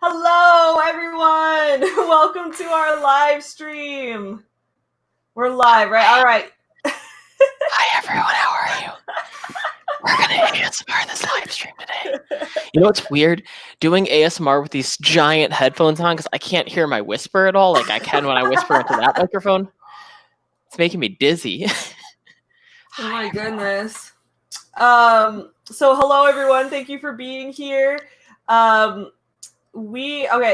Hello, everyone. Welcome to our live stream. We're live, right? All right. Hi, everyone. How are you? We're going to ASMR this live stream today. You know what's weird? Doing ASMR with these giant headphones on because I can't hear my whisper at all like I can when I whisper into that microphone. It's making me diddy. Oh, my goodness. So hello, everyone. Thank you for being here.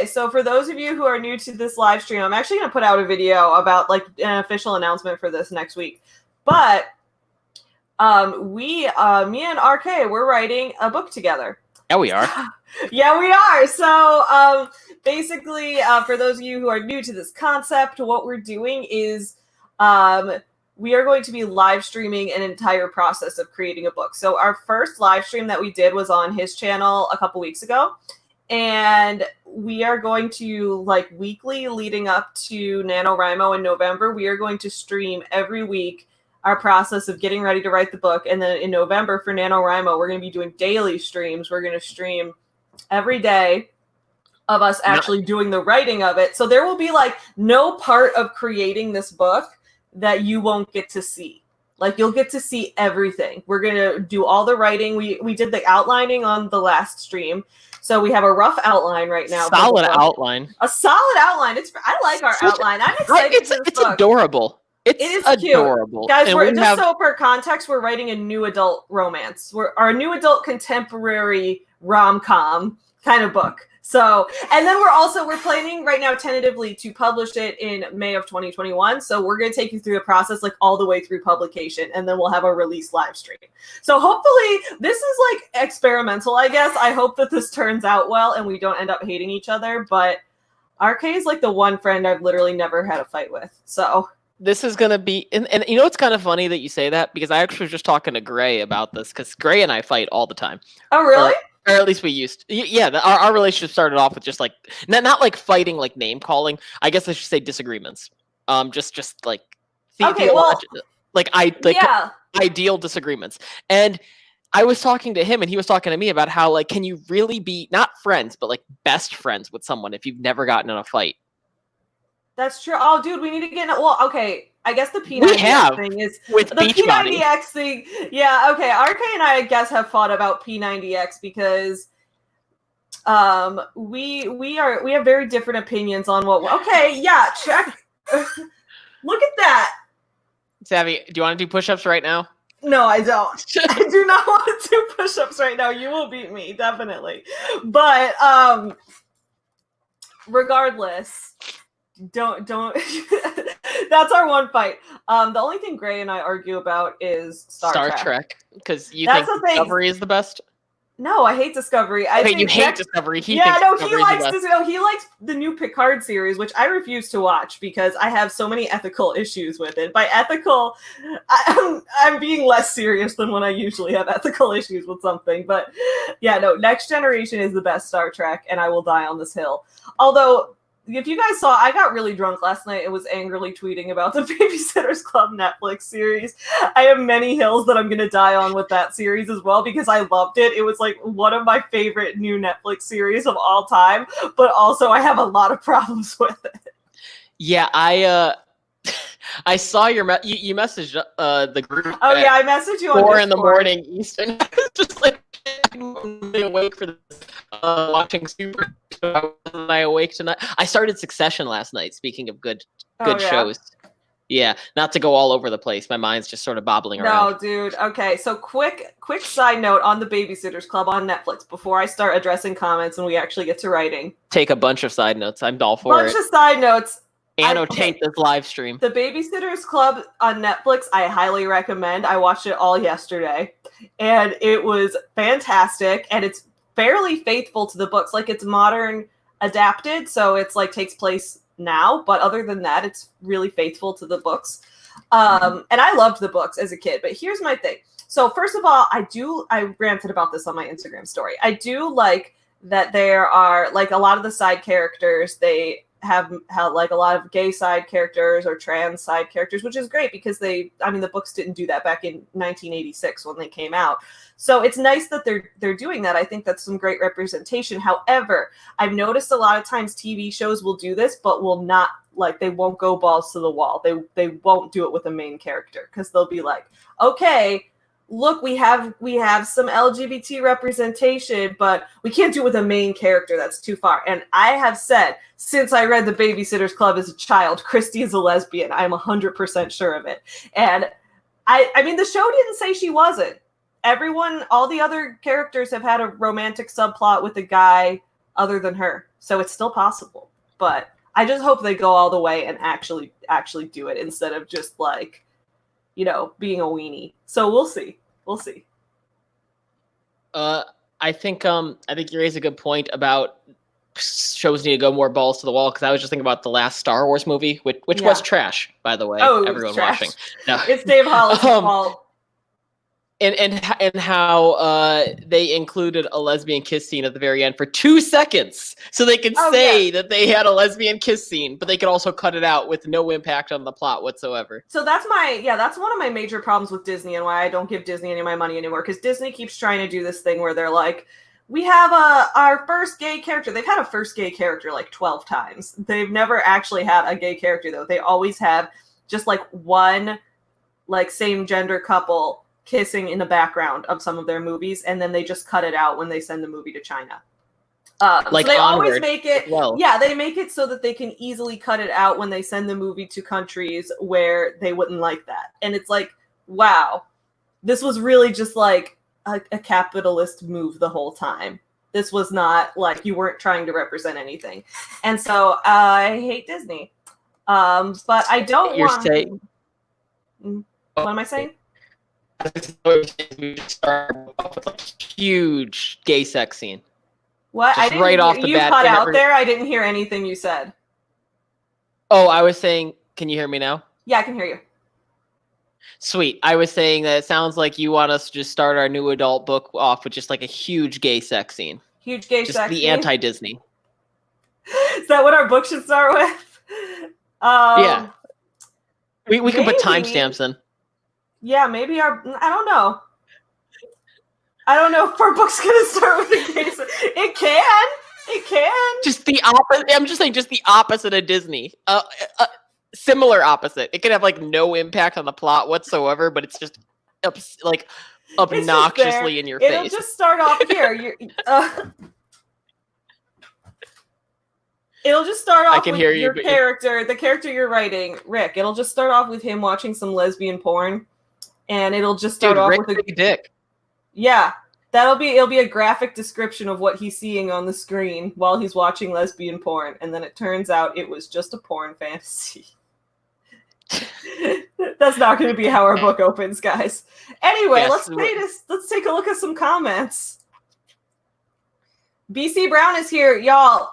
So for those of you who are new to this live stream, I'm actually going to put out a video about like an official announcement for this next week. But me and RK, we're writing a book together. Yeah, we are. Yeah, we are. So basically, for those of you who are new to this concept, what we're doing is we are going to be live streaming an entire process of creating a book. So our first live stream that we did was on his channel a couple weeks ago. And we are going to, like, weekly leading up to NaNoWriMo in November, we are going to stream every week our process of getting ready to write the book. And then in November for NaNoWriMo, we're going to be doing daily streams. We're going to stream every day of us actually doing the writing of it. So there will be, like, no part of creating this book that you won't get to see. Like, you'll get to see everything. We're going to do all the writing. We did the outlining on the last stream. So we have a rough outline right now. Solid outline. A solid outline. I like our outline. I'm excited for this It's book. Adorable. It is adorable. Cute. Guys, so for context, we're writing a new adult romance. Our new adult contemporary rom-com kind of book. So, and then we're planning right now tentatively to publish it in May of 2021. So we're going to take you through the process, like all the way through publication, and then we'll have a release live stream. So hopefully this is like experimental, I guess. I hope that this turns out well and we don't end up hating each other. But RK is like the one friend I've literally never had a fight with. So this is going to be, and you know, it's kind of funny that you say that because I actually was just talking to Gray about this because Gray and I fight all the time. Oh, really? Or at least we used to. Yeah, our relationship started off with just like not like fighting, like name calling. I guess I should say disagreements. Just like ideal disagreements. And I was talking to him, and he was talking to me about how, like, can you really be not friends, but like best friends with someone if you've never gotten in a fight? That's true. Oh, dude, we need to get in. Well, okay. I guess the P90X thing is with the P90X thing. Yeah, okay. RK and I guess have fought about P90X because we have very different opinions on what. Okay, yeah, check. Look at that. Savvy, do you want to do push-ups right now? No, I don't. I do not want to do push-ups right now. You will beat me, definitely. But regardless, don't that's our one fight. The only thing Gray and I argue about is Star Trek because you think Discovery is the best. No, I hate Discovery. You hate Discovery. He likes the new Picard series, which I refuse to watch because I have so many ethical issues with it. By ethical, I'm being less serious than when I usually have ethical issues with something. But yeah, no, Next Generation is the best Star Trek, and I will die on this hill. Although, if you guys saw, I got really drunk last night and was angrily tweeting about the Babysitter's Club Netflix series. I have many hills that I'm going to die on with that series as well because I loved it. It was like one of my favorite new Netflix series of all time, but also I have a lot of problems with it. Yeah, I saw you messaged the group. Oh yeah, I messaged you on 4 in the morning Eastern. Just like I'm awake for this, watching Super. I awake tonight. I started Succession last night. Speaking of good shows, yeah. Not to go all over the place. My mind's just sort of bobbling around. No, dude. Okay, so quick side note on the Babysitter's Club on Netflix before I start addressing comments and we actually get to writing. Take a bunch of side notes. I'm all for it. Bunch of side notes. Annotate this live stream. The Babysitter's Club on Netflix, I highly recommend. I watched it all yesterday, and it was fantastic, and it's fairly faithful to the books. Like, it's modern adapted, so it's like takes place now, but other than that, it's really faithful to the books. And I loved the books as a kid, but here's my thing. So first of all, I ranted about this on my Instagram story. I do like that there are, like, a lot of the side characters, they have like a lot of gay side characters or trans side characters, which is great because the books didn't do that back in 1986 when they came out. So it's nice that they're doing that. I think that's some great representation. However, I've noticed a lot of times TV shows will do this, but will not, like, they won't go balls to the wall. They won't do it with a main character because they'll be like, okay, look, we have some LGBT representation, but we can't do it with a main character. That's too far. And I have said, since I read The Babysitter's Club as a child, Christy is a lesbian. I'm 100% sure of it. And I mean, the show didn't say she wasn't. All the other characters have had a romantic subplot with a guy other than her. So it's still possible. But I just hope they go all the way and actually do it instead of just like, being a weenie. So we'll see. I think you raise a good point about shows need to go more balls to the wall, because I was just thinking about the last Star Wars movie, which was trash, by the way. Oh, everyone trash. watching. No. It's Dave Hollis' fault. And how they included a lesbian kiss scene at the very end for 2 seconds, so they could say that they had a lesbian kiss scene, but they could also cut it out with no impact on the plot whatsoever. So that's one of my major problems with Disney, and why I don't give Disney any of my money anymore, because Disney keeps trying to do this thing where they're like, we have our first gay character. They've had a first gay character like 12 times. They've never actually had a gay character, though. They always have just like one like same gender couple kissing in the background of some of their movies, and then they just cut it out when they send the movie to China. Like so they Onward, always make it, they make it so that they can easily cut it out when they send the movie to countries where they wouldn't like that. And it's like, wow, this was really just like a capitalist move the whole time. This was not like you weren't trying to represent anything. And so I hate Disney. But I don't want... What am I saying? Huge gay sex scene. What? Just right off the bat. You cut out there? I didn't hear anything you said. Oh, I was saying, can you hear me now? Yeah, I can hear you. Sweet. I was saying that it sounds like you want us to just start our new adult book off with just like a huge gay sex scene. Huge gay sex scene? Just the anti-Disney. Is that what our book should start with? Yeah. We can put timestamps in. Yeah, maybe I don't know. I don't know if our book's going to start with a gay sex. It can. Just the opposite. I'm just saying just the opposite of Disney. Similar opposite. It could have like no impact on the plot whatsoever, but it's just like obnoxiously in your face. It'll just start off here. It'll just start off with your character, the character you're writing, Rick. It'll just start off with him watching some lesbian porn, and it'll just start off Rick with a dick. Yeah, it'll be a graphic description of what he's seeing on the screen while he's watching lesbian porn, and then it turns out it was just a porn fantasy. That's not going to be how our book opens, guys. Anyway, let's take a look at some comments. BC Brown is here, y'all.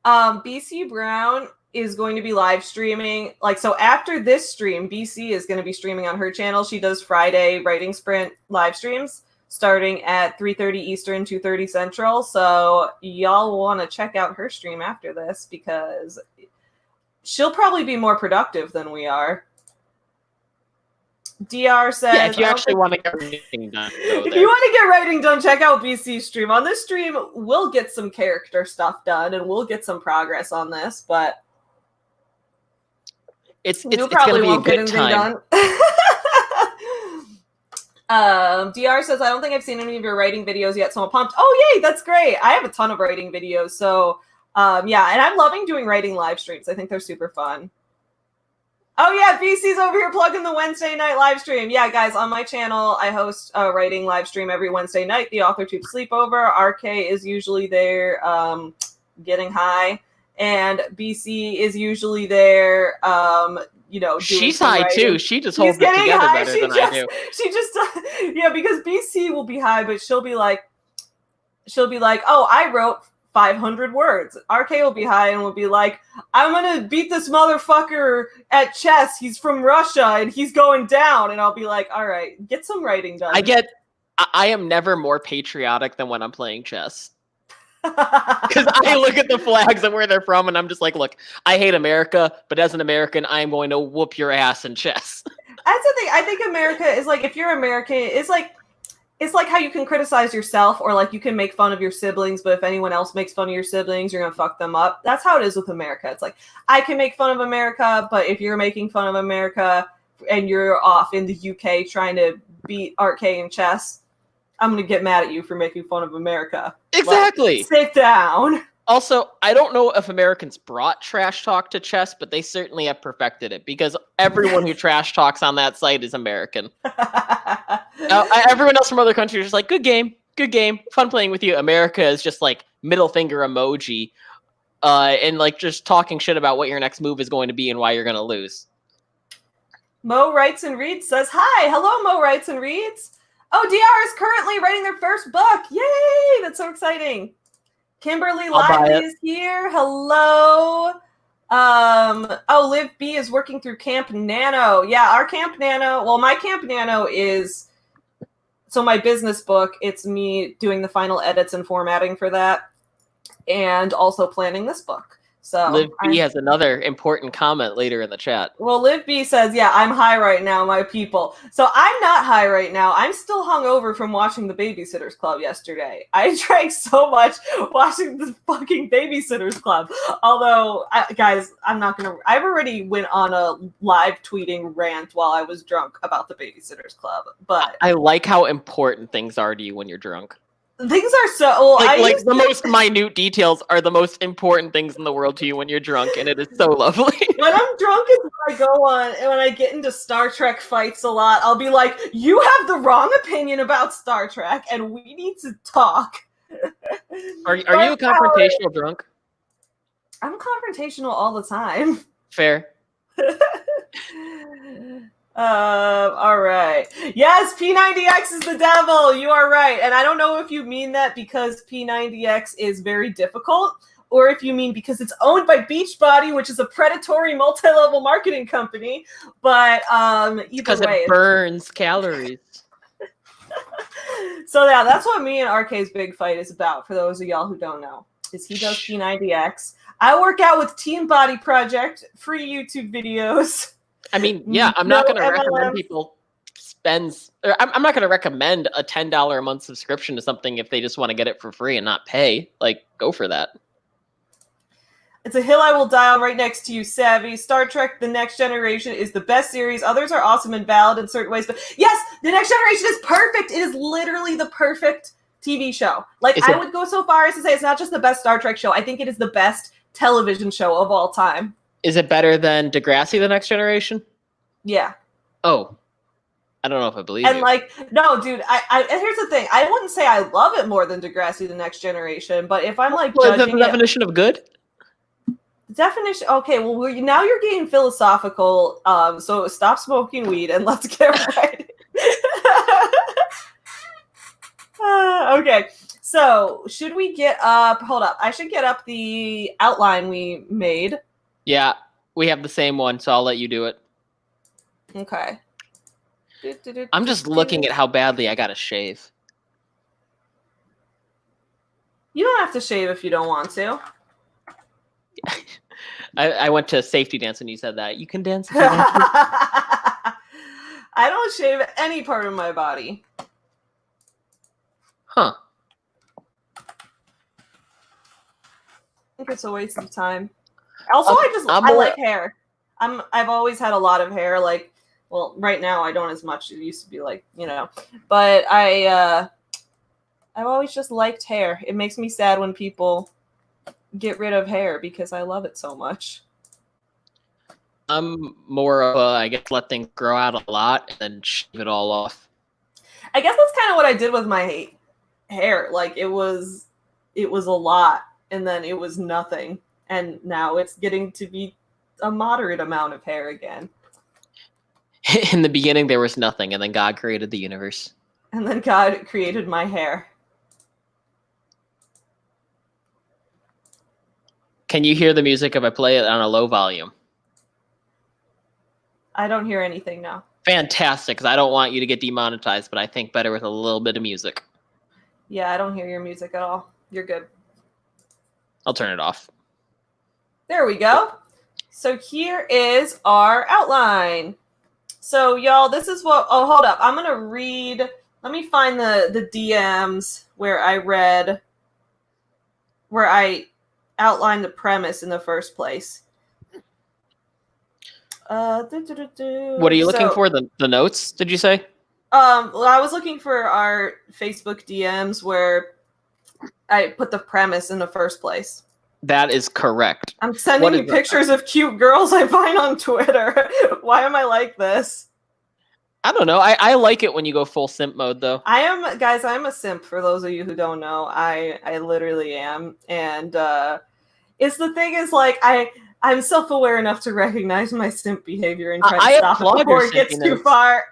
BC Brown is going to be live streaming. So after this stream, BC is going to be streaming on her channel. She does Friday Writing Sprint live streams starting at 3:30 Eastern, 2:30 Central. So y'all want to check out her stream after this because she'll probably be more productive than we are. DR says, yeah, if you actually want to get writing done, if you want to get writing done, check out BC's stream. On this stream, we'll get some character stuff done and we'll get some progress on this, but it's going to be a good time. DR says, I don't think I've seen any of your writing videos yet, so I'm pumped. Oh, yay, that's great. I have a ton of writing videos, so yeah, and I'm loving doing writing live streams. I think they're super fun. Oh, yeah, BC's over here plugging the Wednesday night live stream. Yeah, guys, on my channel, I host a writing live stream every Wednesday night, the Author Tube Sleepover. RK is usually there getting high, and BC is usually there, doing she's high, writing. Too. She just holds it together better than I do. She just, yeah, because BC will be high, but she'll be like, oh, I wrote 500 words. RK will be high and will be like, I'm gonna beat this motherfucker at chess. He's from Russia and he's going down. And I'll be like, all right, get some writing done. I am never more patriotic than when I'm playing chess. Because I look at the flags and where they're from, and I'm just like, look, I hate America, but as an American, I'm going to whoop your ass in chess. That's the thing. I think America is like, if you're American, it's like how you can criticize yourself, or like you can make fun of your siblings, but if anyone else makes fun of your siblings, you're gonna fuck them up. That's how it is with America. It's like, I can make fun of America, but if you're making fun of America and you're off in the UK trying to beat RK in chess, I'm gonna get mad at you for making fun of America. Exactly. Like, sit down. Also, I don't know if Americans brought trash talk to chess, but they certainly have perfected it, because everyone who trash talks on that site is American. Everyone else from other countries is just like, good game, fun playing with you. America is just like middle finger emoji, and like just talking shit about what your next move is going to be and why you're going to lose. Mo Writes and Reads says, hi. Hello, Mo Writes and Reads. Oh, DR is currently writing their first book. Yay! That's so exciting. Kimberly Lively is here. Hello. Liv B is working through Camp Nano. Yeah, our Camp Nano. Well, my Camp Nano is, so my business book, it's me doing the final edits and formatting for that, and also planning this book. So Liv B has another important comment later in the chat. Well, Liv B says, yeah, I'm high right now, my people. So I'm not high right now. I'm still hungover from watching the Babysitters Club yesterday. I drank so much watching the fucking Babysitters Club. Although, guys, I'm not going to... I've already went on a live tweeting rant while I was drunk about the Babysitters Club. But I like how important things are to you when you're drunk. Things are so... Well, like the most minute details are the most important things in the world to you when you're drunk, and it is so lovely. When I'm drunk is when I go on, and when I get into Star Trek fights a lot, I'll be like, you have the wrong opinion about Star Trek, and we need to talk. Are you a confrontational drunk? I'm confrontational all the time. Fair. All right. Yes, P90X is the devil. You are right. And I don't know if you mean that because P90X is very difficult, or if you mean because it's owned by Beachbody, which is a predatory multi-level marketing company. But either way. Because it burns calories. So yeah, that's what me and RK's big fight is about, for those of y'all who don't know. Is he does P90X. I work out with Team Body Project, free YouTube videos. I mean, yeah, I'm not going to recommend people I'm not going to recommend a $10 a month subscription to something if they just want to get it for free and not pay. Like, go for that. It's a hill I will die on right next to you, Savvy. Star Trek The Next Generation is the best series. Others are awesome and valid in certain ways. But yes, The Next Generation is perfect. It is literally the perfect TV show. Like, I would go so far as to say it's not just the best Star Trek show. I think it is the best television show of all time. Is it better than Degrassi, The Next Generation? Yeah. Oh. I don't know if I believe you. And like, no, dude, and here's the thing. I wouldn't say I love it more than Degrassi, The Next Generation, but if I'm like judging the definition of good? Definition, okay, well, now you're getting philosophical, so stop smoking weed and let's get right. Okay, so should we get up, hold up, I should get up the outline we made. Yeah, we have the same one, so I'll let you do it. Okay. I'm just looking at how badly I gotta shave. You don't have to shave if you don't want to. I went to safety dance when you said that. You can dance if you want to. I don't shave any part of my body. Huh. I think it's a waste of time. Also, I like hair. I've always had a lot of hair. Like, well, right now I don't as much. It used to be like, you know, but I've always just liked hair. It makes me sad when people get rid of hair because I love it so much. I'm more of a, I guess, let things grow out a lot and then shave it all off. I guess that's kind of what I did with my hair. Like, it was a lot, and then it was nothing. And now it's getting to be a moderate amount of hair again. In the beginning, there was nothing, and then God created the universe. And then God created my hair. Can you hear the music if I play it on a low volume? I don't hear anything now. Fantastic, because I don't want you to get demonetized, but I think better with a little bit of music. Yeah, I don't hear your music at all. You're good. I'll turn it off. There we go. So here is our outline. So y'all, this is what, oh, hold up. I'm going to read, let me find the DMs where I outlined the premise in the first place. What are you looking for? The notes, did you say? Well, I was looking for our Facebook DMs where I put the premise in the first place. That is correct. I'm sending you pictures of cute girls I find on Twitter. Why am I like this? I don't know. I like it when you go full simp mode, though. I'm a simp, for those of you who don't know. I literally am. And it's the thing is, like, I'm self-aware enough to recognize my simp behavior and try to stop it before it gets too far.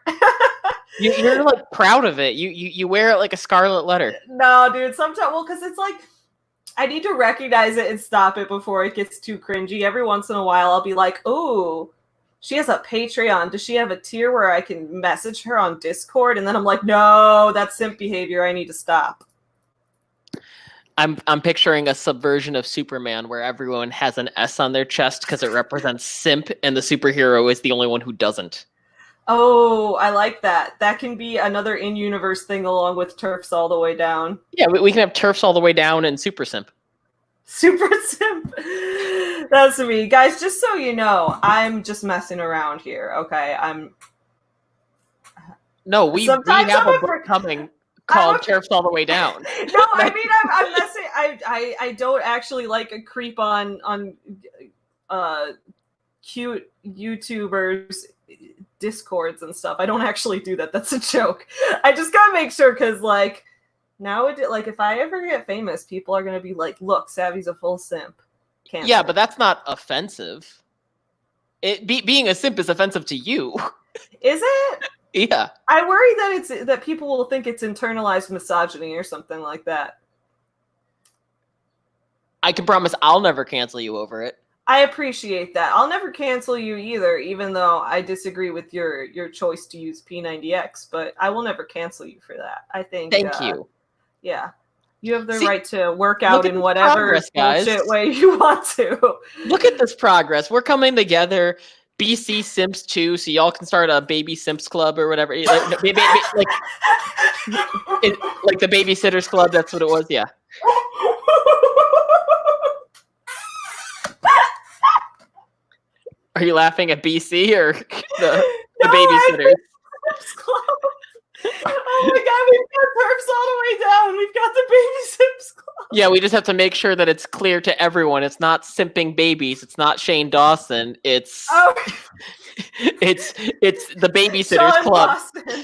You're like proud of it. You wear it like a scarlet letter. No, dude. Sometimes, well, because it's like, I need to recognize it and stop it before it gets too cringy. Every once in a while, I'll be like, ooh, she has a Patreon. Does she have a tier where I can message her on Discord? And then I'm like, no, that's simp behavior. I need to stop. I'm picturing a subversion of Superman where everyone has an S on their chest because it represents simp, and the superhero is the only one who doesn't. Oh, I like that. That can be another in-universe thing along with TERFs all the way down. Yeah, we can have TERFs all the way down and super simp. Super simp. That's me. Guys, just so you know, I'm just messing around here, okay? No, we have a book coming called TERFs All the Way Down. No, I mean, I'm messing... I don't actually like a creep on cute YouTubers Discords and stuff. I don't actually do that. That's a joke. I just gotta make sure, because like nowadays, like if I ever get famous, people are gonna be like, "Look, Savvy's a full simp." Yeah, but that's not offensive. Being a simp is offensive to you. Is it? Yeah. I worry that people will think it's internalized misogyny or something like that. I can promise I'll never cancel you over it. I appreciate that. I'll never cancel you either, even though I disagree with your choice to use P90X, but I will never cancel you for that. I think... Thank you. Yeah. You have the right to work out in whatever bullshit way you want to. Look at this progress. We're coming together. BC Simps 2, so y'all can start a baby Simps club or whatever. Like the Babysitters Club, that's what it was, yeah. Are you laughing at BC or the Babysitters? Oh my god, we've got TERFs all the way down. We've got the Baby Simps Club. Yeah, we just have to make sure that it's clear to everyone. It's not simping babies. It's not Shane Dawson. It's it's the Babysitters Sean Club. Boston.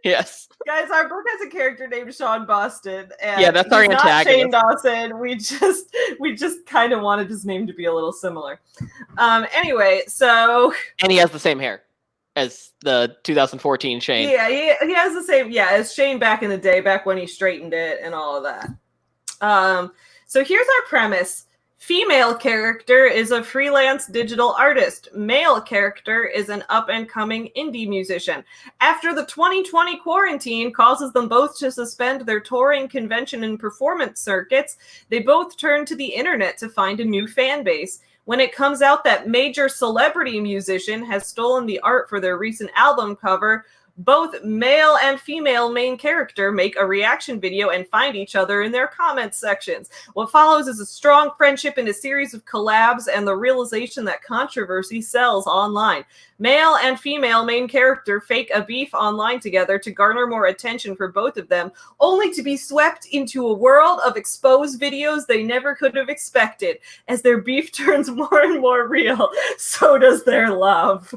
Yes. Guys, our book has a character named Sean Boston, and yeah, that's our antagonist. Not Shane Dawson. We just kind of wanted his name to be a little similar. Anyway, so and he has the same hair as the 2014 Shane. Yeah, he has the same, as Shane back in the day, back when he straightened it and all of that. So here's our premise. Female character is a freelance digital artist. Male character is an up-and-coming indie musician. After the 2020 quarantine causes them both to suspend their touring, convention, and performance circuits, they both turn to the internet to find a new fan base. When it comes out that major celebrity musician has stolen the art for their recent album cover, both male and female main character make a reaction video and find each other in their comment sections. What follows is a strong friendship and a series of collabs and the realization that controversy sells online. Male and female main character fake a beef online together to garner more attention for both of them, only to be swept into a world of exposed videos they never could have expected. As their beef turns more and more real, so does their love.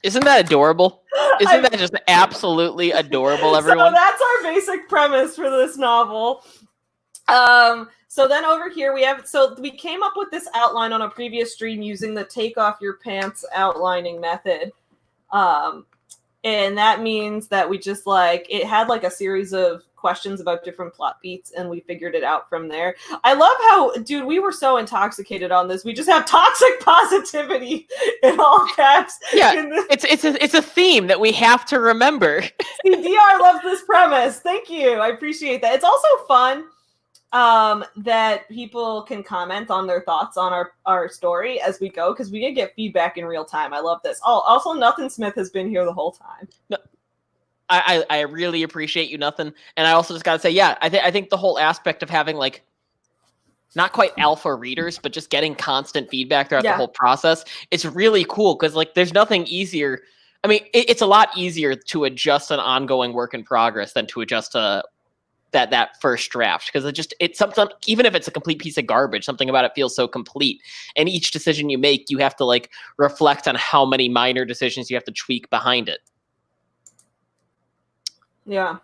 Isn't that adorable? Isn't that just absolutely adorable, everyone? So that's our basic premise for this novel. So then over here we came up with this outline on a previous stream using the take off your pants outlining method. And that means that we just it had a series of questions about different plot beats, and we figured it out from there. I love how, dude, we were so intoxicated on this. We just have toxic positivity in all caps. Yeah, it's a theme that we have to remember. See, DR loves this premise. Thank you. I appreciate that. It's also fun that people can comment on their thoughts on our story as we go, because we can get feedback in real time. I love this. Oh, also, Nothing Smith has been here the whole time. No, I really appreciate you, Nothing. And I also just got to say, yeah, I think the whole aspect of having, like, not quite alpha readers, but just getting constant feedback throughout the whole process, it's really cool, because, like, there's nothing easier. I mean, it's a lot easier to adjust an ongoing work in progress than to adjust that first draft, because it's something, even if it's a complete piece of garbage, something about it feels so complete. And each decision you make, you have to, like, reflect on how many minor decisions you have to tweak behind it. Yeah.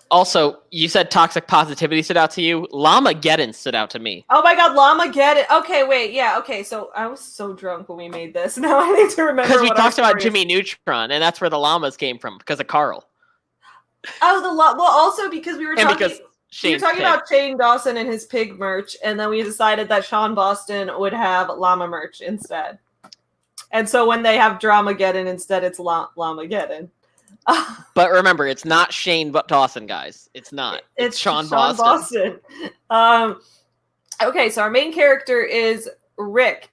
Also, you said toxic positivity stood out to you. Llamageddon stood out to me. Oh my god, Llamageddon. Okay, wait, yeah, okay. So I was so drunk when we made this. Now I need to remember. Because we talked about Jimmy Neutron, and that's where the llamas came from, because of Carl. Oh, well, also because we were talking about Shane Dawson and his pig merch, and then we decided that Sean Boston would have llama merch instead. And so when they have Dramageddon instead, it's Llamageddon. But remember, it's not Shane Dawson, guys. It's not. It's Sean Boston. Okay, so our main character is Rick,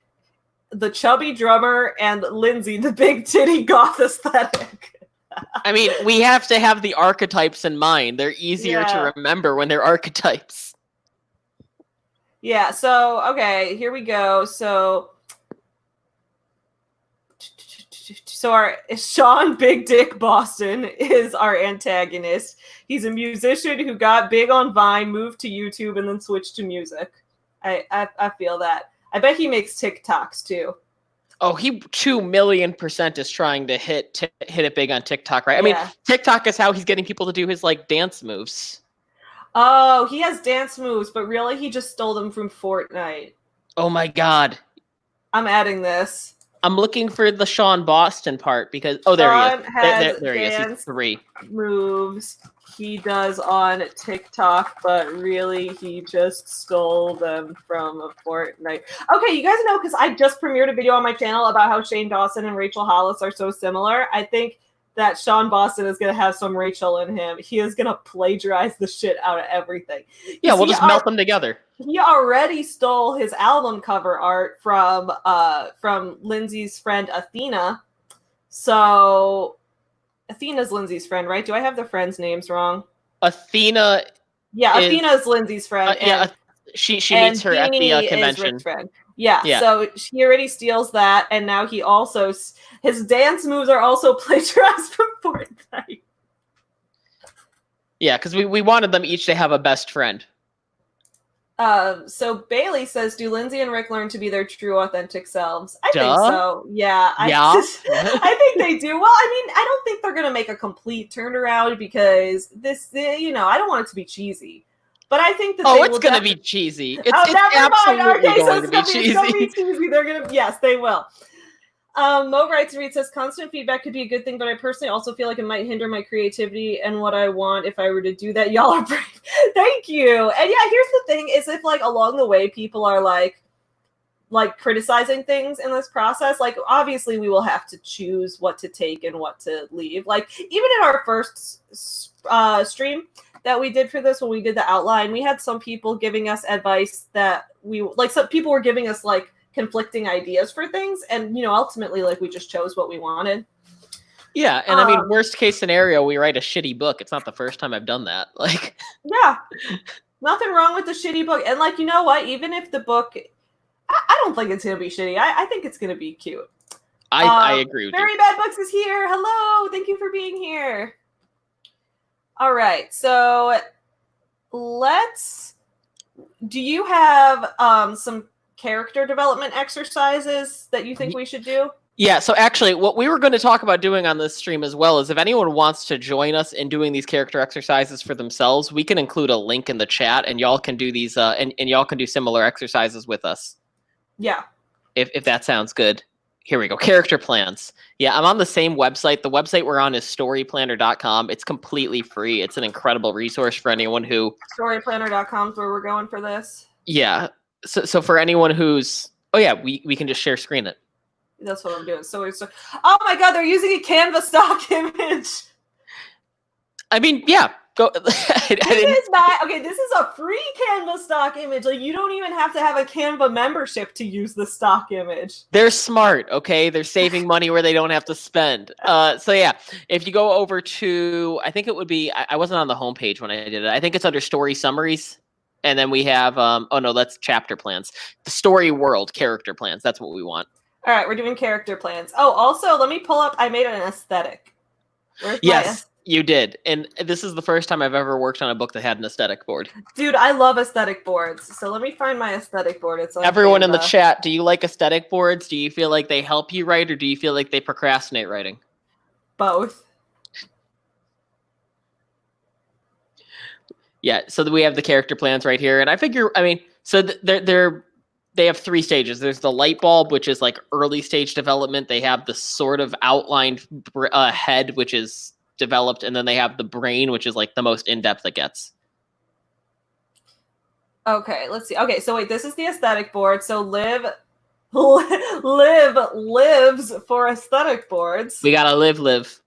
the chubby drummer, and Lindsay, the big titty goth aesthetic. I mean, we have to have the archetypes in mind. They're easier to remember when they're archetypes. Yeah, so, okay, here we go. So our Sean Big Dick Boston is our antagonist. He's a musician who got big on Vine, moved to YouTube, and then switched to music. I feel that. I bet he makes TikToks too. Oh, he 2,000,000% is trying to hit it big on TikTok, right? I mean, TikTok is how he's getting people to do his, like, dance moves. Oh, he has dance moves, but really he just stole them from Fortnite. Oh my god. I'm adding this. I'm looking for the Sean Boston part, because there he is. There he is. He's 3 moves he does on TikTok, but really he just stole them from Fortnite. Okay, you guys know, because I just premiered a video on my channel about how Shane Dawson and Rachel Hollis are so similar. I think that Sean Boston is going to have some Rachel in him. He is going to plagiarize the shit out of everything. Yeah, we'll just melt them together. He already stole his album cover art from Lindsay's friend Athena. So Athena's Lindsay's friend, right? Do I have the friends' names wrong? Athena. Yeah, Athena is Lindsay's friend. She meets her at the convention. Friend. Yeah, so he already steals that, and now he also his dance moves are also plagiarized from Fortnite. Yeah, because we wanted them each to have a best friend. So Bailey says, do Lindsay and Rick learn to be their true, authentic selves? I think so. Yeah. I think they do. Well, I mean, I don't think they're going to make a complete turnaround, because this, I don't want it to be cheesy. But I think that it's going to be cheesy. It's absolutely going to be cheesy. It's going to be cheesy. They're going to, yes, they will. Mo Writes Reed says, constant feedback could be a good thing, but I personally also feel like it might hinder my creativity and what I want if I were to do that. Y'all are brave. Thank you. And yeah, here's the thing, is if, like, along the way people are like criticizing things in this process, like, obviously we will have to choose what to take and what to leave. Like, even in our first stream that we did for this, when we did the outline, we had some people giving us advice that some people were giving us, like, conflicting ideas for things, and ultimately, like, we just chose what we wanted. Yeah, and I mean, worst case scenario, we write a shitty book. It's not the first time I've done that. Like, yeah, nothing wrong with the shitty book. And, like, you know what, even if the book, I don't think it's gonna be shitty. I think it's gonna be cute. I agree with you. Very Bad Books is here. Hello, thank you for being here. All right, so do you have some character development exercises that you think we should do? Yeah, so actually what we were going to talk about doing on this stream as well is, if anyone wants to join us in doing these character exercises for themselves, we can include a link in the chat, and y'all can do these and y'all can do similar exercises with us. Yeah. If that sounds good. Here we go. Character plans. Yeah, I'm on the same website. The website we're on is storyplanner.com. It's completely free. It's an incredible resource for anyone who... Storyplanner.com is where we're going for this. Yeah. So for anyone who's... Oh, yeah, we can just share screen it. That's what I'm doing. So oh my god, they're using a Canva stock image. I mean, yeah. Go. This is not okay. This is a free Canva stock image. Like, you don't even have to have a Canva membership to use the stock image. They're smart, okay? They're saving money where they don't have to spend. So yeah, if you go over to, I think it would be, I wasn't on the homepage when I did it. I think it's under story summaries. And then we have, oh no, that's chapter plans. The story world character plans. That's what we want. All right, we're doing character plans. Oh, also, let me pull up, I made an aesthetic. Where's yes, you did. And this is the first time I've ever worked on a book that had an aesthetic board. Dude, I love aesthetic boards. So let me find my aesthetic board. It's on Everyone Canva. in the chat, do you like aesthetic boards? Do you feel like they help you write, or do you feel like they procrastinate writing? Both. Yeah, so we have the character plans right here. And I figure, I mean, so they have 3 stages. There's the light bulb, which is like early stage development. They have the sort of outlined head, which is developed. And then they have the brain, which is like the most in-depth it gets. Okay, let's see. Okay, so wait, this is the aesthetic board. So live lives for aesthetic boards. We gotta live.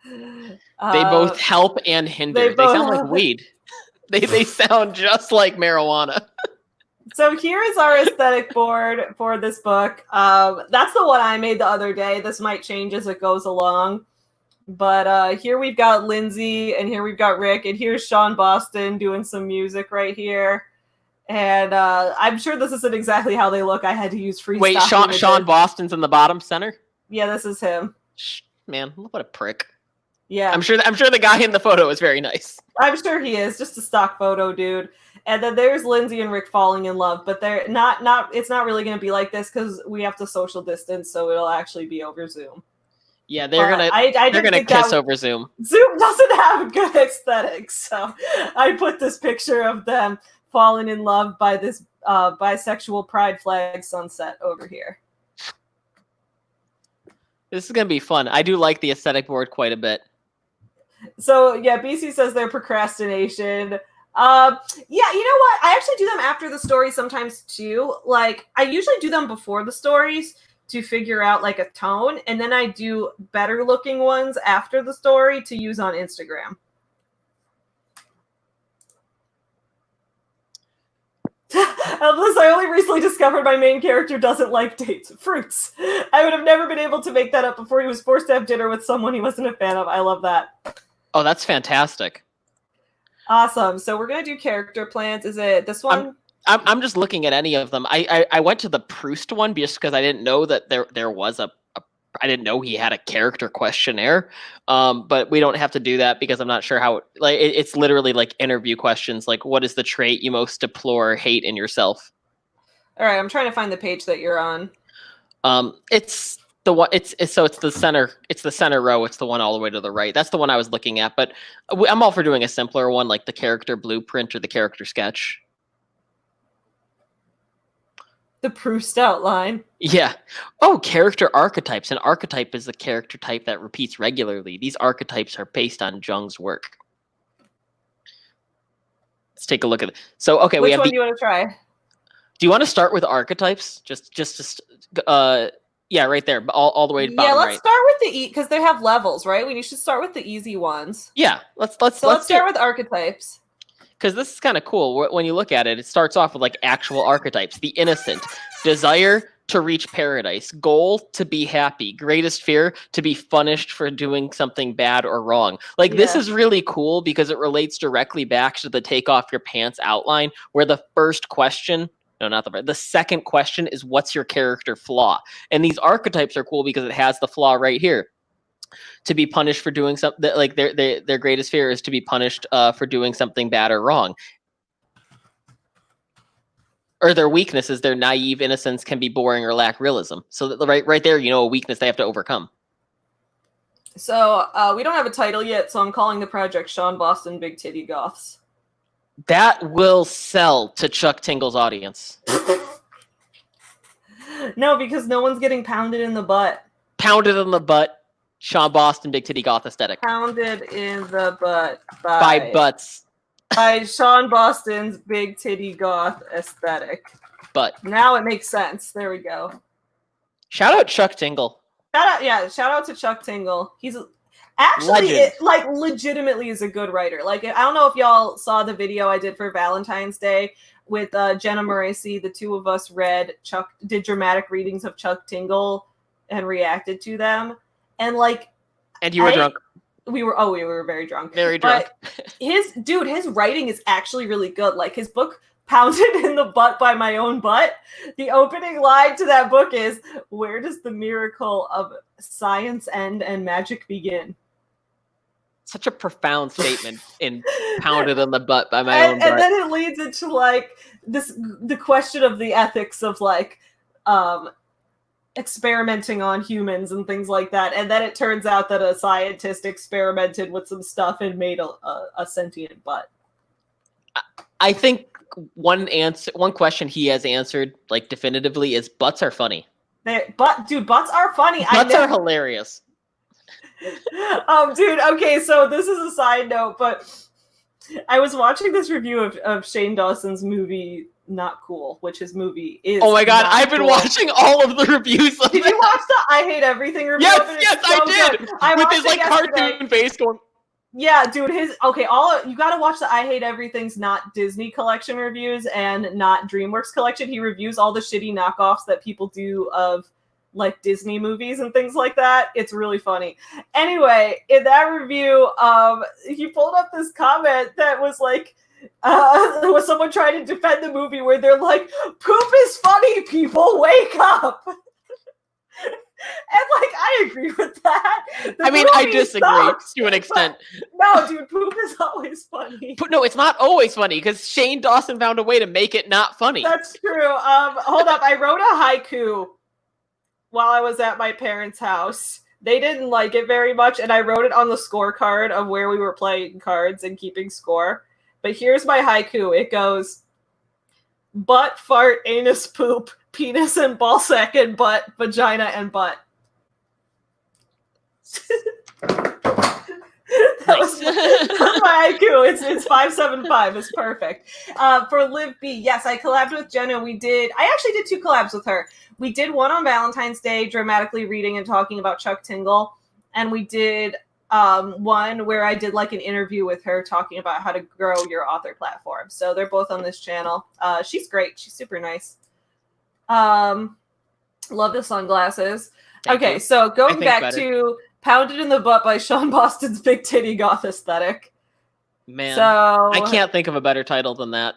They both help and hinder. They sound like weed. They sound just like marijuana. So here is our aesthetic board for this book. That's the one I made the other day. This might change as it goes along. But here we've got Lindsay, and here we've got Rick, and here's Sean Boston doing some music right here. And I'm sure this isn't exactly how they look. I had to use free. Wait, Sean Boston's in the bottom center? Yeah, this is him. Man, what a prick. Yeah, I'm sure the guy in the photo is very nice. I'm sure he is. Just a stock photo, dude. And then there's Lindsay and Rick falling in love, but they're not. It's not really going to be like this because we have to social distance, so it'll actually be over Zoom. Yeah, they're gonna kiss over Zoom. Zoom doesn't have good aesthetics, so I put this picture of them falling in love by this bisexual pride flag sunset over here. This is gonna be fun. I do like the aesthetic board quite a bit. So yeah, BC says they're procrastination. Yeah, you know what? I actually do them after the story sometimes too. Like, I usually do them before the stories to figure out like a tone, and then I do better looking ones after the story to use on Instagram. Elvis, I only recently discovered my main character doesn't like dates. Fruits. I would have never been able to make that up before he was forced to have dinner with someone he wasn't a fan of. I love that. Oh, that's fantastic. Awesome. So we're going to do character plans. Is it this one? I'm just looking at any of them. I went to the Proust one just because I didn't know that there was I didn't know he had a character questionnaire. But we don't have to do that because I'm not sure how it's literally like interview questions. Like, what is the trait you most deplore or hate in yourself? All right. I'm trying to find the page that you're on. It's the one. It's the center. It's the center row. It's the one all the way to the right. That's the one I was looking at. But I'm all for doing a simpler one, like the character blueprint or the character sketch. The Proust outline. Yeah. Oh, character archetypes. An archetype is a character type that repeats regularly. These archetypes are based on Jung's work. Let's take a look at it. So, okay, Which one do you want to try? Do you want to start with archetypes? Yeah, right there, all the way to bottom right. Yeah, let's start with the because they have levels, right? We should start with the easy ones. Yeah, let's start with archetypes. Because this is kind of cool. When you look at it, it starts off with like actual archetypes. The innocent, desire to reach paradise, goal to be happy, greatest fear to be punished for doing something bad or wrong. Like, this is really cool because it relates directly back to the take off your pants outline, where the first question, no, not the second question is, what's your character flaw? And these archetypes are cool because it has the flaw right here. To be punished for doing something, like their greatest fear is to be punished for doing something bad or wrong. Or their weakness is their naive innocence can be boring or lack realism. So right there, you know, a weakness they have to overcome. So we don't have a title yet, so I'm calling the project Sean Boston Big Titty Goths. That will sell to Chuck Tingle's audience. No, because no one's getting pounded in the butt. Pounded in the butt. Sean Boston, Big Titty Goth aesthetic. Pounded in the butt by butts. By Sean Boston's Big Titty Goth aesthetic. But now it makes sense. There we go. Shout out Chuck Tingle. Shout out to Chuck Tingle. Actually, Legend. it like legitimately is a good writer. Like, I don't know if y'all saw the video I did for Valentine's Day with Jenna Moracy. The two of us did dramatic readings of Chuck Tingle and reacted to them. And like, And you were drunk. We were very drunk. Very drunk. But his writing is actually really good. Like, his book, Pounded in the Butt by My Own Butt, the opening line to that book is, "Where does the miracle of science end and magic begin?" Such a profound statement in Pounded in the Butt by My Own Butt. And then it leads into like the question of the ethics of like experimenting on humans and things like that. And then it turns out that a scientist experimented with some stuff and made a sentient butt. I think one question he has answered like definitively is butts are funny. Butts are funny. Butts are hilarious. Dude, okay, so this is a side note, but I was watching this review of Shane Dawson's movie Not Cool, which his movie is. Oh my god, I've been watching all of the reviews of Did you watch the I Hate Everything review? Yes, I did. With his like cartoon face going. Yeah, dude, you gotta watch the I Hate Everything's Not Disney collection reviews and Not DreamWorks collection. He reviews all the shitty knockoffs that people do of like Disney movies and things like that. It's really funny. Anyway, in that review, he pulled up this comment that was like, was someone trying to defend the movie where they're like, "Poop is funny, people, wake up." And like, I agree with that. I mean, I disagree to an extent. No, dude, poop is always funny. No, it's not always funny because Shane Dawson found a way to make it not funny. That's true. Hold up, I wrote a haiku while I was at my parents' house. They didn't like it very much, and I wrote it on the scorecard of where we were playing cards and keeping score. But here's my haiku. It goes, butt, fart, anus, poop, penis and ballsack and butt, vagina and butt. That was my haiku. It's 575. It's perfect. For Liv B, yes, I collabed with Jenna. I actually did 2 collabs with her. We did one on Valentine's Day, dramatically reading and talking about Chuck Tingle. And we did one where I did like an interview with her talking about how to grow your author platform. So they're both on this channel. She's great. She's super nice. Love the sunglasses. Okay, so going back to Pounded in the Butt by Sean Boston's Big Titty Goth Aesthetic. Man, so, I can't think of a better title than that.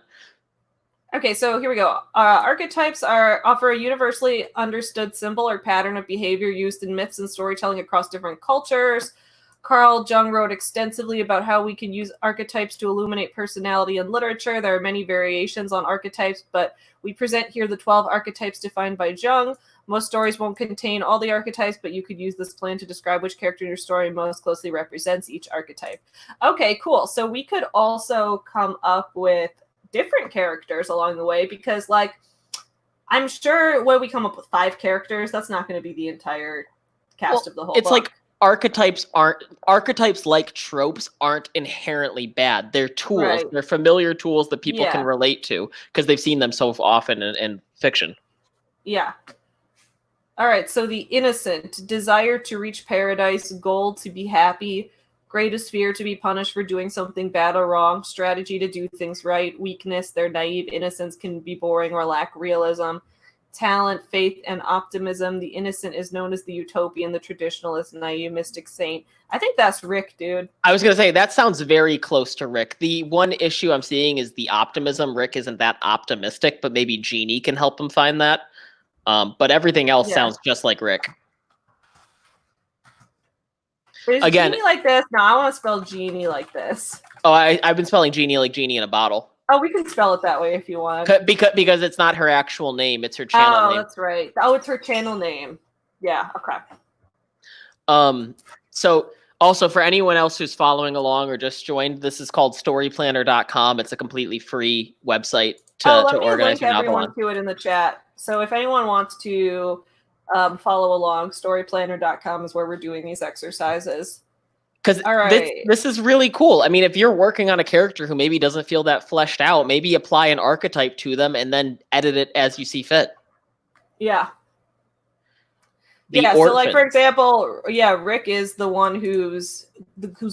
Okay, so here we go. Archetypes offer a universally understood symbol or pattern of behavior used in myths and storytelling across different cultures. Carl Jung wrote extensively about how we can use archetypes to illuminate personality in literature. There are many variations on archetypes, but we present here the 12 archetypes defined by Jung. Most stories won't contain all the archetypes, but you could use this plan to describe which character in your story most closely represents each archetype. Okay, cool. So we could also come up with different characters along the way because, like, I'm sure when we come up with 5 characters, that's not going to be the entire cast of the whole book. It's like archetypes like tropes aren't inherently bad. They're tools. Right. They're familiar tools that people can relate to because they've seen them so often in fiction. Yeah. All right, so the innocent, desire to reach paradise, goal to be happy, greatest fear to be punished for doing something bad or wrong, strategy to do things right, weakness, their naive innocence can be boring or lack realism, talent, faith, and optimism. The innocent is known as the utopian, the traditionalist, naive, mystic saint. I think that's Rick, dude. I was going to say, that sounds very close to Rick. The one issue I'm seeing is the optimism. Rick isn't that optimistic, but maybe Jeannie can help him find that. But everything else sounds just like Rick. Is Jeannie like this? No, I want to spell Jeannie like this. Oh, I've been spelling Jeannie like Genie in a bottle. Oh, we can spell it that way if you want. Because it's not her actual name; it's her channel name. Oh, that's right. Oh, it's her channel name. Yeah. Okay. So also for anyone else who's following along or just joined, this is called storyplanner.com. It's a completely free website to organize your novel on. To it in the chat. So if anyone wants to follow along, storyplanner.com is where we're doing these exercises. Because this is really cool. I mean, if you're working on a character who maybe doesn't feel that fleshed out, maybe apply an archetype to them and then edit it as you see fit. Yeah. Yeah, orphan. so like for example, Rick is the one whose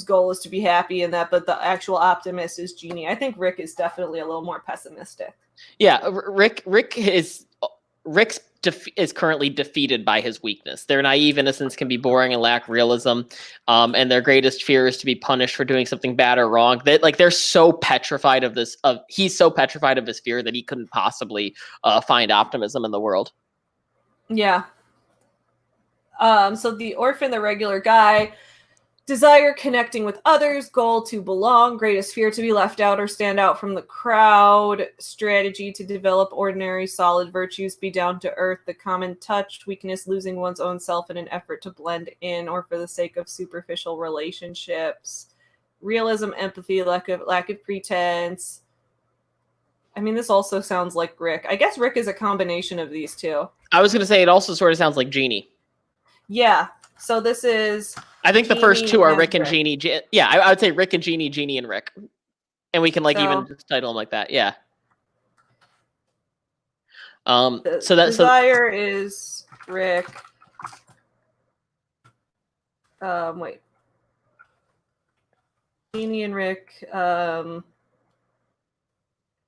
goal is to be happy in that, but the actual optimist is Jeannie. I think Rick is definitely a little more pessimistic. Yeah, Rick is currently defeated by his weakness. Their naive innocence can be boring and lack realism, and their greatest fear is to be punished for doing something bad or wrong. They're so petrified of this. He's so petrified of his fear that he couldn't possibly find optimism in the world. Yeah. So the orphan, the regular guy, desire connecting with others, goal to belong, greatest fear to be left out or stand out from the crowd, strategy to develop ordinary solid virtues, be down to earth, the common touch, weakness losing one's own self in an effort to blend in or for the sake of superficial relationships, realism, empathy, lack of pretense. I mean, this also sounds like Rick. I guess Rick is a combination of these two. I was going to say it also sort of sounds like Jeannie. Yeah. So this is... I think the first two are Rick and Jeannie. Yeah, I would say Rick and Jeannie, Jeannie and Rick. And we can even just title them like that. Yeah. Desire is Rick. Wait. Jeannie and Rick.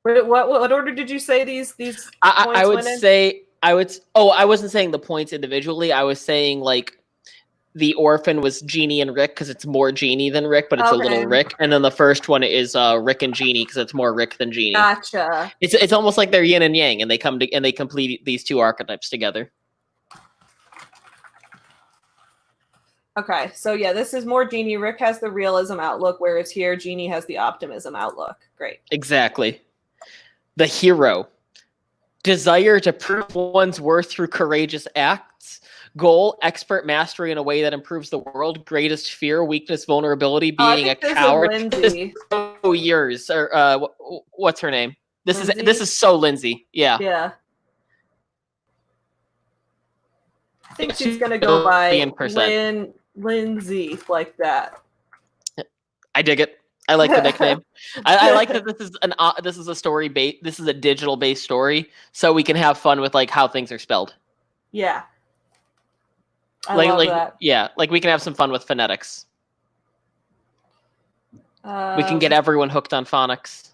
What order did you say these points I would went in? say I wasn't saying the points individually. I was saying like the orphan was Jeannie and Rick because it's more Jeannie than Rick, but it's a little Rick. And then the first one is Rick and Jeannie because it's more Rick than Jeannie. Gotcha. It's almost like they're yin and yang, and they complete these two archetypes together. Okay, so yeah, this is more Jeannie. Rick has the realism outlook, whereas here Jeannie has the optimism outlook. Great. Exactly. The hero. Desire to prove one's worth through courageous acts. Goal, expert mastery in a way that improves the world. Greatest fear, weakness, vulnerability, being a coward. Oh, yours. Or what's her name? This is so Lindsay. Yeah. Yeah. I think she's gonna go by Lindsay like that. I dig it. I like the nickname. I like that this is a story base. This is a digital based story, so we can have fun with like how things are spelled. Yeah. I love that. Yeah, like we can have some fun with phonetics. We can get everyone hooked on phonics.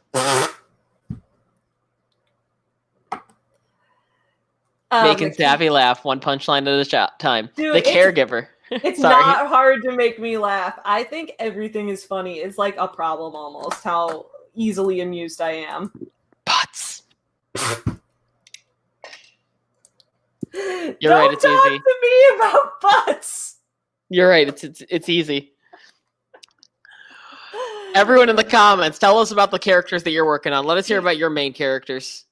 Making Savvy laugh, one punchline at a time. Dude, the caregiver. It's not hard to make me laugh. I think everything is funny. It's like a problem almost, how easily amused I am. Butts. You're right, it's easy. Don't talk to me about butts. You're right, it's easy. Everyone in the comments, tell us about the characters that you're working on. Let us hear about your main characters.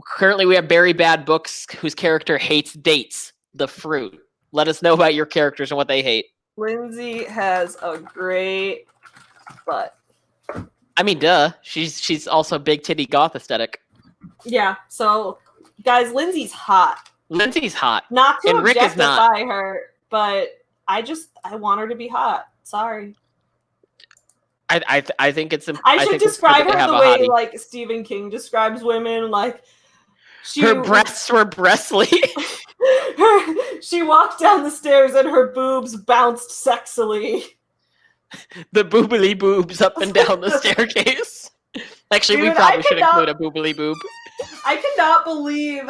Currently, we have Barry Bad Books, whose character hates dates, the fruit. Let us know about your characters and what they hate. Lindsay has a great butt. I mean, duh. She's also big titty goth aesthetic. Yeah, so, guys, Lindsay's hot. Lindsay's hot. Not to objectify her, but I want her to be hot. Sorry. I think it's I should describe her the way like Stephen King describes women, like her breasts were breastly. She walked down the stairs and her boobs bounced sexily. The boobily boobs up and down the staircase. Actually, we probably should include a boobily boob. I cannot believe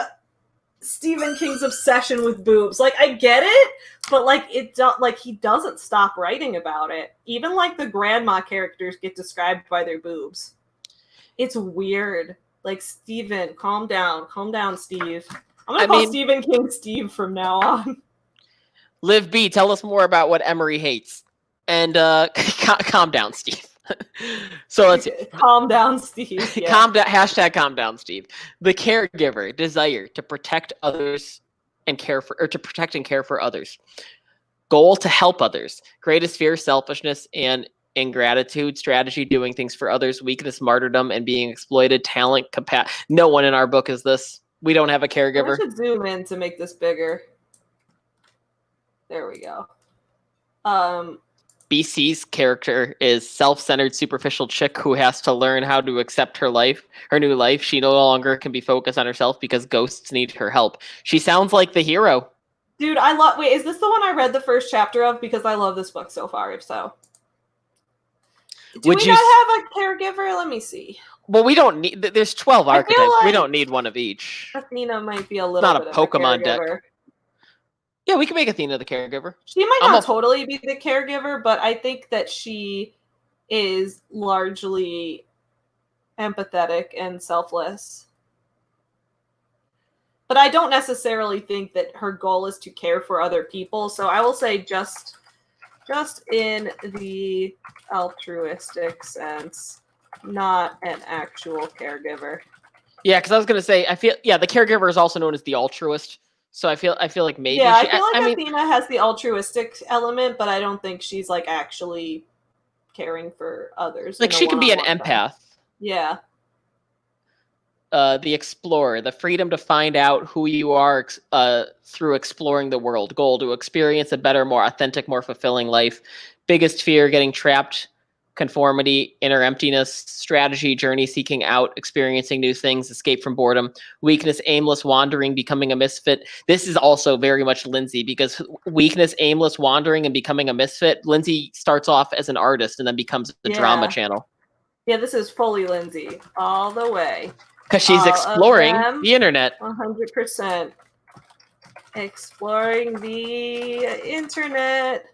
Stephen King's obsession with boobs. Like, I get it, but like he doesn't stop writing about it. Even like the grandma characters get described by their boobs. It's weird. Like, Stephen, calm down, Steve. I'm gonna call Stephen King Steve from now on. Liv B, tell us more about what Emery hates, and calm down, Steve. So let's calm down, Steve. Yeah. Calm down, Steve. The caregiver, desire to protect others and care for others. Goal to help others. Greatest fear, selfishness and ingratitude. Strategy, doing things for others. Weakness, martyrdom, and being exploited. Talent, no one in our book is this. We don't have a caregiver. I should zoom in to make this bigger. There we go. BC's character is self-centered, superficial chick who has to learn how to accept her new life. She no longer can be focused on herself because ghosts need her help. She sounds like the hero. Dude, I love. Wait, is this the one I read the first chapter of? Because I love this book so far. If so, do we not have a caregiver? Let me see. Well, we don't need. There's 12 archetypes. We don't need one of each. Athena might be a little bit of a Pokemon caregiver. deck. Yeah, we can make Athena the caregiver. She might not totally be the caregiver, but I think that she is largely empathetic and selfless. But I don't necessarily think that her goal is to care for other people. So I will say just in the altruistic sense, not an actual caregiver. Yeah, because I was gonna say, the caregiver is also known as the altruist. So I feel like maybe. Yeah, I feel like Athena has the altruistic element, but I don't think she's like actually caring for others. Like she can be an empath. Yeah. The explorer, the freedom to find out who you are through exploring the world. Goal, to experience a better, more authentic, more fulfilling life. Biggest fear, getting trapped. Conformity, inner emptiness. Strategy, journey, seeking out, experiencing new things. Escape from boredom. Weakness, aimless wandering, becoming a misfit. This is also very much Lindsay, because weakness, aimless wandering, and becoming a misfit. Lindsay starts off as an artist and then becomes a drama channel. Yeah, this is fully Lindsay all the way. Because she's exploring the internet. 100%. Exploring the internet.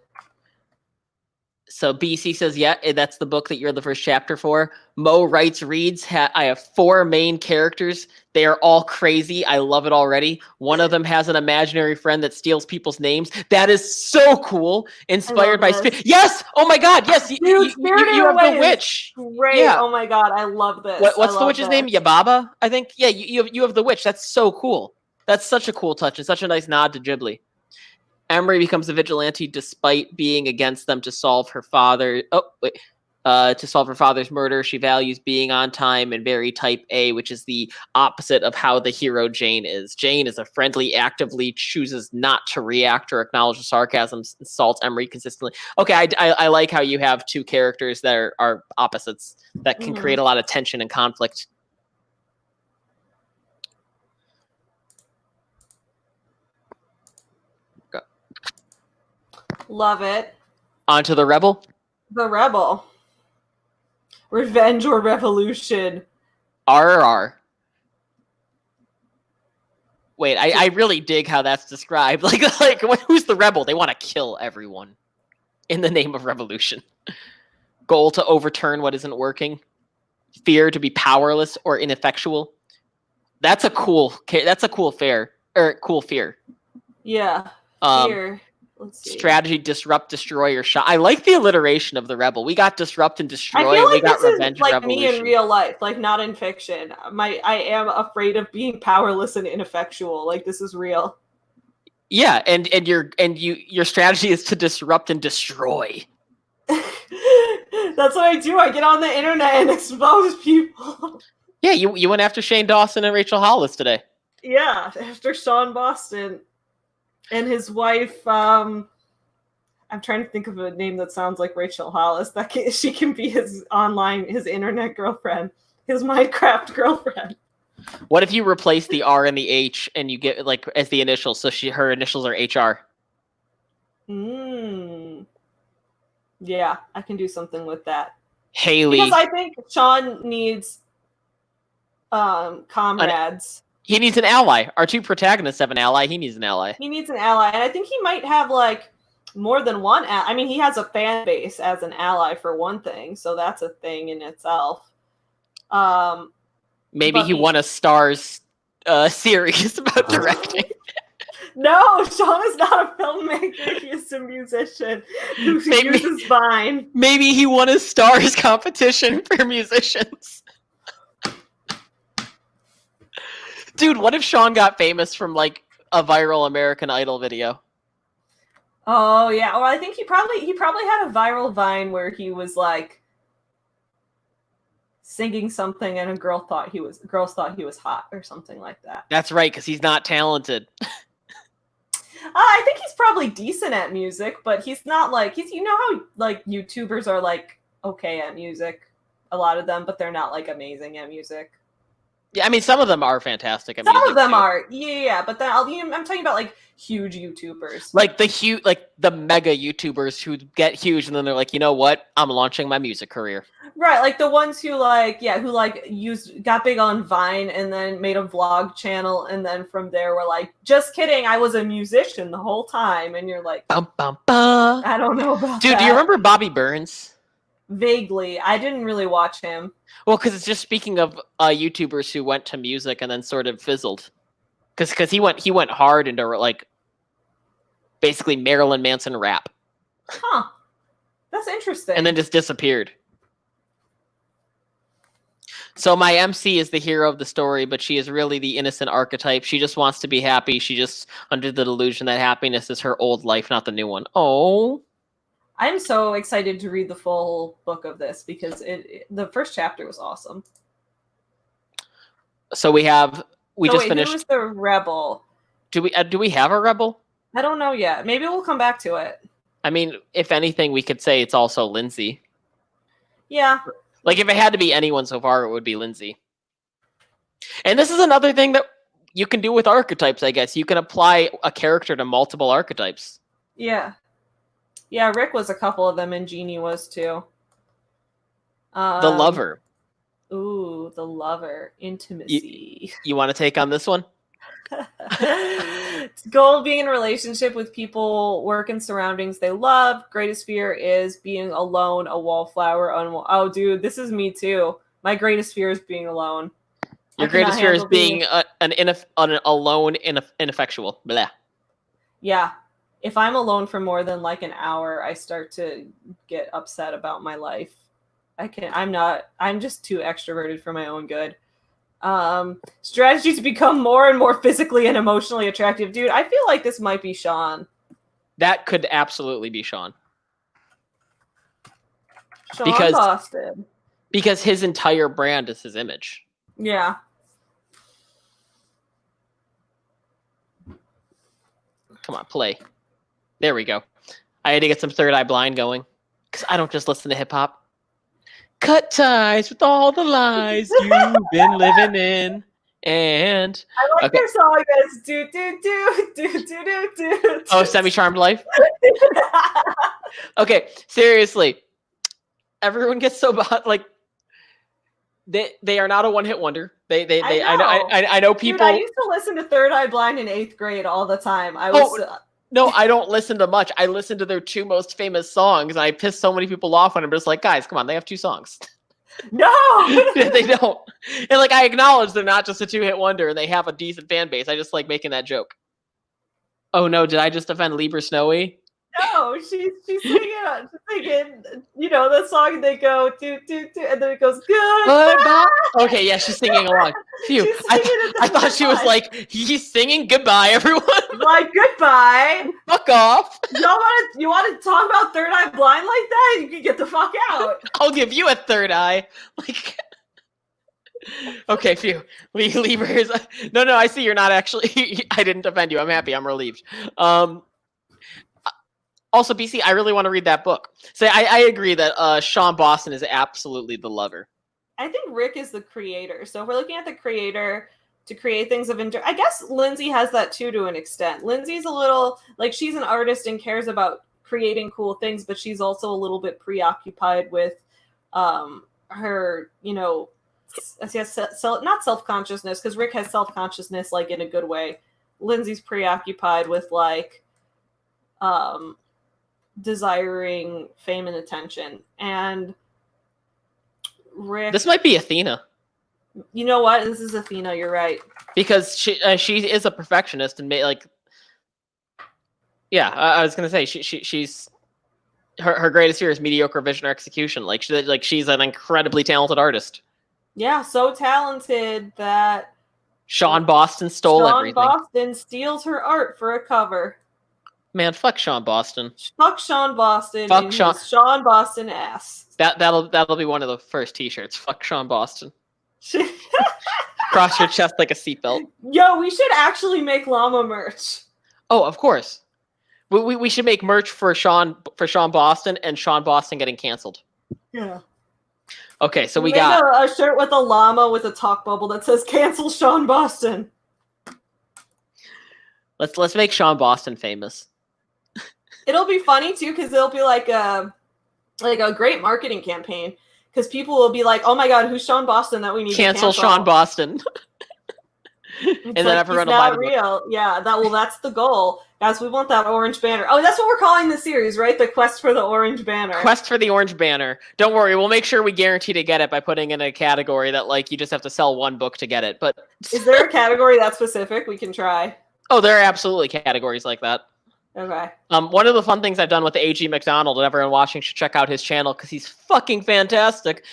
So BC says, yeah, that's the book that you're the first chapter for. Mo reads. I have 4 main characters. They are all crazy. I love it already. One of them has an imaginary friend that steals people's names. That is so cool. Inspired by Spirit. Yes! Oh my God, yes! Dude, you have the witch. Great. Yeah. Oh my God, I love this. What's the witch's name? Yababa, I think? Yeah, you have the witch. That's so cool. That's such a cool touch and such a nice nod to Ghibli. Emery becomes a vigilante despite being against them to solve her father's murder. She values being on time and very type A, which is the opposite of how the hero Jane is. Jane is a friendly, actively chooses not to react or acknowledge the sarcasm, insults Emery consistently. Okay, I like how you have 2 characters that are opposites that can create a lot of tension and conflict. Love it. On to the Rebel. The Rebel. Revenge or revolution. RR. Wait, I really dig how that's described. Like who's the rebel? They want to kill everyone in the name of revolution. Goal, to overturn what isn't working. Fear, to be powerless or ineffectual. That's a cool fear. Yeah. Fear. Let's see. Strategy, disrupt, destroy, or shot. I like the alliteration of the Rebel. We got disrupt and destroy. I feel like we got this revenge is like and revolution. Me in real life, like not in fiction. I am afraid of being powerless and ineffectual. Like this is real. Yeah, and your strategy is to disrupt and destroy. That's what I do. I get on the internet and expose people. Yeah, you went after Shane Dawson and Rachel Hollis today. Yeah, after Sean Boston and his wife. I'm trying to think of a name that sounds like Rachel Hollis. She can be his internet girlfriend, his Minecraft girlfriend. What if you replace the R and the H and you get like as the initials, so her initials are HR? Yeah, I can do something with that. Haley. Because I think Sean needs comrades. He needs an ally. Our 2 protagonists have an ally. He needs an ally. He needs an ally. And I think he might have like more than one. I mean, he has a fan base as an ally for one thing. So that's a thing in itself. Maybe he won a Stars series about directing. No, Sean is not a filmmaker. He is a musician who uses Vine. Maybe he won a Stars competition for musicians. Dude, what if Sean got famous from like a viral American Idol video? Oh yeah. Well, I think he probably had a viral Vine where he was like singing something and girls thought he was hot or something like that. That's right, because he's not talented. I think he's probably decent at music, but he's not like you know how like YouTubers are like okay at music, a lot of them, but they're not like amazing at music. Yeah, I mean, some of them are fantastic at Some music of them too. are, yeah, but then I'm talking about like huge YouTubers. Like the mega YouTubers who get huge and then they're like, you know what? I'm launching my music career. Right, like the ones who got big on Vine and then made a vlog channel, and then from there were like, just kidding, I was a musician the whole time, and you're like, Bum, bum, bum. I don't know about Dude, that. do you remember Bobby Burns? Vaguely, I didn't really watch him. Well, because it's just speaking of YouTubers who went to music and then sort of fizzled, because he went hard into like basically Marilyn Manson rap. Huh. That's interesting. And then just disappeared. So my MC is the hero of the story, but she is really the innocent archetype. She just wants to be happy. She just under the delusion that happiness is her old life, not the new one. Oh. I'm so excited to read the full book of this because the first chapter was awesome. So we just finished. Who was the rebel? Do we have a rebel? I don't know yet. Maybe we'll come back to it. I mean, if anything, we could say it's also Lindsay. Yeah. Like, if it had to be anyone so far, it would be Lindsay. And this is another thing that you can do with archetypes, I guess. You can apply a character to multiple archetypes. Yeah. Yeah, Rick was a couple of them, and Jeannie was too. The lover. Ooh, the lover. Intimacy. You want to take on this one? Goal of being in a relationship with people, work and surroundings they love. Greatest fear is being alone, a wallflower. Oh, dude, this is me too. My greatest fear is being alone. Your greatest fear is being alone, ineffectual. Blah. Yeah. If I'm alone for more than like an hour, I start to get upset about my life. I'm just too extroverted for my own good. Strategy to become more and more physically and emotionally attractive. Dude, I feel like this might be Sean. That could absolutely be Sean. Sean Boston. Because his entire brand is his image. Yeah. Come on, play. There we go. I had to get some Third Eye Blind going. Because I don't just listen to hip-hop. Cut ties with all the lies you've been living in. And I like their song that's do do do do do do do. Oh, Semi-Charmed Life? Okay, seriously. Everyone gets so like they are not a one-hit wonder. I know people. Dude, I used to listen to Third Eye Blind in 8th grade all the time. No, I don't listen to much. I listen to their 2 most famous songs, and I piss so many people off when I'm just like, guys, come on, they have 2 songs. No! They don't. And like, I acknowledge they're not just a 2-hit wonder, and they have a decent fan base. I just like making that joke. Oh no, did I just offend Lieber Snowy? No, she's singing, you know, the song, and they go, do, do, do, and then it goes, goodbye. Okay, yeah, she's singing along. Phew. I thought she was like, he's singing goodbye, everyone. Like, goodbye. Fuck off. You want to talk about Third Eye Blind like that? You can get the fuck out. I'll give you a third eye. Like, okay, phew. Lieber is... No, I see you're not actually... I didn't offend you. I'm happy. I'm relieved. Also, BC, I really want to read that book. So I agree that Sean Boston is absolutely the lover. I think Rick is the creator. So if we're looking at the creator to create things of interest, I guess Lindsay has that too to an extent. Lindsay's a little, like, she's an artist and cares about creating cool things, but she's also a little bit preoccupied with her, you know, not self-consciousness, because Rick has self-consciousness, like, in a good way. Lindsay's preoccupied with, like, desiring fame and attention. And Rick, this might be Athena. You know what? This is Athena. You're right. Because she is a perfectionist and like, yeah, I was gonna say she's her greatest fear is mediocre vision or execution. Like she's an incredibly talented artist. Yeah, so talented that Sean Boston stole everything. Sean Boston steals her art for a cover. Man, fuck Sean Boston. Fuck Sean Boston. Fuck Sean Boston ass. That'll be one of the first T-shirts. Fuck Sean Boston. Cross your chest like a seatbelt. Yo, we should actually make llama merch. Oh, of course. We should make merch for Sean Boston and Sean Boston getting canceled. Yeah. Okay, so we made got a shirt with a llama with a talk bubble that says "Cancel Sean Boston." let's make Sean Boston famous. It'll be funny too because it'll be like a great marketing campaign because people will be like, "Oh my god, who's Sean Boston that we need Cancel to cancel?" Sean Boston. And then everyone will buy the book. Real. Yeah, that's the goal. Guys, we want that orange banner. Oh, that's what we're calling the series, right? The Quest for the Orange Banner. Quest for the Orange Banner. Don't worry, we'll make sure we guarantee to get it by putting in a category that like you just have to sell one book to get it. But is there a category that's specific? We can try. Oh, there are absolutely categories like that. Okay. One of the fun things I've done with A.G. McDonald, and everyone watching should check out his channel because he's fucking fantastic.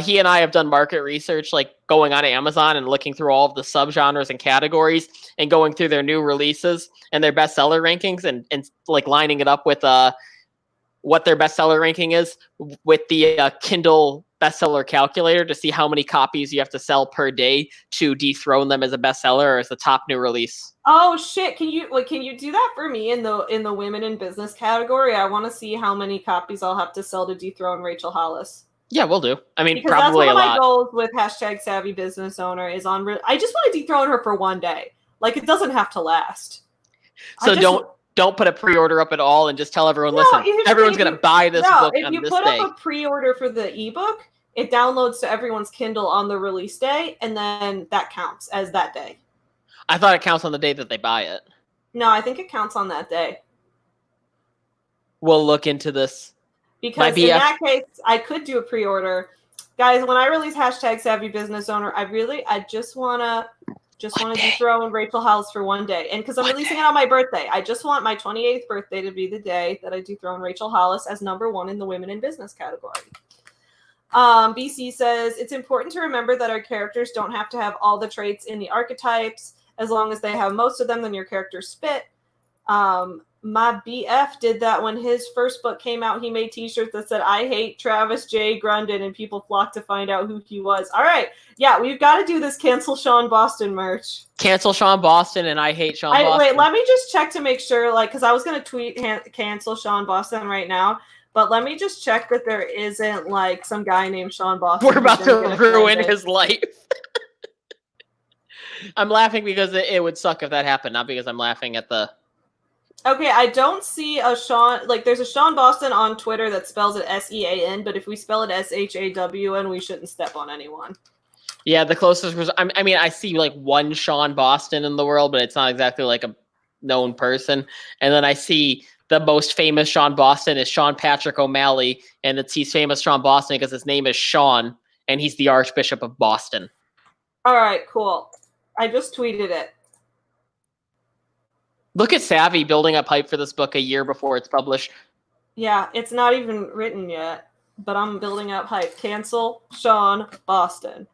He and I have done market research, like going on Amazon and looking through all of the subgenres and categories and going through their new releases and their bestseller rankings and like lining it up with what their bestseller ranking is with the Kindle bestseller calculator to see how many copies you have to sell per day to dethrone them as a bestseller or as the top new release. Oh shit! Can you do that for me in the women in business category? I want to see how many copies I'll have to sell to dethrone Rachel Hollis. Yeah, we'll do. I mean, because probably that's one a of my lot. goals with #SavvyBusinessOwner is on. I just want to dethrone her for one day. Like it doesn't have to last. So don't put a pre-order up at all and just tell everyone, listen, everyone's going to buy this book on this day. If you put up a pre-order for the ebook, it downloads to everyone's Kindle on the release day, and then that counts as that day. I thought it counts on the day that they buy it. No, I think it counts on that day. We'll look into this. Because in that case, I could do a pre-order. Guys, when I release #SavvyBusinessOwner, I just want to dethrone Rachel Hollis for one day. And because I'm releasing it on my birthday, I just want my 28th birthday to be the day that I dethrone Rachel Hollis as #1 in the women in business category. BC says, it's important to remember that our characters don't have to have all the traits in the archetypes. As long as they have most of them, then your characters spit. My BF did that when his first book came out. He made t-shirts that said, I hate Travis J. Grundon, and people flocked to find out who he was. All right. Yeah, we've got to do this Cancel Sean Boston merch. Cancel Sean Boston and I hate Sean Boston. Wait, let me just check to make sure, like, because I was going to tweet Cancel Sean Boston right now. But let me just check that there isn't, like, some guy named Sean Boston. We're about to ruin his life. I'm laughing because it would suck if that happened, not because I'm laughing at the... Okay, I don't see a Sean... Like, there's a Sean Boston on Twitter that spells it S-E-A-N, but if we spell it S-H-A-W-N, we shouldn't step on anyone. Yeah, the closest was... I mean, I see, like, one Sean Boston in the world, but it's not exactly, like, a known person. And then I see... The most famous Sean Boston is Sean Patrick O'Malley, and he's famous Sean Boston because his name is Sean, and he's the Archbishop of Boston. All right, cool. I just tweeted it. Look at Savvy building up hype for this book a year before it's published. Yeah, it's not even written yet, but I'm building up hype. Cancel Sean Boston.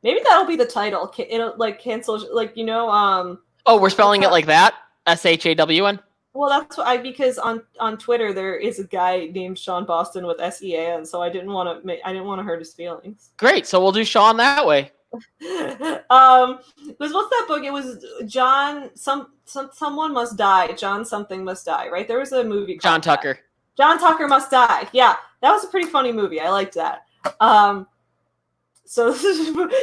Maybe that'll be the title. It'll, like, cancel, like, you know... Oh, we're spelling it like that? S-H-A-W-N? Well, that's what because on Twitter there is a guy named Sean Boston with S-E-A-N, so I didn't want to hurt his feelings. Great, so we'll do Sean that way. What's that book? It was John someone must die. John something must die, right? There was a movie called John Tucker. That. John Tucker Must Die. Yeah, that was a pretty funny movie. I liked that. So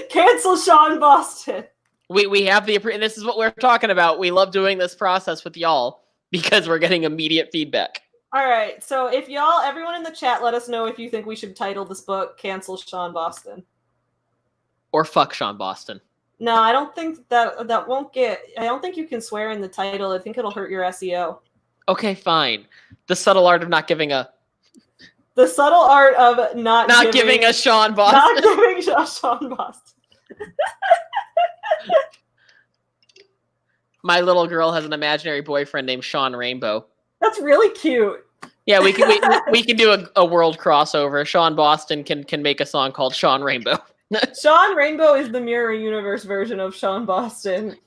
cancel Sean Boston. We have and this is what we're talking about. We love doing this process with y'all. Because we're getting immediate feedback. All right. So if everyone in the chat, let us know if you think we should title this book Cancel Sean Boston. Or Fuck Sean Boston. No, I don't think that won't get... I don't think you can swear in the title. I think it'll hurt your SEO. Okay, fine. The subtle art of not giving a... The subtle art of not giving a Sean Boston. Not giving a Sean Boston. My little girl has an imaginary boyfriend named Sean Rainbow. That's really cute. Yeah, we can do a world crossover. Sean Boston can make a song called Sean Rainbow. Sean Rainbow is the Mirror Universe version of Sean Boston.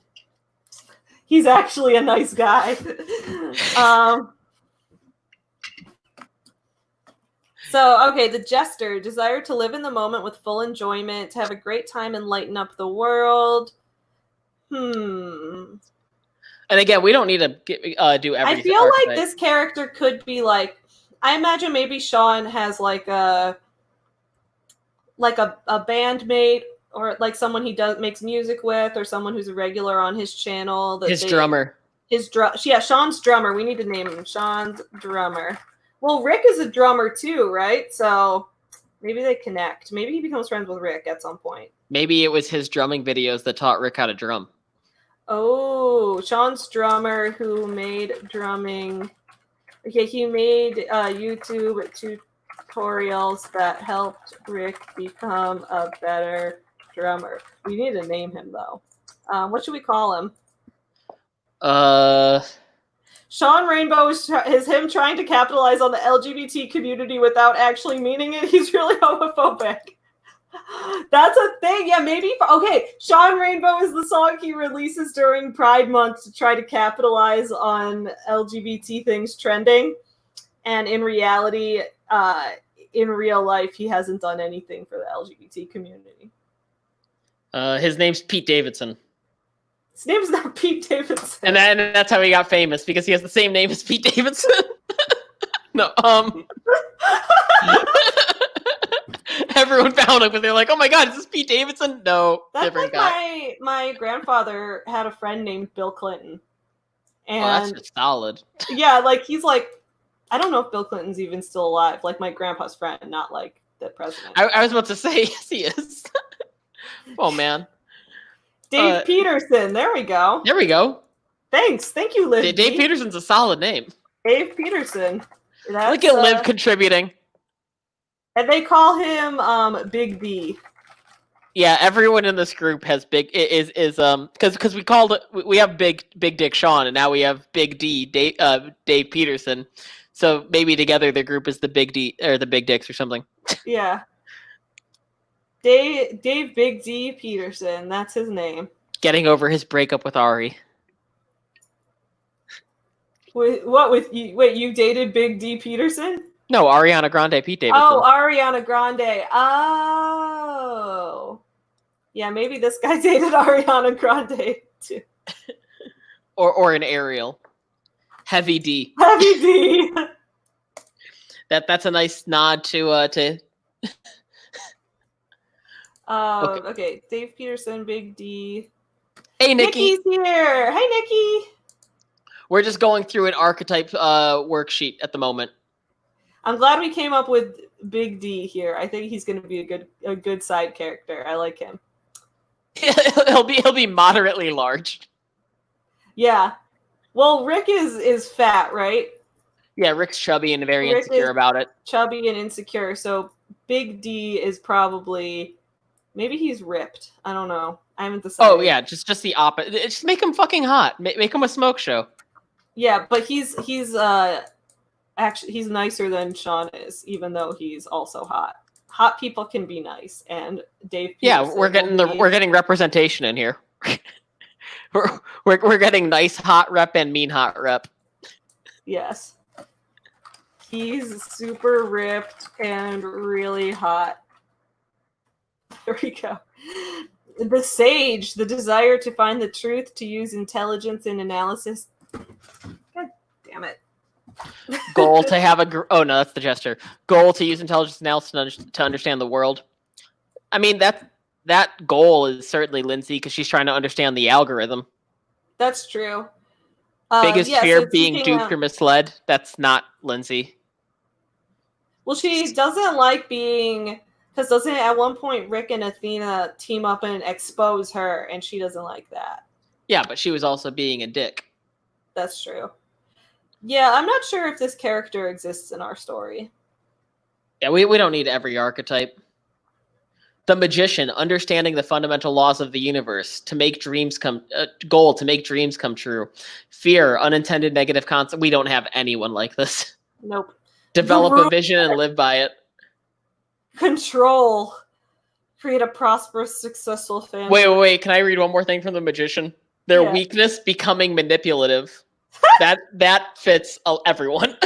He's actually a nice guy. So, okay, the Jester. Desire to live in the moment with full enjoyment, to have a great time and lighten up the world. And again, we don't need to do everything. I feel like this character could be like... I imagine maybe Sean has like a like a bandmate or like someone he makes music with, or someone who's a regular on his channel. His drummer. Yeah, Sean's drummer. We need to name him Sean's drummer. Well, Rick is a drummer too, right? So maybe they connect. Maybe he becomes friends with Rick at some point. Maybe it was his drumming videos that taught Rick how to drum. Oh, Sean's drummer who made drumming. Okay, he made YouTube tutorials that helped Rick become a better drummer. We need to name him though. What should we call him? Sean Rainbow is him trying to capitalize on the LGBT community without actually meaning it. He's really homophobic. That's a thing. Yeah, maybe. Okay, Sean Rainbow is the song he releases during Pride Month to try to capitalize on LGBT things trending. And in reality, in real life, he hasn't done anything for the LGBT community. His name's Pete Davidson. His name's not Pete Davidson. And that's how he got famous, because he has the same name as Pete Davidson. No, everyone found him, but they're like, "Oh my god, is this Pete Davidson?" No, that's different like guy. My grandfather had a friend named Bill Clinton, and that's just solid. Yeah, like he's like, I don't know if Bill Clinton's even still alive. Like my grandpa's friend, not like the president. I was about to say, yes, he is. Oh man, Dave Peterson. There we go. There we go. Thank you, Liv. Dave Peterson's a solid name. Dave Peterson. Look at Liv contributing. And they call him Big D. Yeah, everyone in this group has big because we have big Dick Sean, and now we have Big D Dave Peterson. So maybe together the group is the Big D or the Big Dicks or something. Yeah. Dave Big D Peterson, that's his name. Getting over his breakup with Ari. With you? Wait, you dated Big D Peterson? No, Ariana Grande, Pete Davidson. Oh, Ariana Grande. Oh. Yeah, maybe this guy dated Ariana Grande too. or an Ariel. Heavy D. Heavy D. That's a nice nod to Okay, Dave Peterson, Big D. Hey, Nikki. Nikki's here. Hey, Nikki. We're just going through an archetype worksheet at the moment. I'm glad we came up with Big D here. I think he's going to be a good side character. I like him. he'll be moderately large. Yeah. Well, Rick is fat, right? Yeah, Rick's chubby and very insecure about it. Chubby and insecure. So Big D is probably, maybe he's ripped. I don't know. I haven't decided. Oh yeah, just the opposite. Just make him fucking hot. Make him a smoke show. Yeah, but he's actually he's nicer than Sean is, even though he's also hot. Hot people can be nice, and Dave. Yeah, we're getting representation in here. we're getting nice hot rep and mean hot rep. Yes, he's super ripped and really hot. There we go. The sage, the desire to find the truth, to use intelligence in analysis. God damn it. Goal to have oh no, that's the gesture. Goal to use intelligence analysis to understand the world. I mean, that goal is certainly Lindsay, because she's trying to understand the algorithm. That's true. Biggest fear being duped or misled. That's not Lindsay. Well, she doesn't like being, because doesn't at one point Rick and Athena team up and expose her, and she doesn't like that. Yeah, but she was also being a dick. That's true. Yeah, I'm not sure if this character exists in our story. Yeah, we don't need every archetype. The magician, understanding the fundamental laws of the universe, to make dreams come goal to make dreams come true. Fear, unintended negative concept. We don't have anyone like this. Nope. Develop a vision and live by it. Control. Create a prosperous, successful family. Wait. Can I read one more thing from the magician? Their weakness, becoming manipulative. That fits everyone.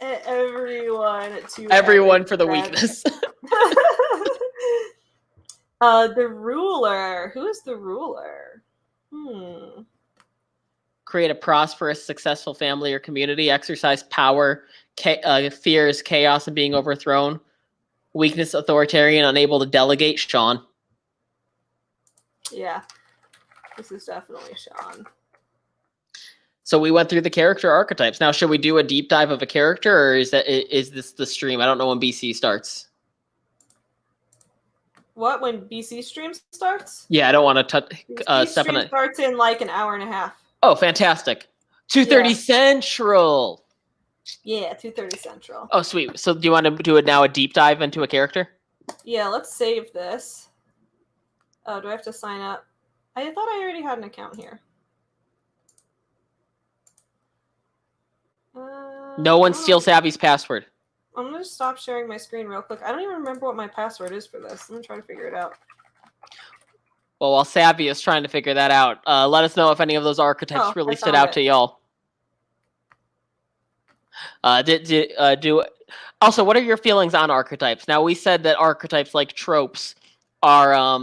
Everyone for the weakness. The ruler. Who is the ruler? Create a prosperous, successful family or community. Exercise power. Fears, chaos, and being overthrown. Weakness, authoritarian, unable to delegate, Sean. Yeah. This is definitely Sean. So we went through the character archetypes. Now, should we do a deep dive of a character, or is this the stream? I don't know when BC starts. What, when BC stream starts? Yeah, I don't want to touch. BC stream starts in like an hour and a half. Oh, fantastic! 2:30 Central. Yeah, 2:30 Central. Oh, sweet. So do you want to do it now? A deep dive into a character? Yeah, let's save this. Oh, do I have to sign up? I thought I already had an account here. No one steals Abby's password. I'm going to stop sharing my screen real quick. I don't even remember what my password is for this. I'm going to try to figure it out. Well, while Savvy is trying to figure that out, let us know if any of those archetypes really stood out to y'all. Also, what are your feelings on archetypes? Now, we said that archetypes, like tropes, are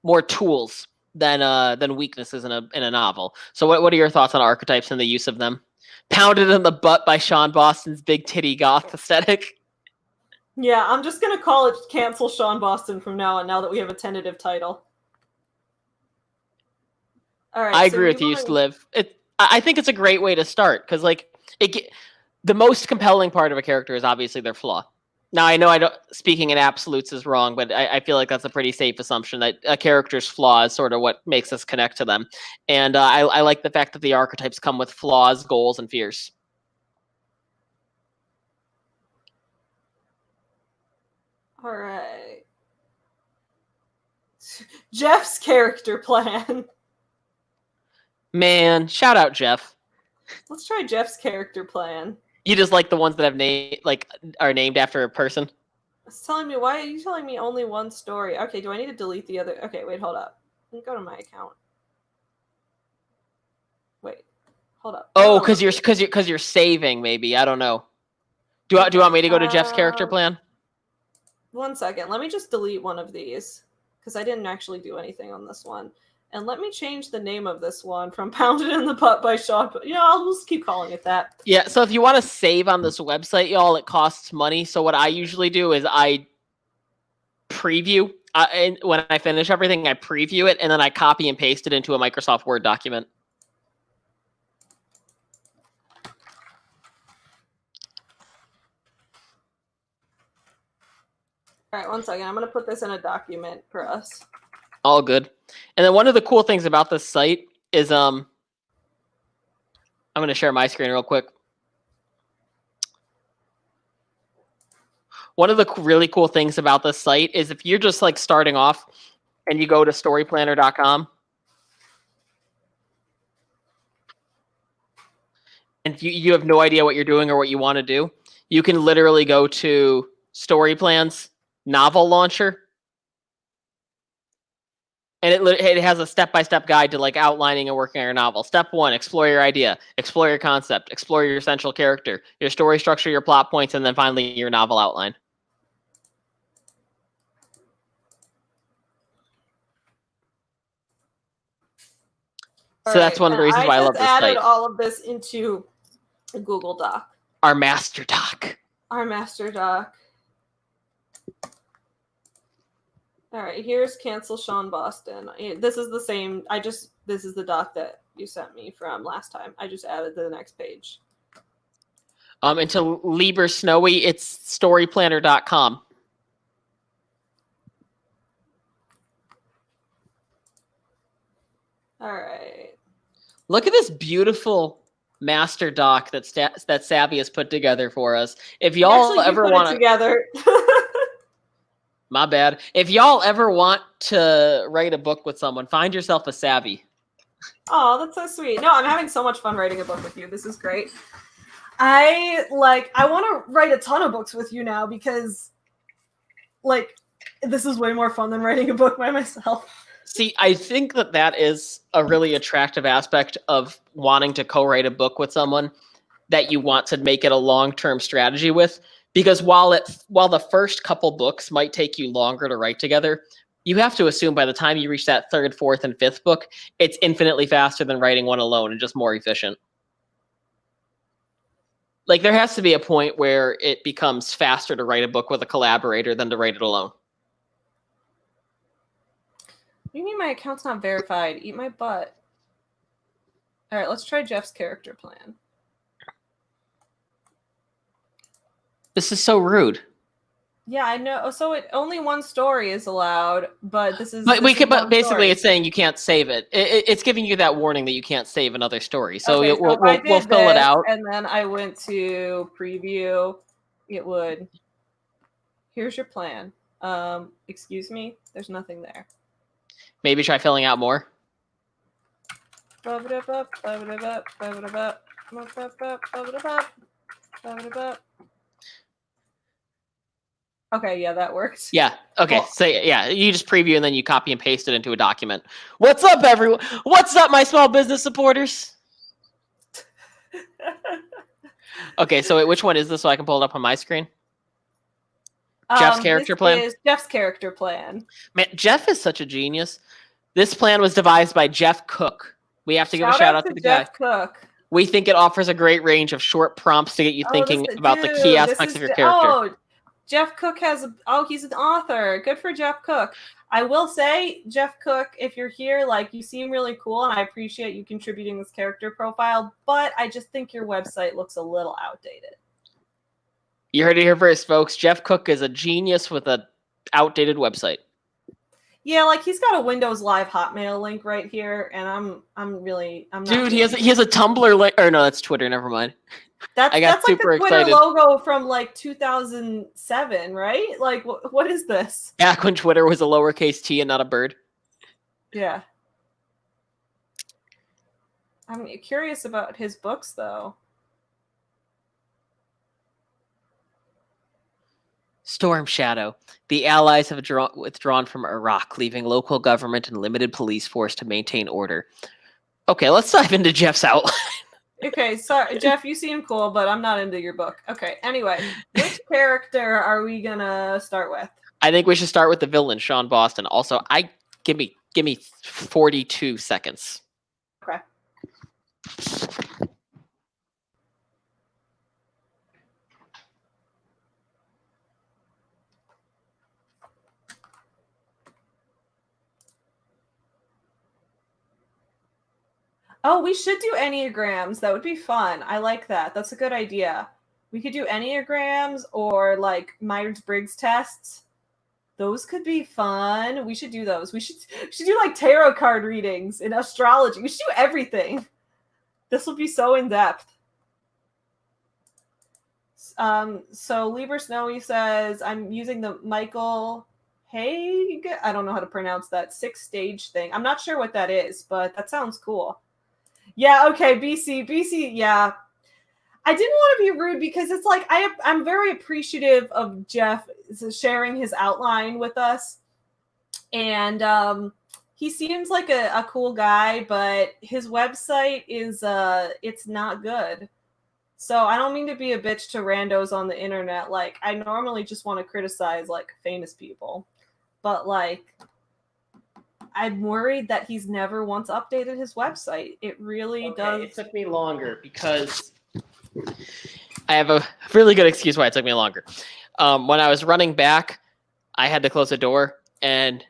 more tools than weaknesses in a novel. So what are your thoughts on archetypes and the use of them? Pounded in the butt by Sean Boston's big titty goth aesthetic. Yeah, I'm just going to call it Cancel Sean Boston from now on, now that we have a tentative title. All right. I agree with you, Liv. I think it's a great way to start, because like the most compelling part of a character is obviously their flaw. Now, I know speaking in absolutes is wrong, but I feel like that's a pretty safe assumption that a character's flaw is sort of what makes us connect to them. And I like the fact that the archetypes come with flaws, goals, and fears. All right. Jeff's character plan. Man, shout out Jeff. Let's try Jeff's character plan. You just like the ones that have are named after a person? It's telling me, why are you telling me only one story? Okay, do I need to delete the other? Okay, wait, hold up. Let me go to my account. Wait, hold up. Oh, because you're saving, maybe. I don't know. Do you want me to go to Jeff's character plan? 1 second. Let me just delete one of these, because I didn't actually do anything on this one. And let me change the name of this one from Pounded in the Butt by Sean. I'll just keep calling it that. Yeah, so if you want to save on this website, y'all, it costs money. So what I usually do is I preview. And when I finish everything, I preview it, and then I copy and paste it into a Microsoft Word document. All right, 1 second. I'm going to put this in a document for us. All good. And then one of the cool things about this site is I'm going to share my screen real quick. One of the really cool things about this site is if you're just like starting off and you go to storyplanner.com and you have no idea what you're doing or what you want to do, you can literally go to Story Plans Novel Launcher. And it has a step-by-step guide to like outlining and working on your novel. Step 1, explore your idea, explore your concept, explore your central character, your story structure, your plot points, and then finally your novel outline. So that's one of the reasons why I love this site. I added all of this into a Google Doc. Our master doc. Our master doc. All right, here's Cancel Sean Boston. This is the same. This is the doc that you sent me from last time. I just added the next page. And to Lieber Snowy, it's storyplanner.com. All right. Look at this beautiful master doc that Savvy has put together for us. If y'all ever want to together. My bad. If y'all ever want to write a book with someone, find yourself a Savvy. Oh, that's so sweet. No, I'm having so much fun writing a book with you. This is great. I want to write a ton of books with you now because this is way more fun than writing a book by myself. See, I think that is a really attractive aspect of wanting to co-write a book with someone that you want to make it a long-term strategy with. Because while the first couple books might take you longer to write together, you have to assume by the time you reach that third, fourth, and fifth book, it's infinitely faster than writing one alone and just more efficient. Like, there has to be a point where it becomes faster to write a book with a collaborator than to write it alone. What do you mean my account's not verified? Eat my butt. All right, let's try Jeff's character plan. This is so rude. Yeah, I know. So only one story is allowed, but this is. But But basically, it's saying you can't save it. It's giving you that warning that you can't save another story. So, okay, we'll fill it out. And then I went to preview. It would. Here's your plan. Excuse me. There's nothing there. Maybe try filling out more. Okay, yeah, that works. Yeah. Okay. Cool. So yeah, you just preview and then you copy and paste it into a document. What's up, everyone? What's up, my small business supporters? Okay, so wait, which one is this so I can pull it up on my screen? Jeff's character plan? Is Jeff's character plan. Man, Jeff is such a genius. This plan was devised by Jeff Cook. We have to give a shout out to the Jeff guy. Cook. We think it offers a great range of short prompts to get you thinking about the key aspects of your character. Oh, Jeff Cook he's an author. Good for Jeff Cook. I will say, Jeff Cook, if you're here, like, you seem really cool, and I appreciate you contributing this character profile, but I just think your website looks a little outdated. You heard it here first, folks. Jeff Cook is a genius with an outdated website. Yeah, like, he's got a Windows Live Hotmail link right here, and I'm not. Dude, he has a Tumblr link. Or no, that's Twitter. Never mind. That's super like the Twitter excited. Logo from like 2007, right? Like, what is this? Back when Twitter was a lowercase t and not a bird. Yeah. I'm curious about his books, though. Storm Shadow. The Allies have withdrawn from Iraq, leaving local government and limited police force to maintain order. Okay, let's dive into Jeff's outline. Okay, sorry, Jeff, you seem cool, but I'm not into your book. Okay, anyway, which character are we gonna start with? I think we should start with the villain, Sean Boston. Also, give me 42 seconds. Okay. Oh, we should do Enneagrams. That would be fun. I like that. That's a good idea. We could do Enneagrams or like Myers-Briggs tests. Those could be fun. We should do those. We should do like tarot card readings and astrology. We should do everything. This will be so in-depth. So Lieber Snowy says, I'm using the Michael Haig. I don't know how to pronounce that 6-stage thing. I'm not sure what that is, but that sounds cool. Yeah, okay, BC, yeah. I didn't want to be rude because it's like I'm very appreciative of Jeff sharing his outline with us. And he seems like a cool guy, but his website is it's not good. So I don't mean to be a bitch to randos on the internet. Like, I normally just want to criticize like famous people. But like, I'm worried that he's never once updated his website. It really does. It took me longer because I have a really good excuse why it took me longer. When I was running back, I had to close the door, and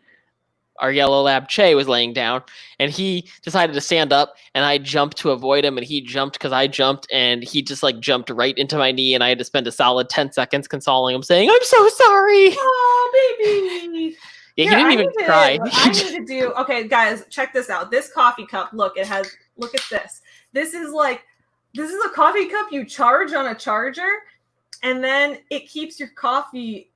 our yellow lab Che was laying down, and he decided to stand up, and I jumped to avoid him, and he jumped because I jumped, and he just like jumped right into my knee, and I had to spend a solid 10 seconds consoling him, saying, "I'm so sorry." Oh, baby. Yeah, he didn't even cry. I need to do. Okay, guys, check this out. This coffee cup. Look at this. This is a coffee cup you charge on a charger, and then it keeps your coffee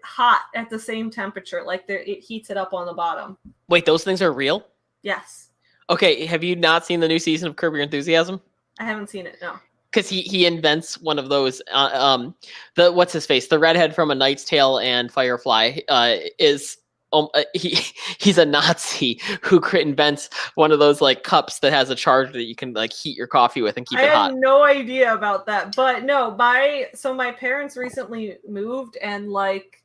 hot at the same temperature. Like it heats it up on the bottom. Wait, those things are real? Yes. Okay, have you not seen the new season of Curb Your Enthusiasm? I haven't seen it. No. Because he invents one of those. The what's his face? The redhead from A Knight's Tale and Firefly is. He's a Nazi who invents one of those like cups that has a charger that you can like heat your coffee with and keep it hot. I had no idea about that, but no, my parents recently moved, and like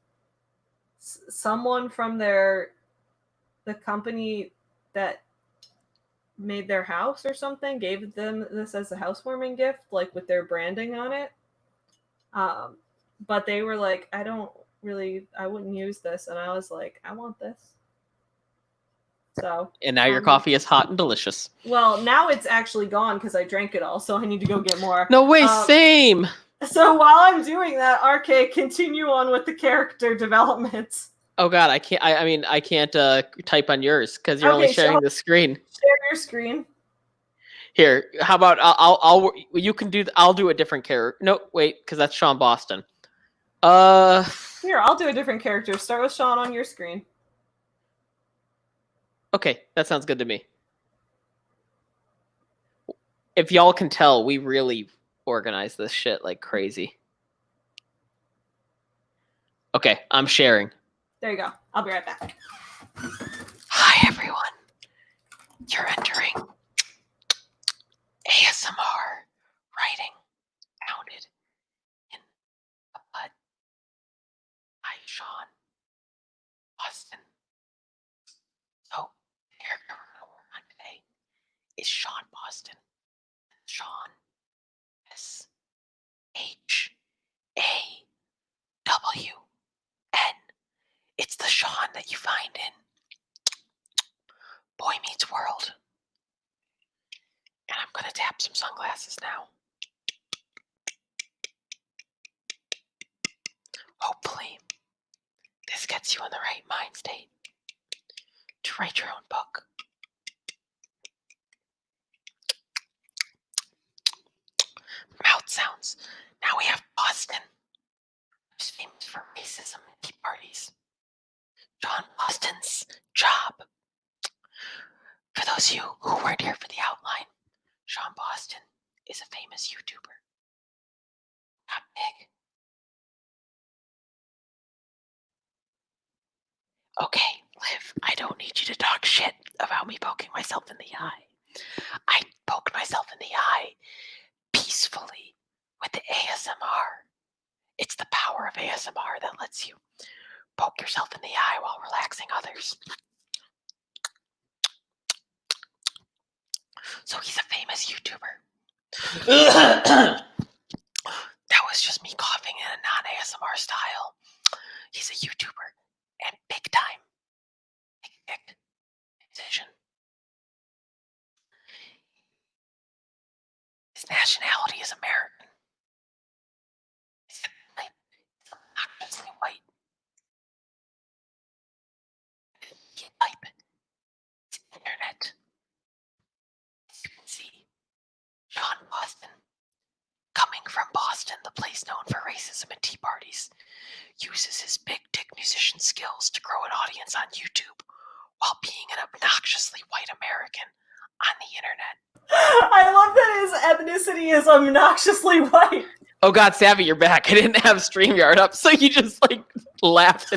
someone from the company that made their house or something, gave them this as a housewarming gift, like with their branding on it. But they were like, I wouldn't use this. And I was like, I want this. So. And now your coffee is hot and delicious. Well, now it's actually gone because I drank it all, so I need to go get more. No way, same! So while I'm doing that, RK, continue on with the character development. Oh god, I can't. I can't type on yours because you're only sharing the screen. Share your screen. Here, how about I'll you can do. I'll do a different character. No, wait, because that's Sean Boston. Here, I'll do a different character. Start with Sean on your screen. Okay, that sounds good to me. If y'all can tell, we really organize this shit like crazy. Okay, I'm sharing. There you go. I'll be right back. Hi, everyone. You're entering ASMR writing pounded in a butt. Hi, Sean Boston. So, the character we're going to work on today is Sean Boston. Sean SHAWN. It's the Sean that you find in Boy Meets World. And I'm going to tap some sunglasses now. Hopefully, this gets you in the right mind state to write your own book. Mouth sounds. Now we have Boston, who's famous for racism and tea parties. John Boston's job. For those of you who weren't here for the outline, Sean Boston is a famous YouTuber. Not big. Okay, Liv, I don't need you to talk shit about me poking myself in the eye. I poked myself in the eye peacefully with the ASMR. It's the power of ASMR that lets you poke yourself in the eye while relaxing others. So he's a famous YouTuber. That was just me coughing in a non-ASMR style. He's a YouTuber and big time. Big decision. His nationality is American. He's obnoxiously white. He type his internet. As you can see, Sean Boston, coming from Boston, the place known for racism and tea parties, uses his big dick musician skills to grow an audience on YouTube while being an obnoxiously white American on the internet. I love that his ethnicity is obnoxiously white. Oh god, Savvy, you're back. I didn't have StreamYard up, so you just like laughed.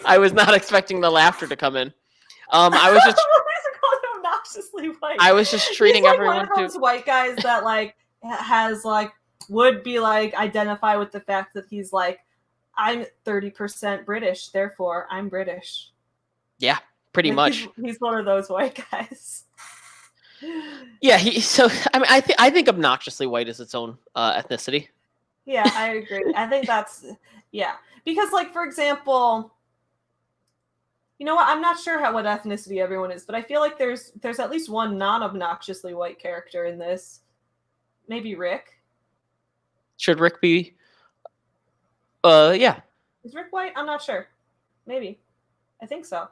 I was not expecting the laughter to come in. I was just obnoxiously white. I was just treating everyone one of those white guys that like has like would be like identify with the fact that he's like, I'm 30% British, therefore I'm British. Yeah, pretty much. He's one of those white guys. Yeah, I think obnoxiously white is its own ethnicity. Yeah, I agree. I think that's because like for example, you know what? I'm not sure what ethnicity everyone is, but I feel like there's at least one non-obnoxiously white character in this. Maybe Rick. Should Rick be? Yeah. Is Rick white? I'm not sure. Maybe. I think so.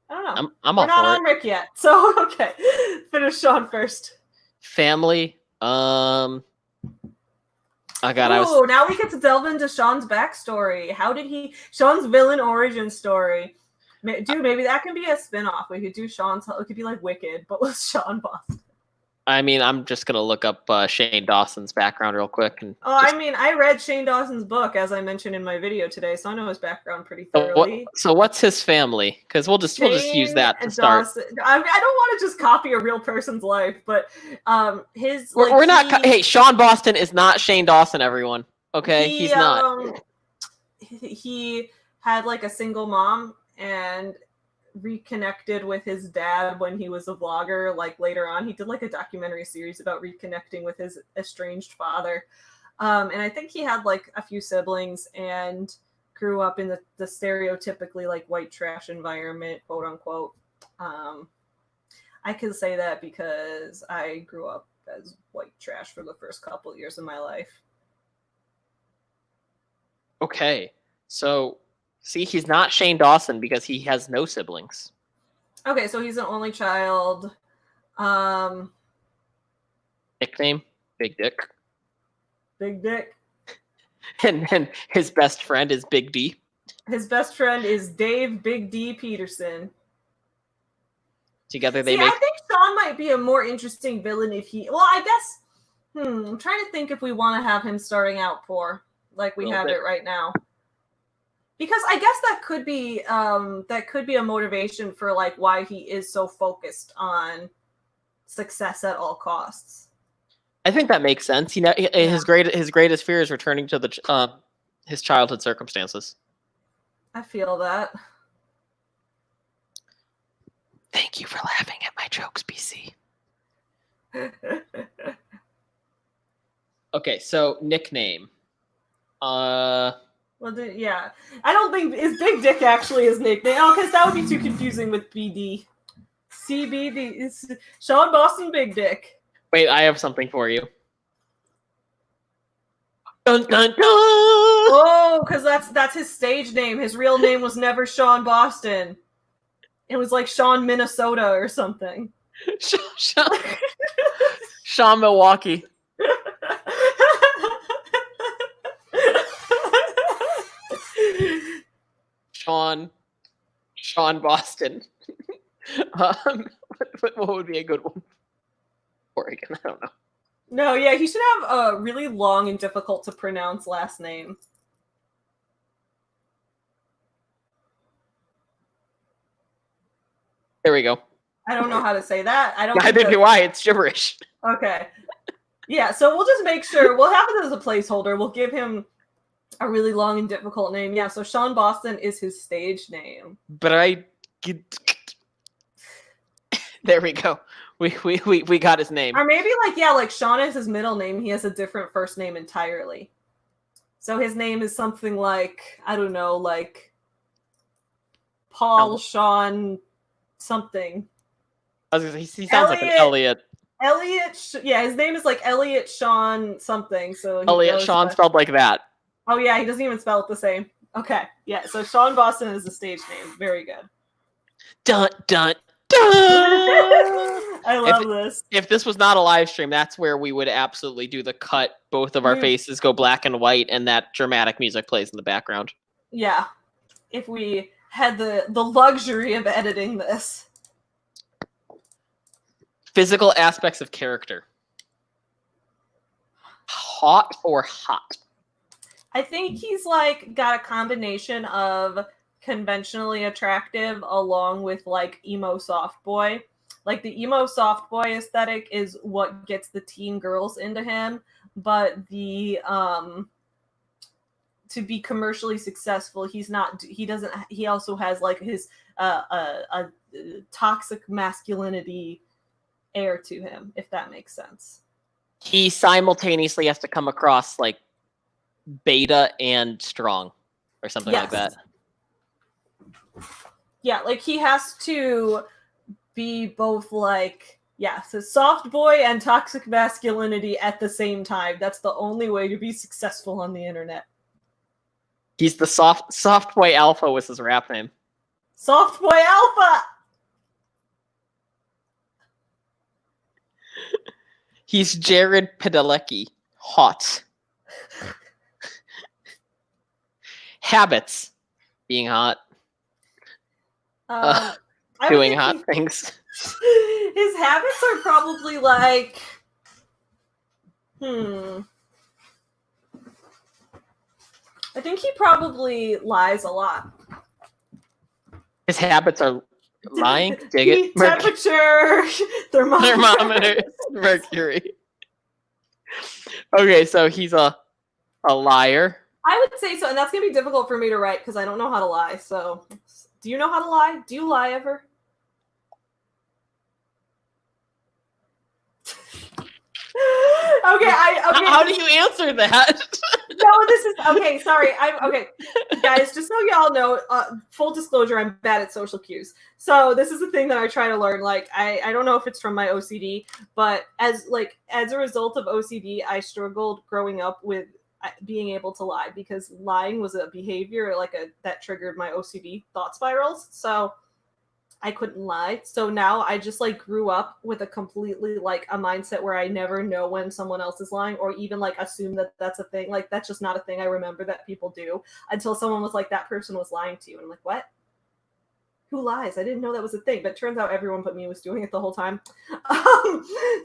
I don't know. I'm We're all not for on Rick yet, so okay. Finish Sean first. Family. Oh god, now we get to delve into Sean's backstory. How did Sean's villain origin story? Dude, maybe that can be a spin-off. We could do Sean's. It could be like Wicked, but with Sean Boston. I mean, I'm just gonna look up Shane Dawson's background real quick. I read Shane Dawson's book as I mentioned in my video today, so I know his background pretty thoroughly. So what's his family? Because we'll just use that to start. I don't want to just copy a real person's life, but his. We're not. Hey, Sean Boston is not Shane Dawson. Everyone, okay, he's not. He had like a single mom, and reconnected with his dad when he was a vlogger. Like later on, he did like a documentary series about reconnecting with his estranged father. And I think he had like a few siblings and grew up in the stereotypically like white trash environment, quote unquote. I can say that because I grew up as white trash for the first couple of years of my life. Okay, so see, he's not Shane Dawson because he has no siblings. Okay, so he's an only child. Nickname, Big Dick. Big Dick. And then his best friend is Big D. His best friend is Dave Big D Peterson. Together they make... I think Sean might be a more interesting villain if he... Well, I guess... I'm trying to think if we want to have him starting out poor, like we have it right now. Because I guess that could be a motivation for like why he is so focused on success at all costs. I think that makes sense. His greatest fear is returning to his childhood circumstances. I feel that. Thank you for laughing at my jokes, BC. Okay, so nickname. Well, yeah. I don't think is Big Dick actually his nickname. Oh, because that would be too confusing with BD. CBD is Sean Boston Big Dick. Wait, I have something for you. Dun dun dun! Oh, because that's his stage name. His real name was never Sean Boston. It was like Sean Minnesota or something. Sean Milwaukee. Sean Boston. What would be a good one? Oregon, I don't know. No, yeah, he should have a really long and difficult to pronounce last name. There we go. I don't know how to say that. Neither do I. It's gibberish. Okay. Yeah, so we'll just make sure. We'll have it as a placeholder. We'll give him a really long and difficult name. Yeah, so Sean Boston is his stage name. But there we go. We got his name. Or maybe like Sean is his middle name. He has a different first name entirely. So his name is something like, I don't know, like Paul Sean something. I was gonna say, he sounds like an Elliot. Yeah, his name is like Elliot Sean something. So Elliot Sean spelled like that. Oh yeah, he doesn't even spell it the same. Okay, yeah. So Sean Boston is the stage name. Very good. Dun dun dun. I love this. If this was not a live stream, that's where we would absolutely do the cut. Both of our faces go black and white, and that dramatic music plays in the background. Yeah, if we had the luxury of editing this. Physical aspects of character. Hot or hot? I think he's like got a combination of conventionally attractive along with like emo soft boy. Like the emo soft boy aesthetic is what gets the teen girls into him, but the to be commercially successful, he also has like his a toxic masculinity air to him, if that makes sense. He simultaneously has to come across like beta and strong or something like that. Yeah, like he has to be both like, so soft boy and toxic masculinity at the same time. That's the only way to be successful on the internet. He's the soft boy alpha was his rap name. Soft boy alpha! He's Jared Padalecki. Hot. Habits. Being hot. Doing hot things. His habits are probably like... I think he probably lies a lot. His habits are lying, dig it, temperature, thermometer, mercury. Okay, so he's a liar. I would say so, and that's gonna be difficult for me to write because I don't know how to lie. So Do you know how to lie? Do you lie ever? Okay, How do you answer that? No, this is okay. Sorry, I'm okay, guys. Just so y'all know, full disclosure, I'm bad at social cues. So this is the thing that I try to learn. Like, I don't know if it's from my OCD, but as a result of OCD, I struggled growing up with being able to lie because lying was a behavior that triggered my OCD thought spirals. So I couldn't lie. So now I just grew up with a completely a mindset where I never know when someone else is lying or even assume that that's a thing. Like that's just not a thing I remember that people do until someone was like, that person was lying to you. And I'm like, what? Who lies? I didn't know that was a thing. But it turns out everyone but me was doing it the whole time.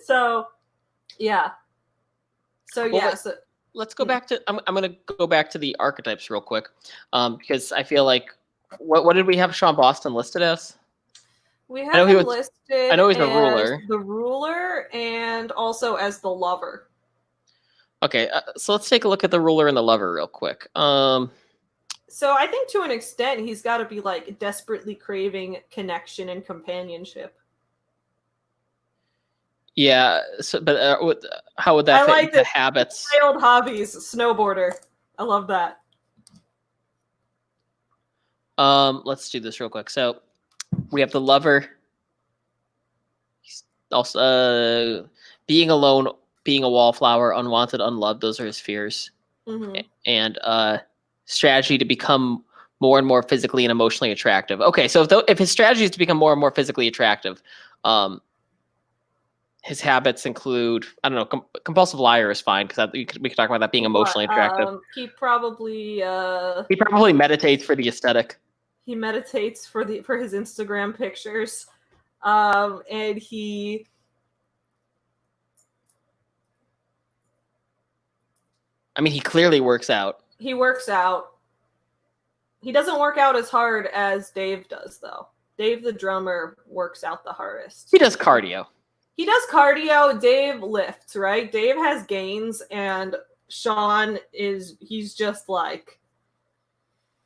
So yeah. So well, yeah. So let's go back to, I'm going to go back to the archetypes real quick. Because I feel like, what did we have Sean Boston listed as? We have him listed I know he's as the ruler. The ruler and also as the lover. Okay, so let's take a look at the ruler and the lover real quick. So I think to an extent he's got to be desperately craving connection and companionship. Yeah, so, but how would that fit into habits? My old hobbies, snowboarder. I love that. Let's do this real quick. So we have the lover. He's also being alone, being a wallflower, unwanted, unloved. Those are his fears. Mm-hmm. And strategy to become more and more physically and emotionally attractive. Okay, so if his strategy is to become more and more physically attractive, his habits include, I don't know, compulsive liar is fine because we could talk about that being emotionally attractive. He probably meditates for the aesthetic. He meditates for his Instagram pictures, and he. I mean, he clearly works out. He works out. He doesn't work out as hard as Dave does, though. Dave, the drummer, works out the hardest. He does cardio. He does cardio. Dave lifts, right? Dave has gains, and Sean he's just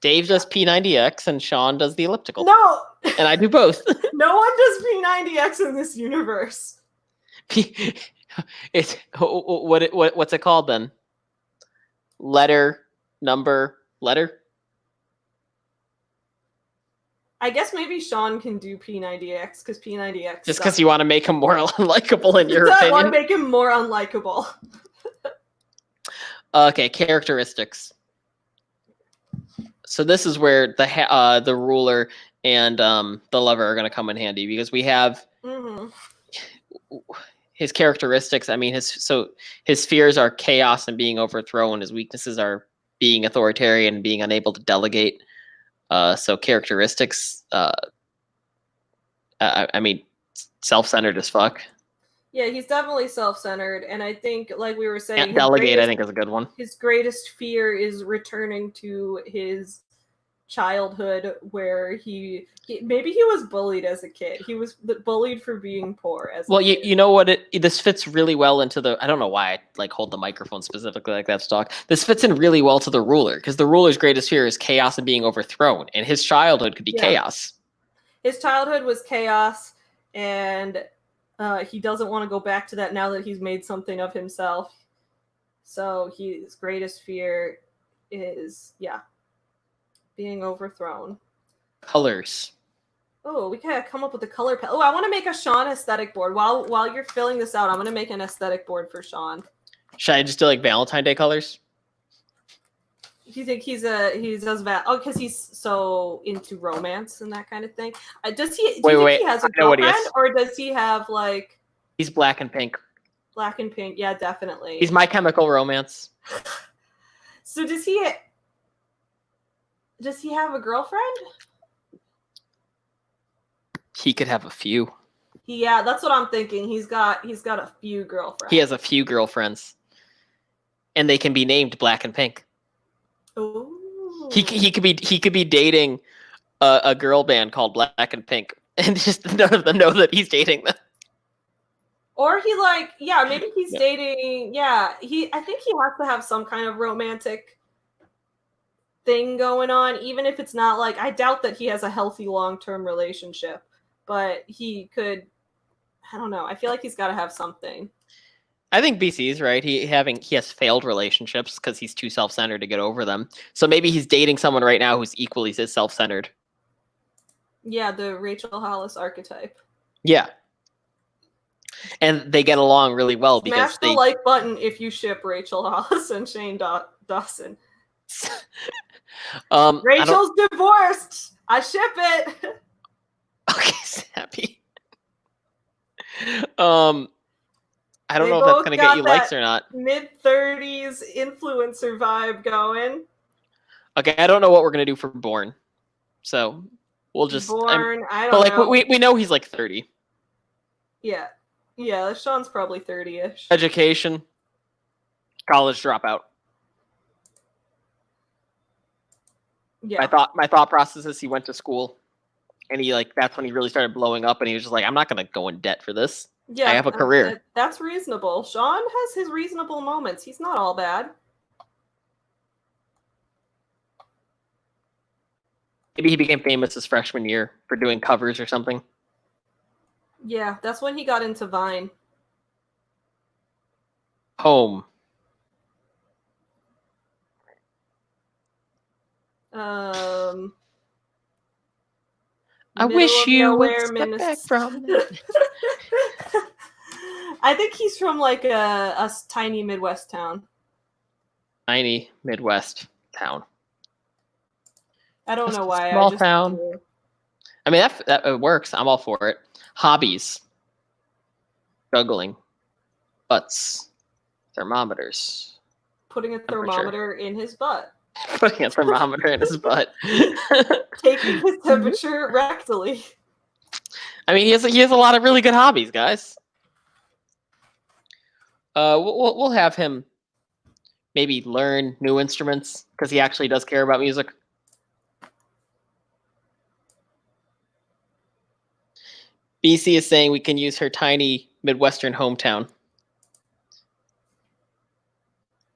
Dave does P90X, and Sean does the elliptical. No! And I do both. No one does P90X in this universe. It's what's it called then? Letter, number, letter? I guess maybe Sean can do P90X because P90X. Just because you want to make him more unlikable in your opinion? I want to make him more unlikable. Okay, characteristics. So this is where the ruler and the lover are going to come in handy because we have his characteristics. I mean, his fears are chaos and being overthrown. His weaknesses are being authoritarian and being unable to delegate. So characteristics, I mean, self-centered as fuck. Yeah, he's definitely self-centered, and I think, like we were saying, Can't delegate, I think, is a good one. His greatest fear is returning to his childhood, where maybe he was bullied as a kid. He was bullied for being poor as a kid. You know what? This fits really well into the. I don't know why I hold the microphone specifically like that to talk. This fits in really well to the ruler because the ruler's greatest fear is chaos and being overthrown, and his childhood could be chaos. His childhood was chaos, and he doesn't want to go back to that now that he's made something of himself. So his greatest fear is being overthrown. Colors. Oh, we gotta come up with a color palette. Oh, I want to make a Sean aesthetic board. While you're filling this out, I'm gonna make an aesthetic board for Sean. Should I just do Valentine Day colors? Do you think he does that? Oh, because he's so into romance and that kind of thing. Does he? Do you think he has a girlfriend, or does he have He's black and pink. Black and pink, yeah, definitely. He's My Chemical Romance. So does he have a girlfriend? He could have a few. Yeah, that's what I'm thinking. He's got a few girlfriends. He has a few girlfriends, and they can be named Black and Pink. Ooh. He could be dating a girl band called Black and Pink, and just none of them know that he's dating them. Or he maybe he's dating. Yeah, I think he has to have some kind of romantic thing going on, even if it's not like, I doubt that he has a healthy long-term relationship, but he could, I don't know. I feel like he's got to have something. I think BC's right. He has failed relationships because he's too self-centered to get over them. So maybe he's dating someone right now who's equally as self-centered. Yeah, the Rachel Hollis archetype. Yeah. And they get along really well because Smash the like button if you ship Rachel Hollis and Shane Dawson. Rachel's divorced. I ship it. Okay, Sappy. I don't know if that's gonna get you likes or not. Mid-30s influencer vibe going. Okay, I don't know what we're gonna do for Born, so we'll just Born. I don't know. But we know he's like 30. Yeah, Sean's probably 30-ish. Education, college dropout. Yeah. My thought process is he went to school, and that's when he really started blowing up, and he was just like, I'm not gonna go in debt for this. Yeah, I have a career. That's reasonable. Sean has his reasonable moments. He's not all bad. Maybe he became famous his freshman year for doing covers or something. Yeah, that's when he got into Vine. Home. I wish you would step back from it. I think he's from like a tiny Midwest town. Tiny Midwest town. I don't know why. Small town. I mean, that works. I'm all for it. Hobbies. Juggling. Butts. Thermometers. Putting a thermometer in his butt. Putting a thermometer in his butt. Taking his temperature rectally. I mean, he has a lot of really good hobbies, guys. We'll have him maybe learn new instruments because he actually does care about music. BC is saying we can use her tiny Midwestern hometown.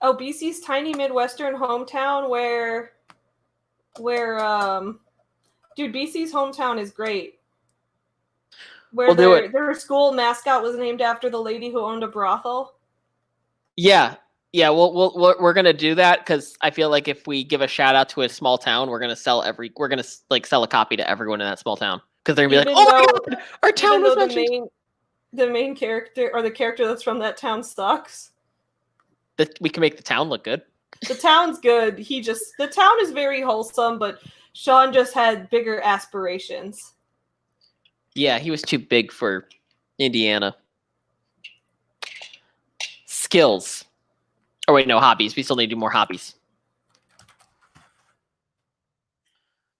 Oh, BC's tiny Midwestern hometown where dude, BC's hometown is great. Where their school mascot was named after the lady who owned a brothel. Yeah. We're gonna do that because I feel like if we give a shout out to a small town, we're gonna sell a copy to everyone in that small town because they're gonna be like, oh my god, our town was mentioned. The main character or the character that's from that town sucks. We can make the town look good. The town's good. The town is very wholesome, but Sean just had bigger aspirations. Yeah, he was too big for Indiana. Skills. Oh wait, no, hobbies. We still need to do more hobbies.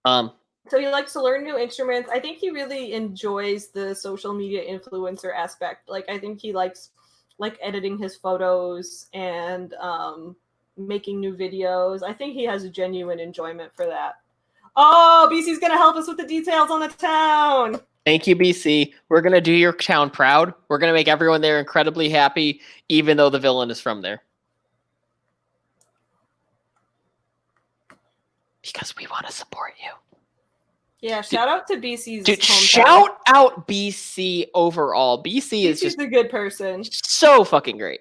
So he likes to learn new instruments. I think he really enjoys the social media influencer aspect. Like, I think he likes editing his photos and making new videos. I think he has a genuine enjoyment for that. Oh, BC's gonna help us with the details on the town. Thank you, BC. We're gonna do your town proud. We're gonna make everyone there incredibly happy, even though the villain is from there. Because we want to support you. Yeah, shout out to BC's dude, hometown. Shout out BC overall. BC is just a good person. So fucking great.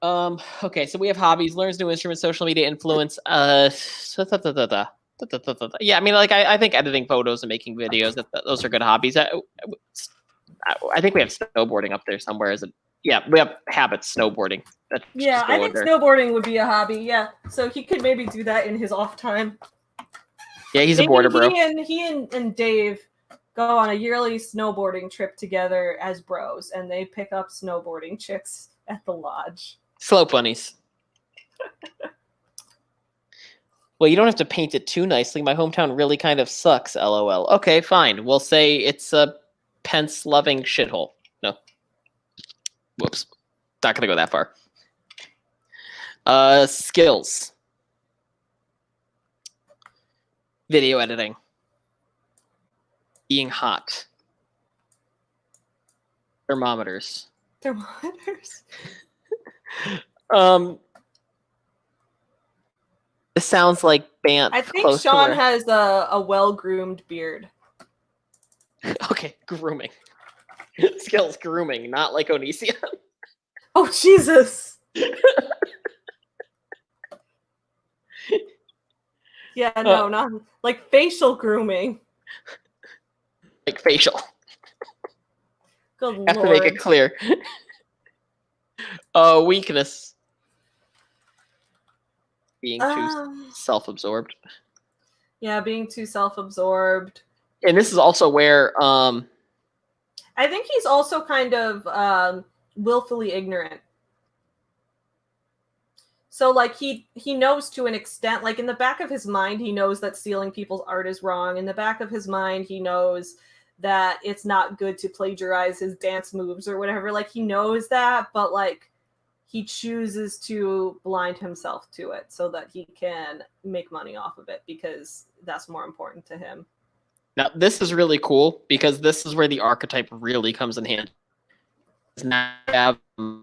Okay, so we have hobbies, learns new instruments, social media influence. Yeah, I mean, I think editing photos and making videos, those are good hobbies. I think we have snowboarding up there somewhere. Yeah, we have habits, snowboarding. Yeah, I think snowboarding would be a hobby. Yeah, so he could maybe do that in his off time. Yeah, he's a border bro. He and Dave go on a yearly snowboarding trip together as bros, and they pick up snowboarding chicks at the lodge. Slope bunnies. Well, you don't have to paint it too nicely. My hometown really kind of sucks, LOL. Okay, fine. We'll say it's a Pence-loving shithole. No. Whoops. Not going to go that far. Skills. Video editing. Being hot. Thermometers. This sounds like Bant. I think close to Sean where... has a well-groomed beard. Okay, grooming. Skills grooming, not like Onision. Oh, Jesus! Yeah, no, not like facial grooming. Like facial. Good Have lord. to make it clear. Weakness. Being too self-absorbed. Yeah, being too self-absorbed. And this is also where I think he's also kind of willfully ignorant. So like he knows to an extent, like in the back of his mind, he knows that stealing people's art is wrong. In the back of his mind, he knows that it's not good to plagiarize his dance moves or whatever. Like he knows that, but like he chooses to blind himself to it so that he can make money off of it because that's more important to him. Now, this is really cool because this is where the archetype really comes in handy. Now, if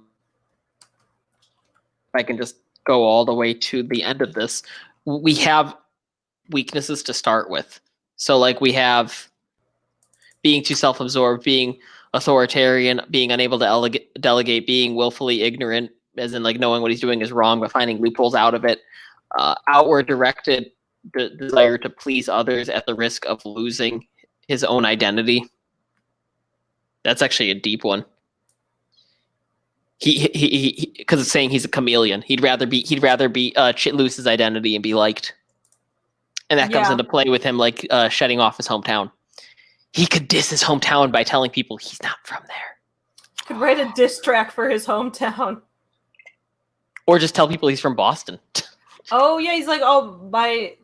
I can just go all the way to the end of this, we have weaknesses to start with. So, like, we have being too self-absorbed, being authoritarian, being unable to delegate, being willfully ignorant, as in, like, knowing what he's doing is wrong but finding loopholes out of it, outward directed desire to please others at the risk of losing his own identity. That's actually a deep one. He because it's saying he's a chameleon. He'd rather lose his identity and be liked, and that comes into play with him, like shedding off his hometown. He could diss his hometown by telling people he's not from there. Could write a diss track for his hometown, or just tell people he's from Boston. Oh yeah, he's like, I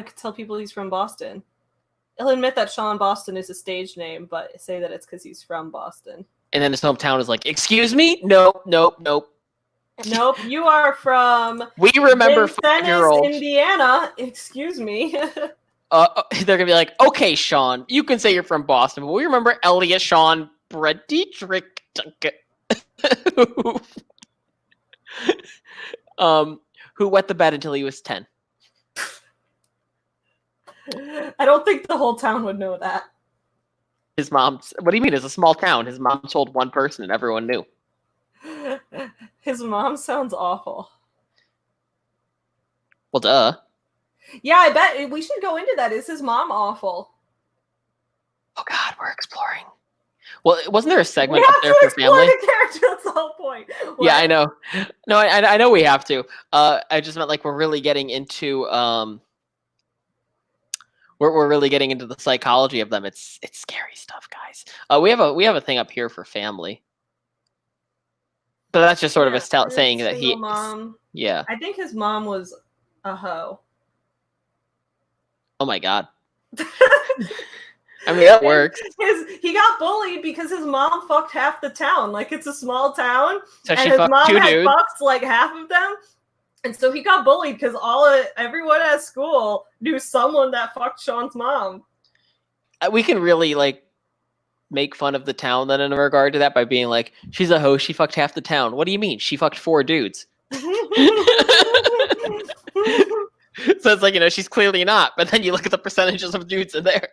could tell people he's from Boston. He'll admit that Sean Boston is a stage name, but say that it's because he's from Boston. And then his hometown is like, excuse me? Nope. Nope, you are from... We remember 5-year-old. Indiana. Excuse me. They're going to be like, okay, Sean, you can say you're from Boston, but we remember Elliot, Sean, Brett Dietrich. Who wet the bed until he was 10. I don't think the whole town would know that. His mom... What do you mean? It's a small town. His mom told one person and everyone knew. His mom sounds awful. Well, duh. Yeah, I bet we should go into that. Is his mom awful? Oh, God, we're exploring. Well, wasn't there a segment up there for family? The character, that's the whole point. What? Yeah, I know. No, I know we have to. I just meant like we're really getting into... We're really getting into the psychology of them. It's scary stuff, guys. We have a thing up here for family. So that's just sort of a saying that he... Mom. Yeah. I think his mom was a hoe. Oh my God. I mean, that works. He got bullied because his mom fucked half the town. Like, it's a small town. So and she his fucked mom two had dudes. fucked like half of them. And so he got bullied because everyone at school knew someone that fucked Sean's mom. We can really like make fun of the town then in regard to that by being like, she's a hoe, she fucked half the town. What do you mean? She fucked 4 dudes. So it's like, she's clearly not, but then you look at the percentages of dudes in there.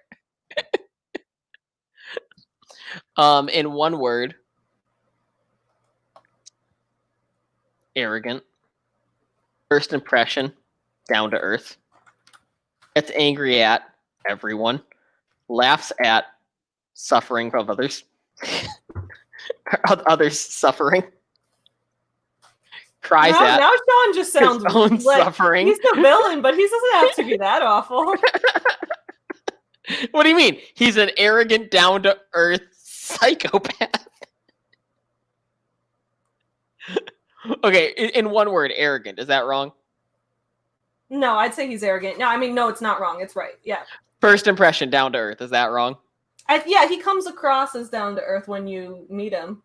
In one word, arrogant. First impression, down to earth. Gets angry at everyone. Laughs at suffering from others. Others suffering. Cries at. Now Sean just sounds his own like suffering. He's the villain, but he doesn't have to be that awful. What do you mean? He's an arrogant, down to earth psychopath. Okay, in one word, arrogant. Is that wrong? No, I'd say he's arrogant. No, it's not wrong. It's right. Yeah. First impression, down to earth. Is that wrong? Yeah, he comes across as down to earth when you meet him.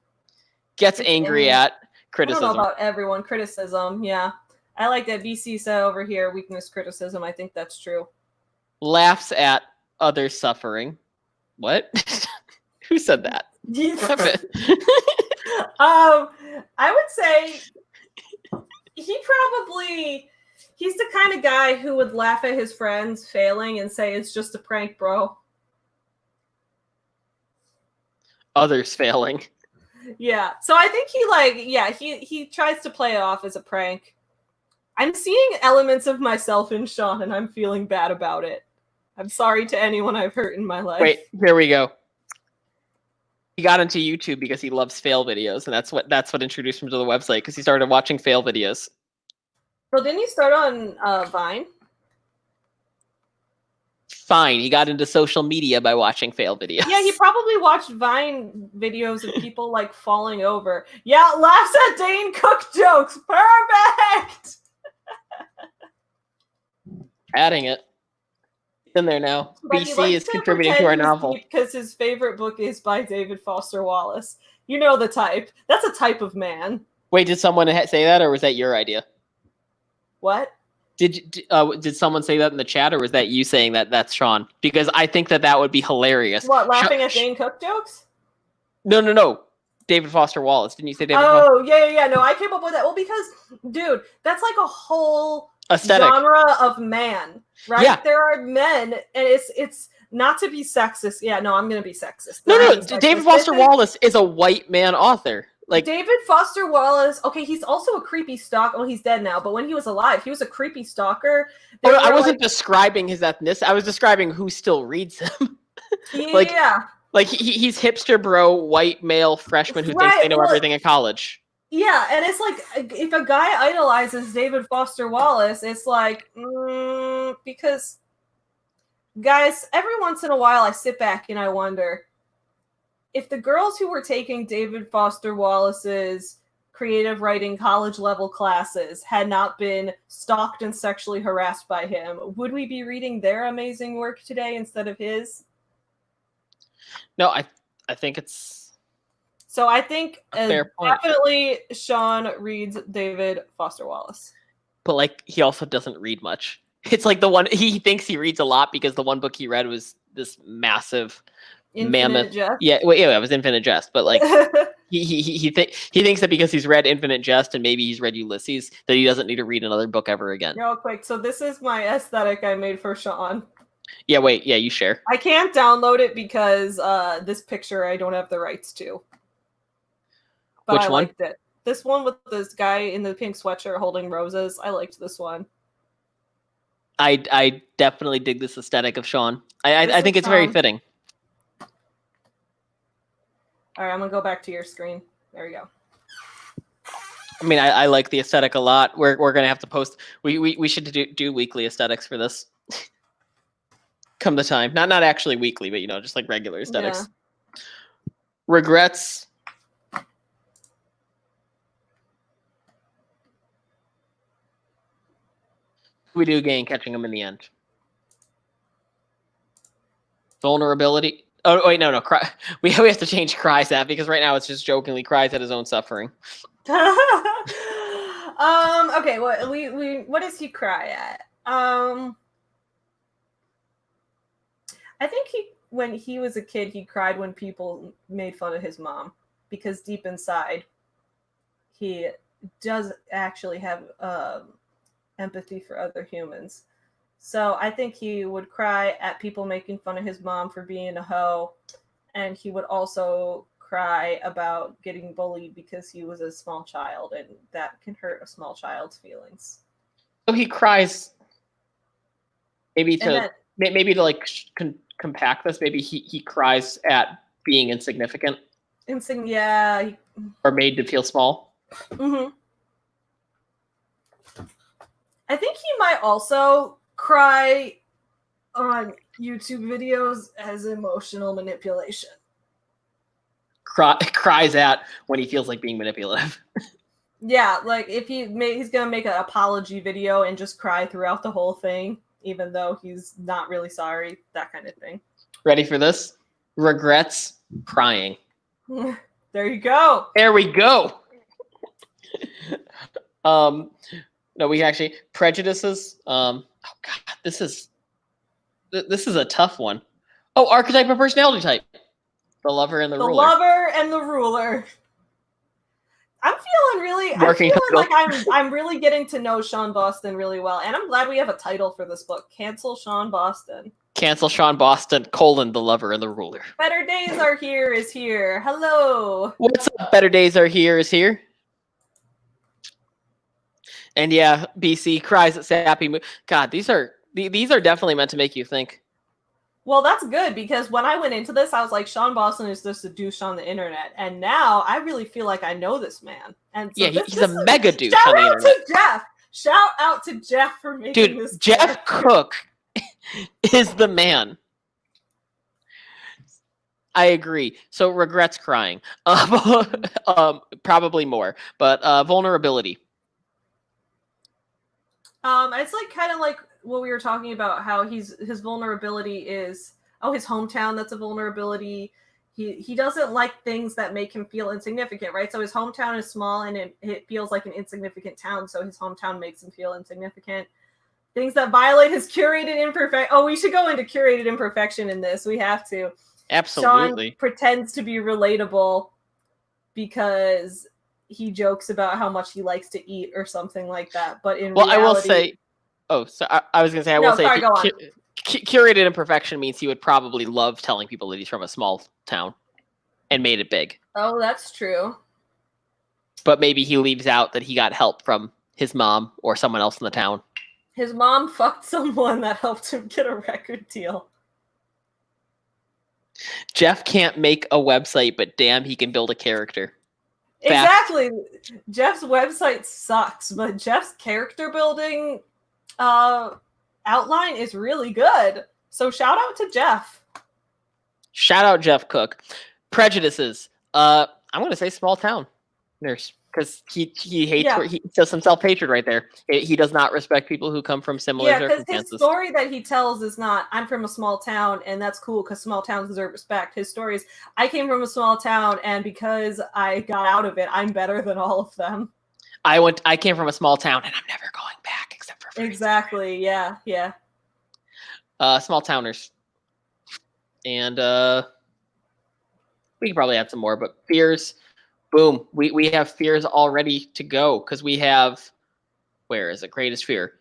Gets angry at criticism. I don't know about everyone. Criticism, yeah. I like that BC said over here, weakness, criticism. I think that's true. Laughs at other suffering. What? Who said that? I would say he probably He's the kind of guy who would laugh at his friends failing and say it's just a prank, bro. Others failing. Yeah. So I think he tries to play it off as a prank. I'm seeing elements of myself in Sean, and I'm feeling bad about it. I'm sorry to anyone I've hurt in my life. Wait, here we go. He got into YouTube because he loves fail videos, and that's what introduced him to the website, because he started watching fail videos. Well, didn't he start on Vine? Fine, he got into social media by watching fail videos. Yeah, he probably watched Vine videos of people like falling over. Yeah, laughs at Dane Cook jokes. Perfect. Adding it. It's in there now. But he BC likes is to contributing to pretend our he's novel. deep because his favorite book is by David Foster Wallace. You know the type. That's a type of man. Wait, did someone say that, or was that your idea? What? Did someone say that in the chat, or was that you saying that that's Sean? Because I think that would be hilarious. What, laughing at Dane Cook jokes? No. David Foster Wallace. Didn't you say David Foster? Oh, yeah. No, I came up with that. Well, because, dude, that's like a whole Aesthetic. genre of man, right? Yeah. There are men, and it's not to be sexist. Yeah, no, I'm going to be sexist. No. David Foster Wallace is a white man author. Like David Foster Wallace, okay, he's also a creepy stalker. Well, he's dead now, but when he was alive, he was a creepy stalker. I wasn't describing his ethnicity. I was describing who still reads him. Yeah. Like he's hipster bro, white male freshman who thinks they know everything in college. Yeah, and it's like, if a guy idolizes David Foster Wallace, it's like, because, guys, every once in a while I sit back and I wonder, if the girls who were taking David Foster Wallace's creative writing college level classes had not been stalked and sexually harassed by him, would we be reading their amazing work today instead of his? No, I think it's... So I think definitely Sean reads David Foster Wallace. But like, he also doesn't read much. It's like the one, he thinks he reads a lot because the one book he read was this massive... Mammoth. Jest? Yeah, it was Infinite Jest, but like he thinks that because he's read Infinite Jest and maybe he's read Ulysses that he doesn't need to read another book ever again. Real quick, so this is my aesthetic I made for Sean. Yeah, wait, yeah, you share. I can't download it because this picture I don't have the rights to. But Which one? Liked it. This one with this guy in the pink sweatshirt holding roses. I liked this one. I definitely dig this aesthetic of Sean. I think it's very fitting. All right, I'm going to go back to your screen. There we go. I mean, I like the aesthetic a lot. We're going to have to post... We should do weekly aesthetics for this. Come the time. Not actually weekly, but, just like regular aesthetics. Yeah. Regrets. We do gain catching him in the end. Vulnerability. Oh wait, no. Cry. We have to change cries at because right now it's just jokingly cries at his own suffering. Okay. What does he cry at? I think when he was a kid, he cried when people made fun of his mom because deep inside, he does actually have empathy for other humans. So I think he would cry at people making fun of his mom for being a hoe. And he would also cry about getting bullied because he was a small child. And that can hurt a small child's feelings. So he cries maybe to like compact this. Maybe he cries at being insignificant. Yeah. Or made to feel small. Mm-hmm. I think he might also cry on YouTube videos as emotional manipulation. Cries at when he feels like being manipulative. Yeah, like if he's gonna make an apology video and just cry throughout the whole thing, even though he's not really sorry, that kind of thing. Ready for this? Regrets crying. There you go. There we go. No, we actually prejudices. Oh God, this is a tough one. Oh, archetype or personality type. The lover and the ruler. The lover and the ruler. I'm feeling really. Working I'm feeling title. like I'm really getting to know Sean Boston really well, and I'm glad we have a title for this book. Cancel Sean Boston. Cancel Sean Boston, the lover and the ruler. Better days are here is here. Hello. What's up? Better days are here is here. And yeah, BC cries at sappy. God, these are definitely meant to make you think. Well, that's good because when I went into this, I was like, Sean Boston is just a douche on the internet, and now I really feel like I know this man. And so yeah, he's a mega douche on the internet. Shout out to Jeff. Shout out to Jeff for making this. Dude, Jeff Cook is the man. I agree. So regrets crying. Probably more, but vulnerability. It's like kind of like what we were talking about, how his vulnerability is his hometown. That's a vulnerability. He doesn't like things that make him feel insignificant, right? So his hometown is small and it feels like an insignificant town. So his hometown makes him feel insignificant. Things that violate his curated imperfection. Oh, we should go into curated imperfection in this. We have to. Absolutely. Sean pretends to be relatable because he jokes about how much he likes to eat or something like that. But in reality, I will say, I was going to say, curated imperfection means he would probably love telling people that he's from a small town and made it big. Oh, that's true. But maybe he leaves out that he got help from his mom or someone else in the town. His mom fucked someone that helped him get a record deal. Jeff can't make a website, but damn, he can build a character. Exactly. Jeff's website sucks, but Jeff's character building outline is really good. So shout out to Jeff. Shout out Jeff Cook. Prejudices. I'm going to say small town nurse because he hates where he does some self-hatred right there. He does not respect people who come from similar circumstances. Yeah, because his story that he tells is not, I'm from a small town, and that's cool because small towns deserve respect. His story is, I came from a small town, and because I got out of it, I'm better than all of them. I came from a small town, and I'm never going back except for free. Exactly, yeah. Small towners. And we can probably add some more, but fears. Boom. We have fears all ready to go because we have, where is it? Greatest fear.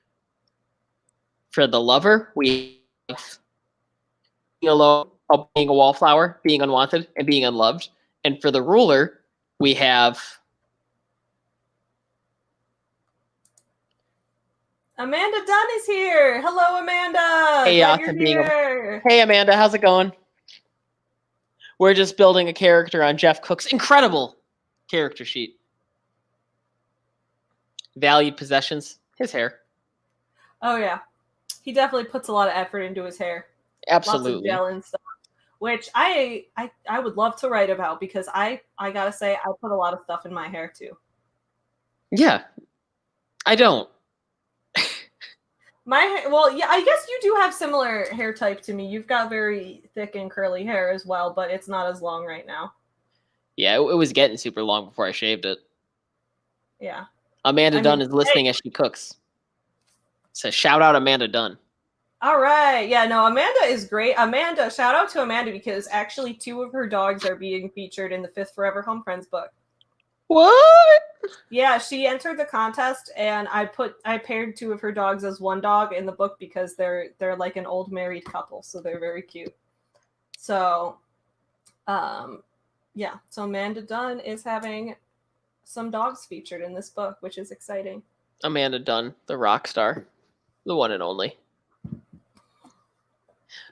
For the lover, we have being alone, being a wallflower, being unwanted, and being unloved. And for the ruler, we have Amanda Dunn is here. Hello, Amanda. Hey, Hey, Amanda. How's it going? We're just building a character on Jeff Cook's incredible character sheet. Valued possessions. His hair. Oh, yeah. He definitely puts a lot of effort into his hair. Absolutely. Lots of gel and stuff. Which I would love to write about because I gotta say, I put a lot of stuff in my hair, too. Yeah. I don't. I guess you do have similar hair type to me. You've got very thick and curly hair as well, but it's not as long right now. Yeah, it was getting super long before I shaved it. Yeah. Amanda Dunn is listening as she cooks. So shout out Amanda Dunn. All right. Yeah, no, Amanda is great. Amanda, shout out to Amanda because actually 2 of her dogs are being featured in the 5th Forever Home Friends book. What? Yeah, she entered the contest and I paired 2 of her dogs as one dog in the book because they're like an old married couple, so they're very cute. So yeah, so Amanda Dunn is having some dogs featured in this book, which is exciting. Amanda Dunn, the rock star, the one and only.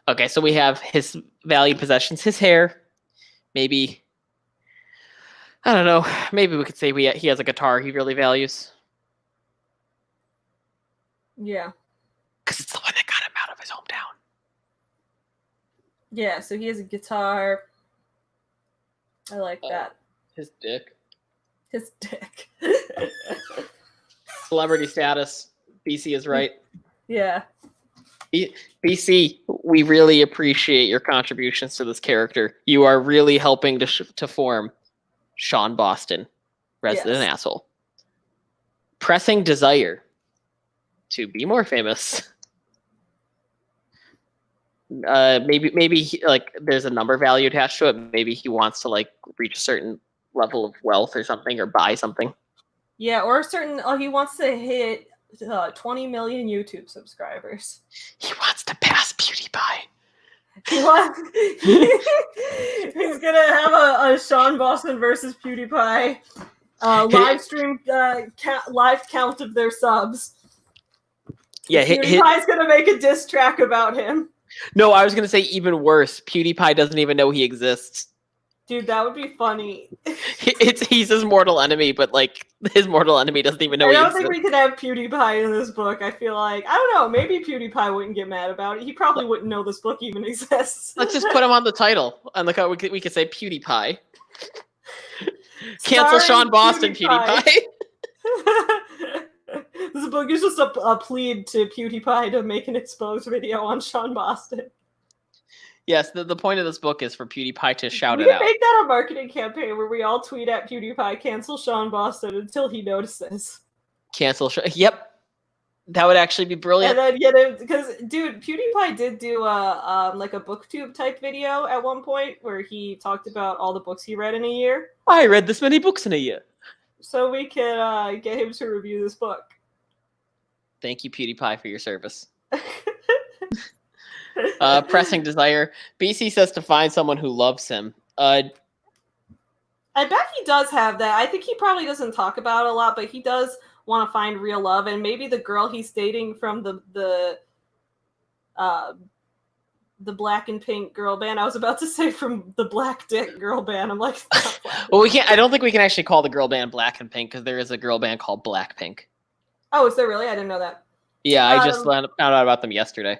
Okay, so we have his valued possessions, his hair, maybe. I don't know. Maybe we could say he has a guitar he really values. Yeah. Because it's the one that got him out of his hometown. Yeah, so he has a guitar. I like that. His dick. His dick. Celebrity status. BC is right. Yeah. BC, we really appreciate your contributions to this character. You are really helping to form Sean Boston, resident asshole. Pressing desire to be more famous. Maybe like there's a number value attached to it. Maybe he wants to like reach a certain level of wealth or something, or buy something. Yeah, or a certain. Oh, he wants to hit 20 million YouTube subscribers. He wants to pass PewDiePie. He wants. He's gonna have a Sean Boston versus PewDiePie live stream live count of their subs. Yeah, PewDiePie's gonna make a diss track about him. No, I was gonna say even worse. PewDiePie doesn't even know he exists. Dude, that would be funny. He's his mortal enemy, but like his mortal enemy doesn't even know he exists. I don't think we could have PewDiePie in this book. I feel like, I don't know, maybe PewDiePie wouldn't get mad about it. He probably wouldn't know this book even exists. Let's just put him on the title. And look how we could say PewDiePie. Cancel Sean Boston, PewDiePie. This book is just a plea to PewDiePie to make an exposed video on Sean Boston. Yes, the point of this book is for PewDiePie to shout it out. We make that a marketing campaign where we all tweet at PewDiePie, cancel Sean Boston until he notices. Cancel. Yep. That would actually be brilliant. And then get him, because dude, PewDiePie did do a like a booktube type video at one point where he talked about all the books he read in a year. I read this many books in a year. So we can get him to review this book. Thank you, PewDiePie, for your service. Pressing desire. BC says to find someone who loves him. I bet he does have that. I think he probably doesn't talk about it a lot, but he does want to find real love, and maybe the girl he's dating from the Black and Pink girl band. I was about to say from the Black Dick girl band. I'm like, well, we can't. I don't think we can actually call the girl band Black and Pink because there is a girl band called Blackpink. Oh, is there really? I didn't know that. Yeah, I just found out about them yesterday.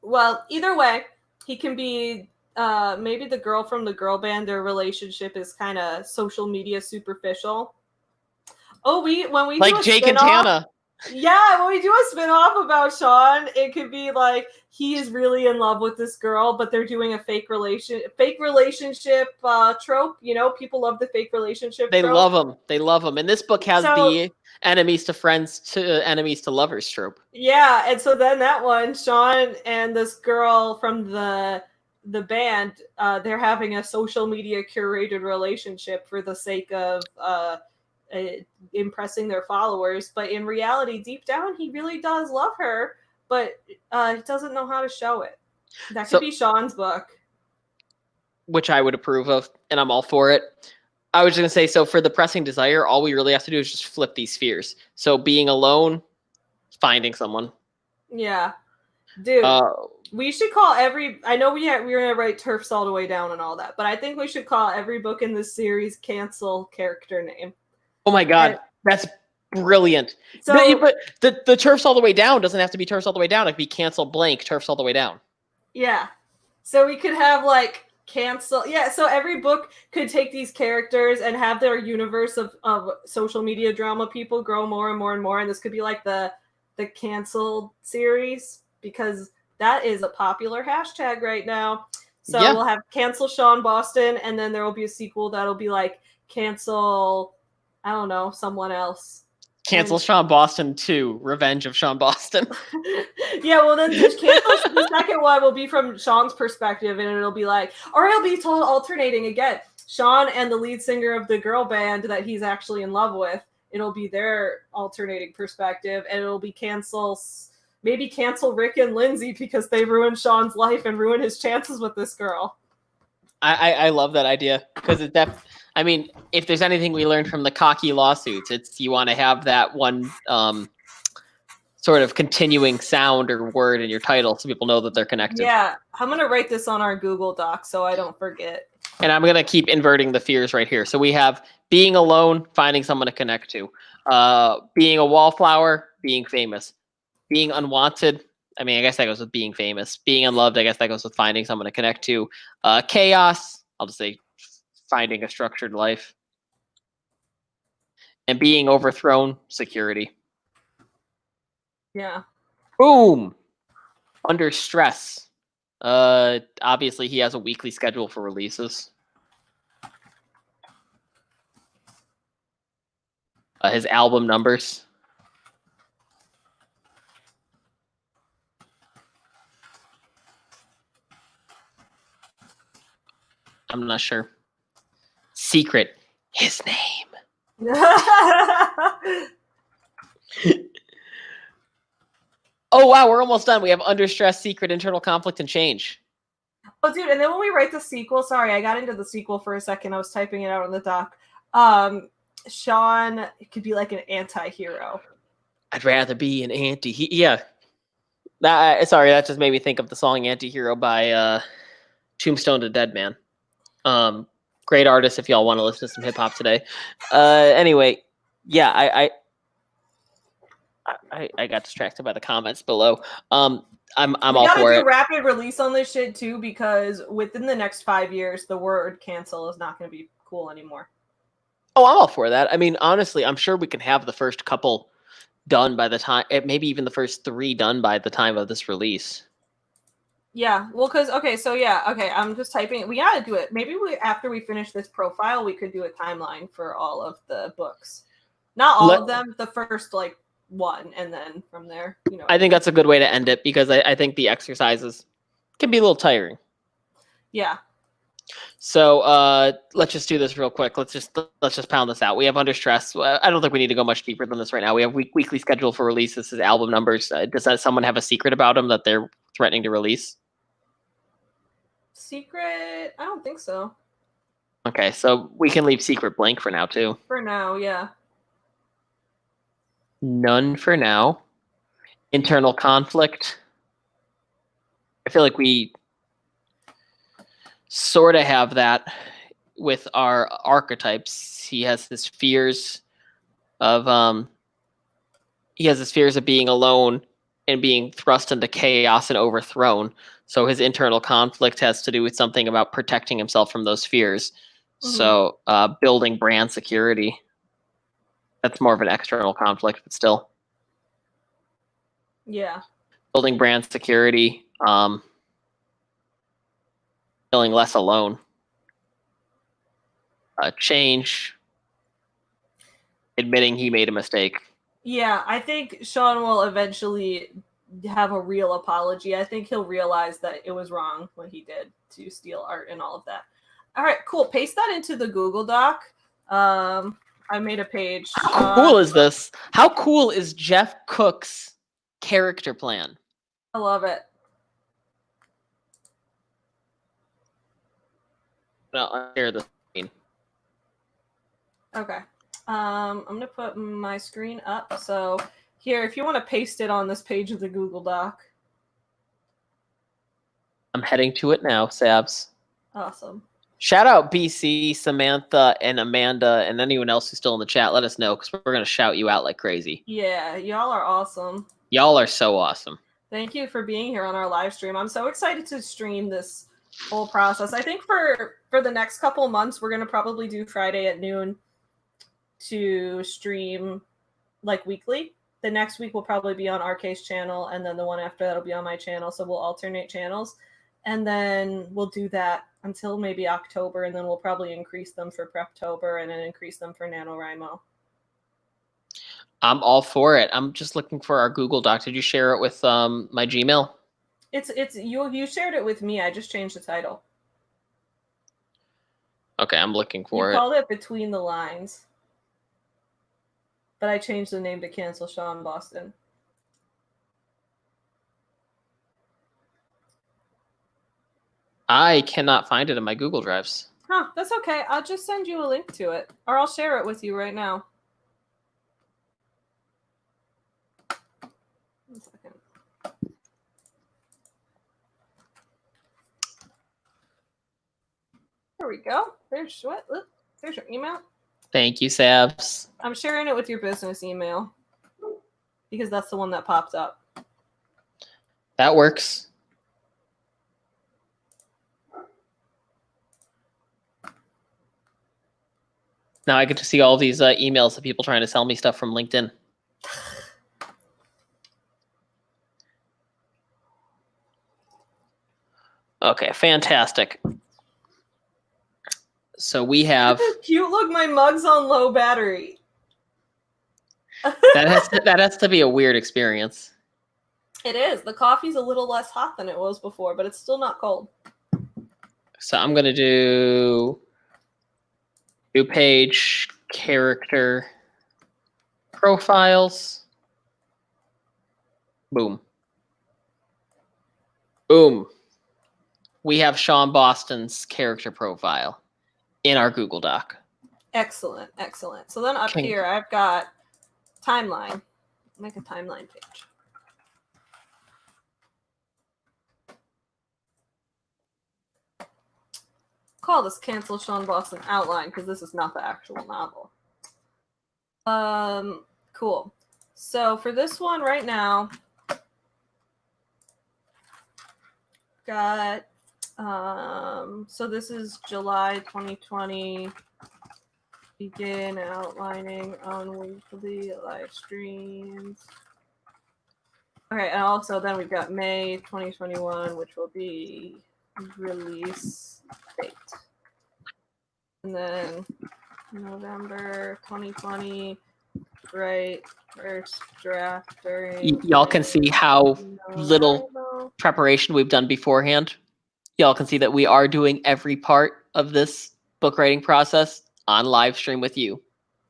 Well, either way, he can be maybe the girl from the girl band. Their relationship is kind of social media superficial. Oh, when we like do a Jake spin-off, and Tana. Yeah, when we do a spin-off about Sean, it could be like he is really in love with this girl, but they're doing a fake relationship trope. You know, people love the fake relationship. They trope. love them. They love them. And this book has the enemies to friends to enemies to lovers trope. Yeah, and so then that one, Sean and this girl from the band, they're having a social media curated relationship for the sake of impressing their followers, but in reality, deep down, he really does love her, but he doesn't know how to show it. That could be Sean's book, which I would approve of, and I'm all for it. I was just gonna say, so for the pressing desire, all we really have to do is just flip these spheres. So being alone, finding someone. Yeah, dude. We should call every. I know we were gonna write Turfs All the Way Down and all that, but I think we should call every book in this series cancel character name. Oh my god, that's brilliant. So, but the Turfs All the Way Down doesn't have to be Turfs All the Way Down. It could be cancel blank Turfs All the Way Down. Yeah. So we could have like cancel. Yeah. So every book could take these characters and have their universe of social media drama people grow more and more and more. And this could be like the canceled series, because that is a popular hashtag right now. So we'll have cancel Sean Boston, and then there will be a sequel that'll be like cancel, I don't know, someone else. Cancel Sean Boston 2, Revenge of Sean Boston. Yeah, well then the second one will be from Sean's perspective, and it'll be like, or it'll be told alternating again. Sean and the lead singer of the girl band that he's actually in love with, it'll be their alternating perspective, and it'll be maybe cancel Rick and Lindsay because they ruined Sean's life and ruined his chances with this girl. I love that idea, because I mean, if there's anything we learned from the cocky lawsuits, it's you want to have that one sort of continuing sound or word in your title so people know that they're connected. Yeah, I'm going to write this on our Google Doc so I don't forget. And I'm going to keep inverting the fears right here. So we have being alone, finding someone to connect to. Being a wallflower, being famous. Being unwanted, I mean, I guess that goes with being famous. Being unloved, I guess that goes with finding someone to connect to. Chaos, I'll just say finding a structured life. And being overthrown, security. Yeah. Boom! Under stress. Obviously, he has a weekly schedule for releases. His album numbers. I'm not sure. Secret. His name. Oh, wow, we're almost done. We have under stress, secret, internal conflict, and change. Oh, dude, and then when we write the sequel, sorry, I got into the sequel for a second. I was typing it out on the doc. Sean could be like an anti-hero. I'd rather be an yeah. Sorry, that just made me think of the song Anti-Hero by Tombstone to Dead Man. Great artist if y'all want to listen to some hip-hop today. Anyway, yeah, I got distracted by the comments below. I'm all for it. We gotta do rapid release on this shit too, because within the next 5 years, the word cancel is not going to be cool anymore. Oh, I'm all for that. I mean, honestly, I'm sure we can have the first couple done by the time, maybe even the first 3 done by the time of this release. Yeah, well, because I'm just typing. We gotta do it. Maybe after we finish this profile, we could do a timeline for all of the books. Not all of them. The first one, and then from there, I think that's a good way to end it, because I think the exercises can be a little tiring. Yeah. So let's just do this real quick. Let's just pound this out. We have under stress. I don't think we need to go much deeper than this right now. We have weekly schedule for release. This is album numbers. Does someone have a secret about them that they're threatening to release? Secret? I don't think so. Okay, so we can leave secret blank for now too. For now, yeah. None for now. Internal conflict. I feel like we sort of have that with our archetypes. He has his fears of being alone and being thrust into chaos and overthrown. So his internal conflict has to do with something about protecting himself from those fears. Mm-hmm. So building brand security. That's more of an external conflict, but still. Yeah. Building brand security. Feeling less alone. Change. Admitting he made a mistake. Yeah, I think Sean will eventually have a real apology. I think he'll realize that it was wrong what he did to steal art and all of that. All right, cool. Paste that into the Google Doc. I made a page. How cool is this? How cool is Jeff Cook's character plan? I love it. I'll share the screen. Okay. I'm going to put my screen up. So here, if you want to paste it on this page of the Google Doc. I'm heading to it now, Sabs. Awesome. Shout out BC, Samantha, and Amanda, and anyone else who's still in the chat. Let us know, because we're going to shout you out like crazy. Yeah, y'all are awesome. Y'all are so awesome. Thank you for being here on our live stream. I'm so excited to stream this whole process. I think for the next couple of months, we're going to probably do Friday at noon to stream weekly. The next week will probably be on RK's channel, and then the one after that will be on my channel. So we'll alternate channels, and then we'll do that until maybe October, and then we'll probably increase them for Preptober and then increase them for NaNoWriMo. I'm all for it. I'm just looking for our Google Doc. Did you share it with my Gmail? It's you shared it with me. I just changed the title. Okay, I'm looking for it. You called it Between the Lines. But I changed the name to Cancel Sean Boston. I cannot find it in my Google Drives. Huh, that's okay. I'll just send you a link to it. Or I'll share it with you right now. 1 second. There we go. There's what? Look, there's your email. Thank you, Sabs. I'm sharing it with your business email because that's the one that popped up. That works. Now I get to see all these emails of people trying to sell me stuff from LinkedIn. Okay, fantastic. So we have cute. Look, my mug's on low battery. that has to be a weird experience. It is. The coffee's a little less hot than it was before, but it's still not cold. So I'm gonna do New page, character, profiles. Boom. Boom. We have Sean Boston's character profile in our Google Doc. Excellent, excellent. So then up here, I've got timeline. Make a timeline page. Call this Cancel Sean Boston Outline because this is not the actual novel. Cool. So for this one right now, got so this is July 2020. Begin outlining on weekly live streams. Okay, and also then we've got May 2021, which will be release date. And then November 2020, right, first draft during... Y'all can see how little preparation we've done beforehand. Y'all can see that we are doing every part of this book writing process on live stream with you.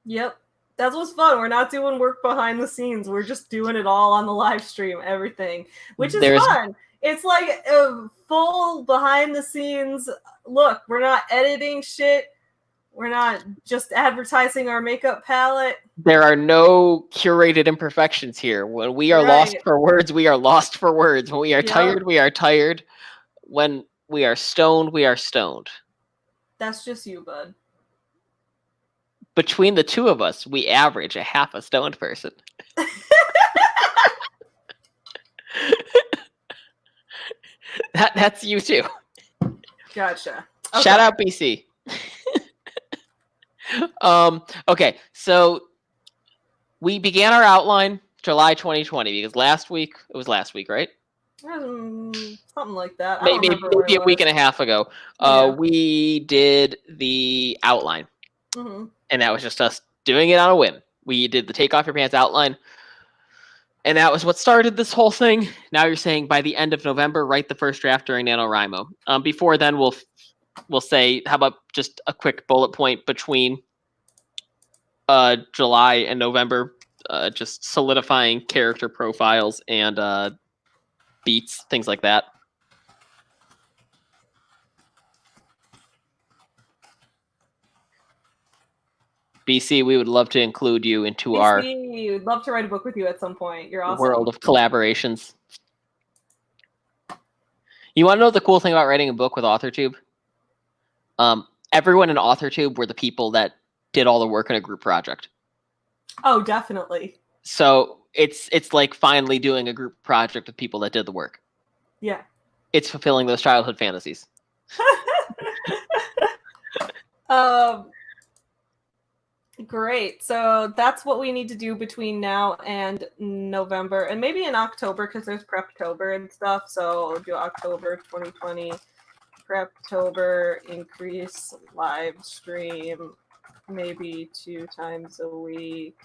Yep. That's what's fun. We're not doing work behind the scenes. We're just doing it all on the live stream, everything, which is fun. It's like a full behind the scenes look. We're not editing shit. We're not just advertising our makeup palette. There are no curated imperfections here. When we are lost for words, we are lost for words. When we are tired, we are tired. When we are stoned, we are stoned. That's just you, bud. Between the two of us, we average a half a stoned person. That's you too. Gotcha. Okay. Shout out BC. Okay, so we began our outline July 2020 because it was last week, right? Something like that. Maybe a week and a half ago. We did the outline. Mm-hmm. And that was just us doing it on a whim. We did the take off your pants outline. And that was what started this whole thing. Now you're saying by the end of November, write the first draft during NaNoWriMo. Before then, we'll say, how about just a quick bullet point between July and November, just solidifying character profiles and beats, things like that. BC, we would love to include you into our... BC, we'd love to write a book with you at some point. You're awesome. World of collaborations. You want to know the cool thing about writing a book with AuthorTube? Everyone in AuthorTube were the people that did all the work in a group project. Oh, definitely. So it's like finally doing a group project with people that did the work. Yeah. It's fulfilling those childhood fantasies. Great. So that's what we need to do between now and November, and maybe in October because there's Preptober and stuff. So we'll do October 2020, Preptober, increase live stream, maybe 2 times a week.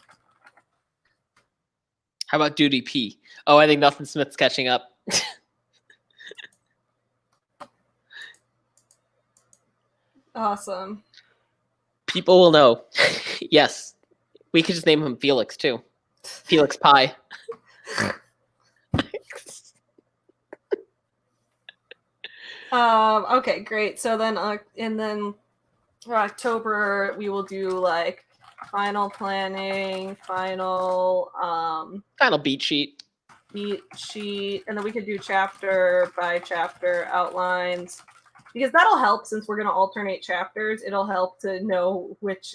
How about Duty P? Oh, I think Nothing Smith's catching up. Awesome. People will know. Yes. We could just name him Felix, too. Felix Pie. Okay, great. So then, and then for October, we will do like final planning, final beat sheet. And then we could do chapter by chapter outlines. Because that'll help since we're going to alternate chapters. It'll help to know what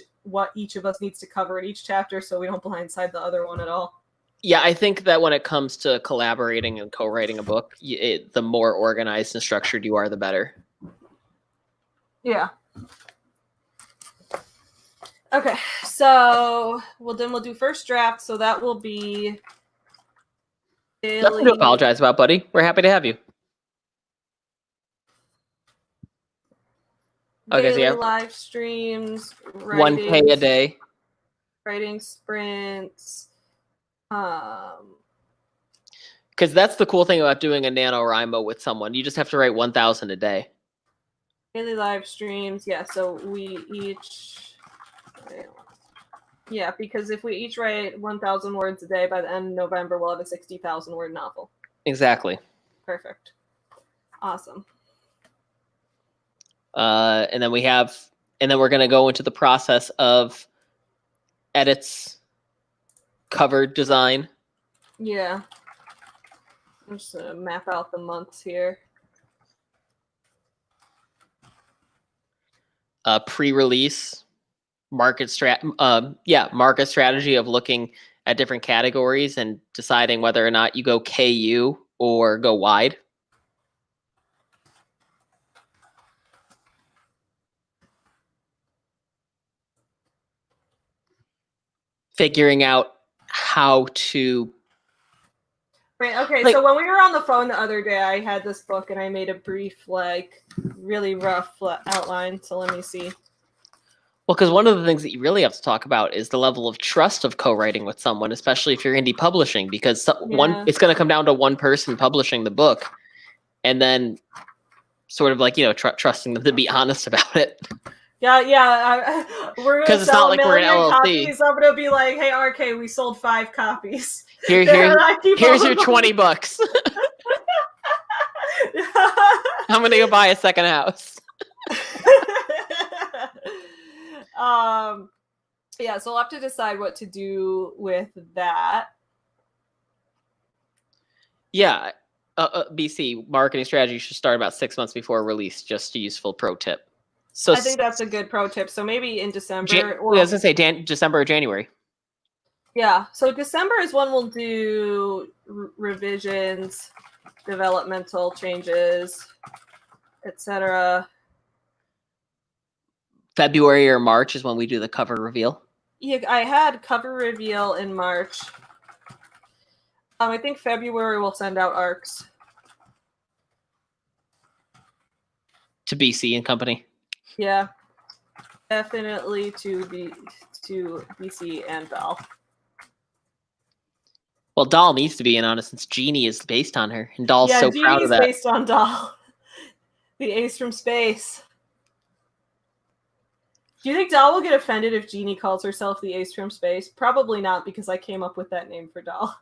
each of us needs to cover in each chapter so we don't blindside the other one at all. Yeah, I think that when it comes to collaborating and co-writing a book, the more organized and structured you are, the better. Yeah. Okay, so then we'll do first draft. So that will be... Nothing to apologize about, buddy. We're happy to have you. Okay, daily so yeah. Live streams, writing, 1K a day. Writing sprints. Because that's the cool thing about doing a NaNoWriMo with someone. You just have to write 1,000 a day. Daily live streams, yeah. So we each Yeah, because if we each write 1,000 words a day, by the end of November, we'll have a 60,000 word novel. Exactly. Perfect. Awesome. And then we're going to go into the process of edits, cover design. Yeah. I'm just going to map out the months here. Pre-release, market strategy of looking at different categories and deciding whether or not you go KU or go wide. Figuring out how to. Right, okay, so when we were on the phone the other day, I had this book and I made a brief, really rough outline, so let me see. Well, because one of the things that you really have to talk about is the level of trust of co-writing with someone, especially if you're indie publishing, because it's going to come down to one person publishing the book, and then sort of trusting them to be honest about it. Yeah. We're going to sell a million copies. I'm going to be like, hey, RK, we sold 5 copies. Here's your $20. I'm going to go buy a second house. Yeah, so we'll have to decide what to do with that. Yeah, BC marketing strategy should start about 6 months before release. Just a useful pro tip. So I think that's a good pro tip. So maybe in December. I was gonna say December or January. Yeah, so December is when we'll do revisions, developmental changes, etc. February or March is when we do the cover reveal. Yeah, I had cover reveal in March. I think February we'll send out arcs to BC and company. Yeah, definitely to BC and Doll. Well, Doll needs to be in on it since Jeannie is based on her, and Doll's so proud of that. Yeah, Jeannie's based on Doll, the ace from space. Do you think Doll will get offended if Jeannie calls herself the ace from space? Probably not, because I came up with that name for Doll.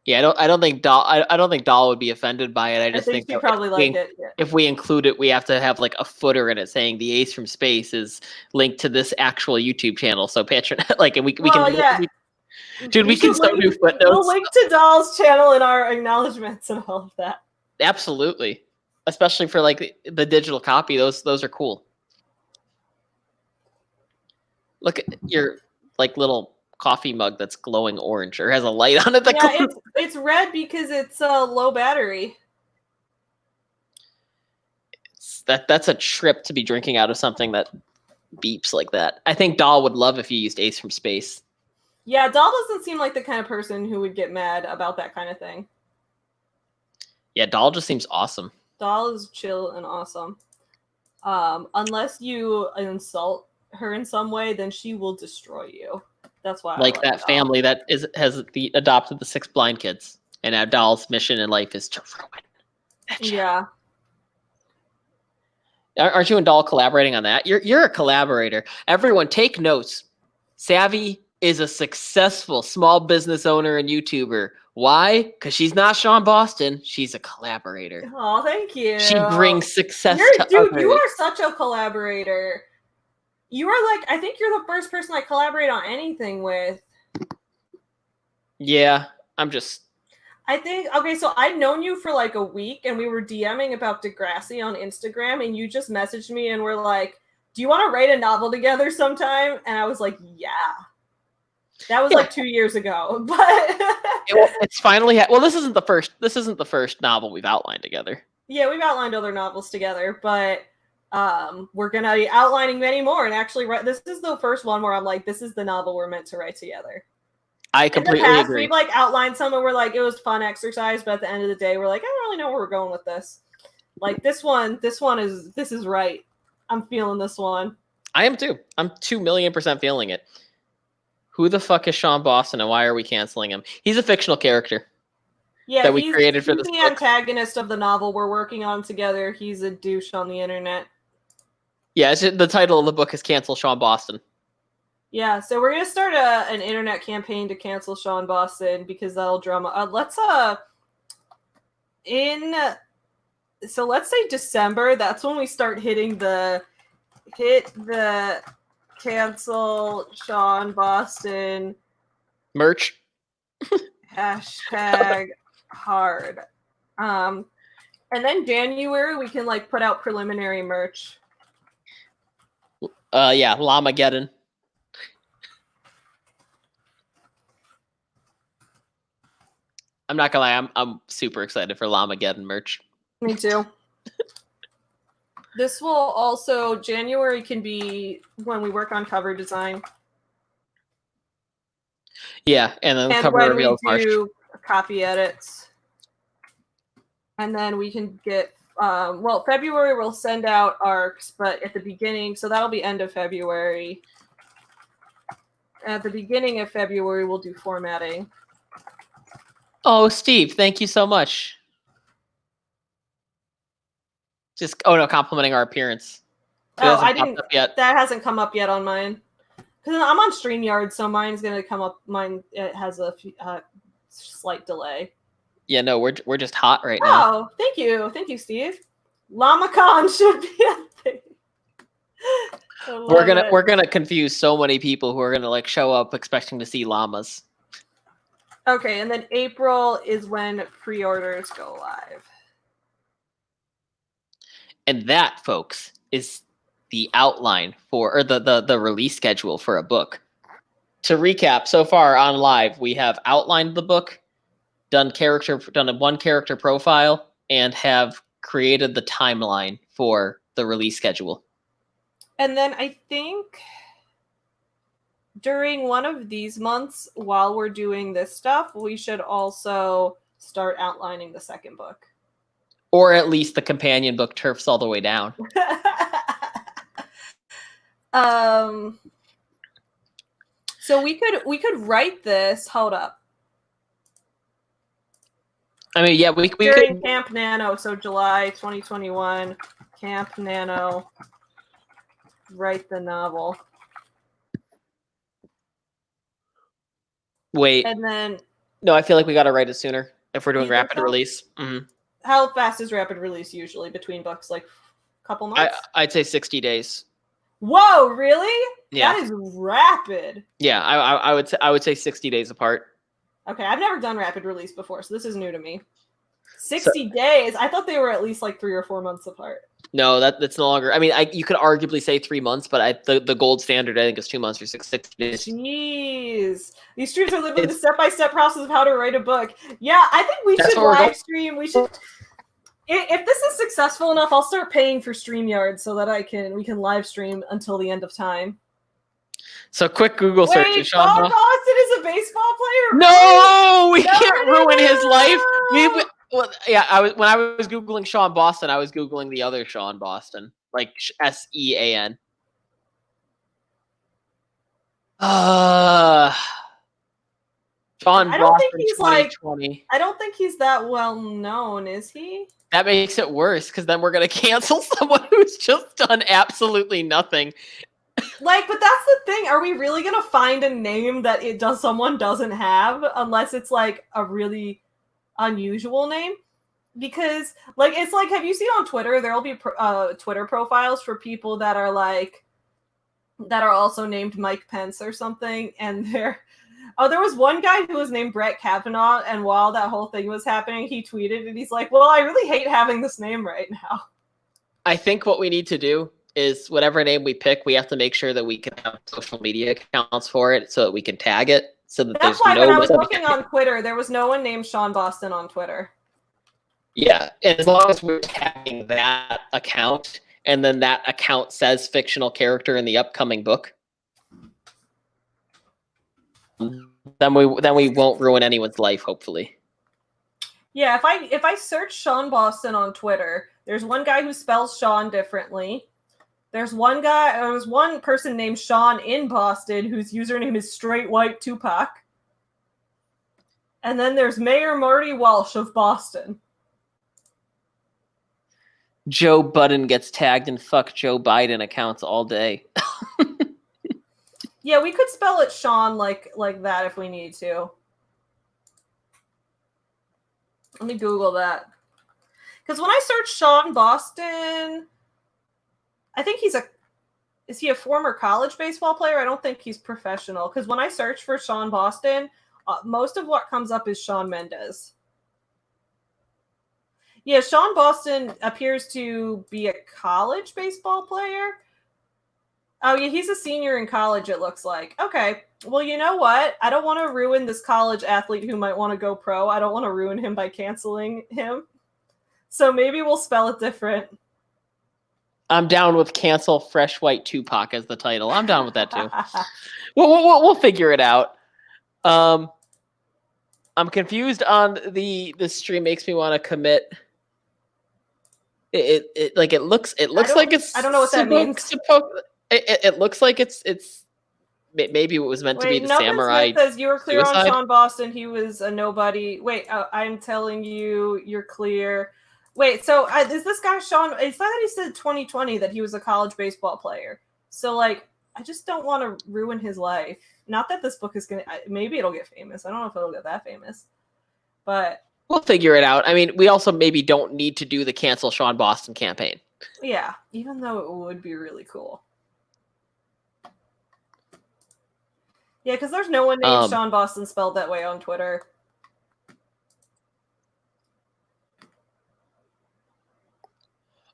Yeah, I don't think Doll would be offended by it. I just think she probably like it. Yeah. If we include it, we have to have like a footer in it saying the ace from space is linked to this actual YouTube channel. So patron, and we can. Yeah. Dude, we can still do footnotes. We'll link to Doll's channel in our acknowledgments and all of that. Absolutely, especially for like the digital copy. Those are cool. Look at your little coffee mug that's glowing orange or has a light on it. It's red because it's a low battery. That's a trip to be drinking out of something that beeps like that. I think Doll would love if you used Ace from Space. Yeah, Doll doesn't seem like the kind of person who would get mad about that kind of thing. Yeah, Doll just seems awesome. Doll is chill and awesome. Unless you insult her in some way, then she will destroy you. That's why like that Doll. Family that has adopted the 6 blind kids, and now Doll's mission in life is to ruin. Yeah. Aren't you and Doll collaborating on that? You're a collaborator. Everyone, take notes. Savvy is a successful small business owner and YouTuber. Why? Because she's not Sean Boston. She's a collaborator. Oh, thank you. She brings success to others. You are such a collaborator. You are I think you're the first person I collaborate on anything with. Yeah, I think, okay, so I'd known you for a week and we were DMing about Degrassi on Instagram and you just messaged me and were like, do you want to write a novel together sometime? And I was like, yeah. That was 2 years ago, but it's finally this isn't the first novel we've outlined together. Yeah, we've outlined other novels together, but we're gonna be outlining many more. And actually, this is the first one where I'm like, this is the novel we're meant to write together. I completely agree. We've outlined some and we're like, it was fun exercise, but at the end of the day, we're like, I don't really know where we're going with this. This one is right. I'm feeling this one. I am too. I'm 2,000,000% feeling it. Who the fuck is Sean Boston and why are we canceling him? He's a fictional character. Yeah, that we created for this book. He's the antagonist of the novel we're working on together. He's a douche on the internet. Yeah, the title of the book is Cancel Sean Boston. Yeah, so we're gonna start an internet campaign to cancel Sean Boston because that'll drum. Let's say December. That's when we start hit the cancel Sean Boston merch hashtag hard. And then January we can like put out preliminary merch. Yeah, Llamageddon. I'm not gonna lie, I'm super excited for Llamageddon merch. Me too. This will also, January can be when we work on cover design. Yeah, and then And cover when reveals we do copy edits. And then we can get, February we'll send out arcs, but at the beginning, so that'll be end of February. At the beginning of February, we'll do formatting. Oh, Steve, thank you so much. Complimenting our appearance. I didn't. Yet. That hasn't come up yet on mine. Because I'm on StreamYard, so mine's gonna come up. Mine it has a slight delay. Yeah, no, we're just hot right now. Oh, thank you, Steve. LlamaCon should be a thing. We're gonna confuse so many people who are gonna like show up expecting to see llamas. Okay, and then April is when pre-orders go live. And that, folks, is the outline for, or the release schedule for a book. To recap, so far on live, we have outlined the book, done a one character profile, and have created the timeline for the release schedule. And then I think during one of these months, while we're doing this stuff, we should also start outlining the second book. Or at least the companion book, Turfs All the Way Down. So we could write this. Hold up. I mean, yeah, we during Camp Nano, so July 2021, Camp Nano, write the novel. Wait. And then no, I feel like we got to write it sooner if we're doing rapid release. Mm-hmm. How fast is rapid release usually between books? Like a couple months? I'd say 60 days. Whoa, really? Yeah. That is rapid. Yeah, I would say 60 days apart. Okay, I've never done rapid release before, so this is new to me. 60 days? I thought they were at least like 3 or 4 months apart. No, that's no longer. I mean, you could arguably say 3 months, but the gold standard I think is 2 months or 60 days. Jeez, these streams are literally the step-by-step process of how to write a book. Yeah, I think we should live stream. We should. If this is successful enough, I'll start paying for StreamYard so that we can live stream until the end of time. So quick Google search. Wait, Sean Boston is a baseball player? No, we can't ruin his life. When I was Googling Sean Boston, I was Googling the other Sean Boston, like SEAN. Sean Boston 2020. I don't think he's that well known, is he? That makes it worse because then we're gonna cancel someone who's just done absolutely nothing. Like, but that's the thing. Are we really gonna find a name that someone doesn't have unless it's like a really unusual name? Because like it's like, have you seen on Twitter? There'll be Twitter profiles for people that are like that are also named Mike Pence or something, and there was one guy who was named Brett Kavanaugh, and while that whole thing was happening, he tweeted and he's like, "Well, I really hate having this name right now." I think what we need to do is whatever name we pick, we have to make sure that we can have social media accounts for it so that we can tag it. So that that's why when I was looking on Twitter, there was no one named Sean Boston on Twitter. Yeah, and as long as we're tagging that account, and then that account says fictional character in the upcoming book, then we won't ruin anyone's life, hopefully. Yeah, if I search Sean Boston on Twitter, there's one guy who spells Sean differently. There's one person named Sean in Boston whose username is Straight White Tupac. And then there's Mayor Marty Walsh of Boston. Joe Budden gets tagged in fuck Joe Biden accounts all day. Yeah, we could spell it Sean like that if we need to. Let me Google that. Because when I search Sean Boston, I think is he a former college baseball player? I don't think he's professional. Because when I search for Sean Boston, most of what comes up is Shawn Mendes. Yeah, Sean Boston appears to be a college baseball player. Oh, yeah, he's a senior in college, it looks like. Okay, well, you know what? I don't want to ruin this college athlete who might want to go pro. I don't want to ruin him by canceling him. So maybe we'll spell it different. I'm down with cancel Fresh White Tupac as the title. I'm down with that too. We'll figure it out. I'm confused on the stream. Makes me want to commit. It looks like it's. I don't know what that means. It looks like it's maybe it was meant to be the samurai. Smith says you were clear suicide. on Sean Boston. He was a nobody. Wait, I'm telling you, you're clear. Wait, so is this guy Sean? It's not that he said 2020 that he was a college baseball player. So like, I just don't want to ruin his life. Not that this book is gonna. Maybe it'll get famous. I don't know if it'll get that famous, but we'll figure it out. I mean, we also maybe don't need to do the cancel Sean Boston campaign. Yeah, even though it would be really cool. Yeah, because there's no one named Sean Boston spelled that way on Twitter.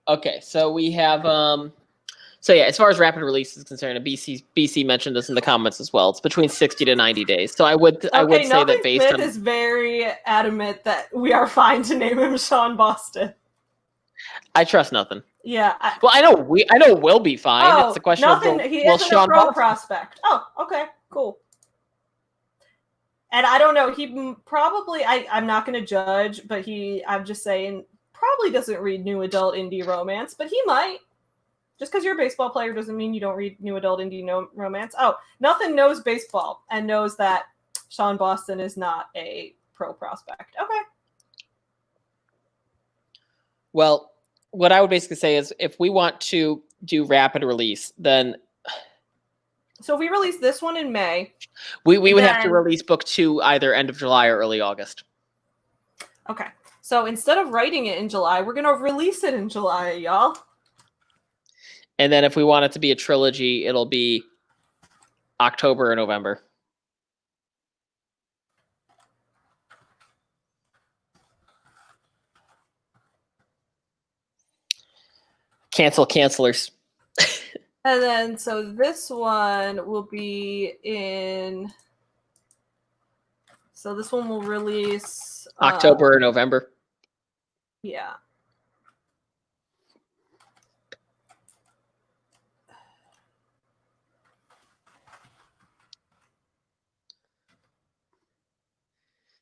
Okay, so we have so yeah, as far as rapid release is concerned, BC mentioned this in the comments as well. It's between 60 to 90 days. So I would say that based Smith on is very adamant that we are fine to name him Sean Boston. I trust nothing. Yeah. I know we'll be fine. Oh, it's a question nothing. of He isn't Sean a pro Boston prospect. Oh, okay, cool. And I don't know. He probably. I'm not going to judge, but I'm just saying. Probably doesn't read new adult indie romance, but he might. Just because you're a baseball player doesn't mean you don't read new adult indie romance. Oh, nothing knows baseball and knows that Sean Boston is not a pro prospect. Okay. Well, what I would basically say is if we want to do rapid release, then. So if we release this one in May. We would have to release book 2 either end of July or early August. Okay. So instead of writing it in July, we're going to release it in July, y'all. And then if we want it to be a trilogy, it'll be October or November. Cancelers. And then, so this one will be in... So this one will release... October or November. Yeah.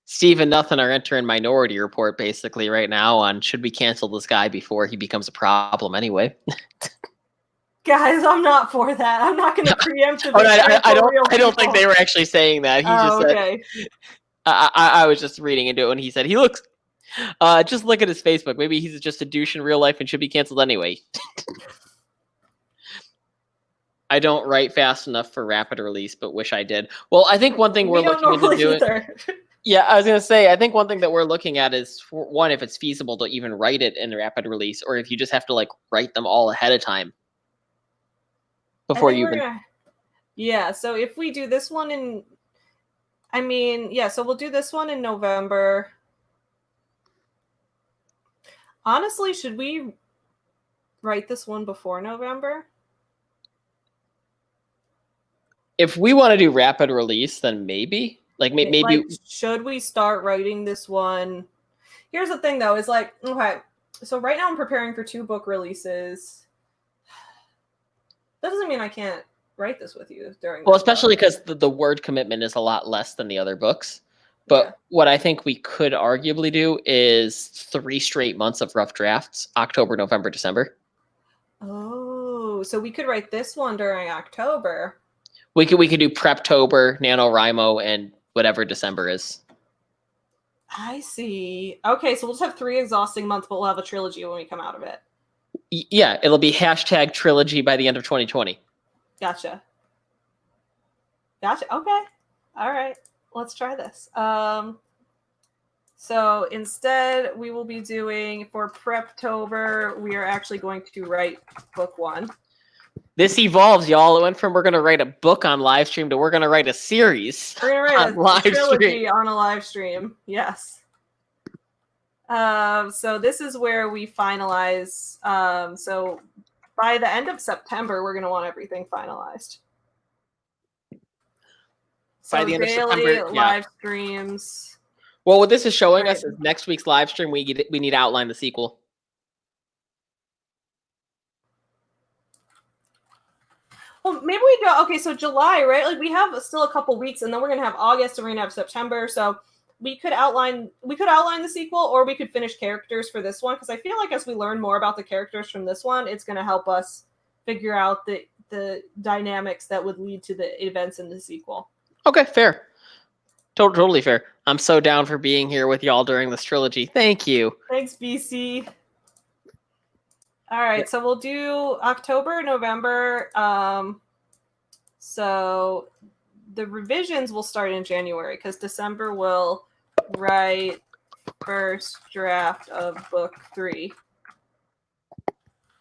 Steve and Nothing are entering Minority Report basically right now on should we cancel this guy before he becomes a problem anyway. Guys, I'm not for that. I'm not going to preemptively. I don't think they were actually saying that. He just said. Okay. I was just reading into it when he said he looks. Just look at his Facebook. Maybe he's just a douche in real life and should be canceled anyway. I don't write fast enough for rapid release, but wish I did. Well, I think one thing we're looking into doing. Yeah, I was going to say, I think one thing that we're looking at is, for one, if it's feasible to even write it in rapid release, or if you just have to like write them all ahead of time before you even. Yeah, so if we do this one in, so we'll do this one in November. Honestly, should we write this one before November? If we want to do rapid release, then maybe. Maybe should we start writing this one? Here's the thing, though, is like, okay, so right now I'm preparing for 2 book releases. That doesn't mean I can't write this with you during. Well, especially because the word commitment is a lot less than the other books. But what I think we could arguably do is 3 straight months of rough drafts: October, November, December. Oh, so we could write this one during October. We could do Preptober, NaNoWriMo, and whatever December is. I see. Okay, so we'll just have 3 exhausting months, but we'll have a trilogy when we come out of it. Yeah, it'll be #trilogy by the end of 2020. Gotcha. Gotcha. Okay. All right. Let's try this. So instead, we will be doing for Preptober. We are actually going to write book 1. This evolves, y'all. It went from we're gonna write a book on live stream to we're gonna write a series. We're gonna write a trilogy on a live stream. Yes. So this is where we finalize. So by the end of September, we're gonna want everything finalized. So by the end of daily September, live streams. Well, what this is showing us is next week's live stream. We need to outline the sequel. Well, maybe we do. Okay, so July, right? Like we have still a couple weeks, and then we're gonna have August, and we're gonna have September. So we could outline the sequel, or we could finish characters for this one, because I feel like as we learn more about the characters from this one, it's gonna help us figure out the dynamics that would lead to the events in the sequel. Okay, fair. Totally fair. I'm so down for being here with y'all during this trilogy. Thank you. Thanks, BC. All right, so we'll do October, November. So the revisions will start in January, because December will write first draft of book 3.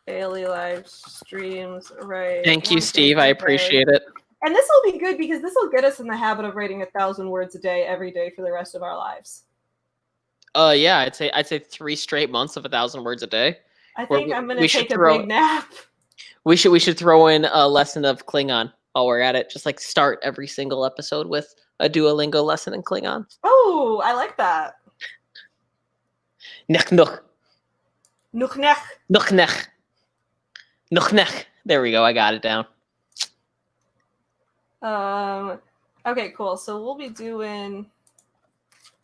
Daily live streams, right? Thank you, Steve. I appreciate it. And this will be good because this will get us in the habit of writing 1,000 words a day every day for the rest of our lives. Yeah, I'd say 3 straight months of 1,000 words a day. I think I'm gonna take a big nap. We should throw in a lesson of Klingon while we're at it. Just like start every single episode with a Duolingo lesson in Klingon. Oh, I like that. Nech noch. Nuch nech. Nuch nech. Nuch nech. There we go. I got it down. Okay, cool. So we'll be doing.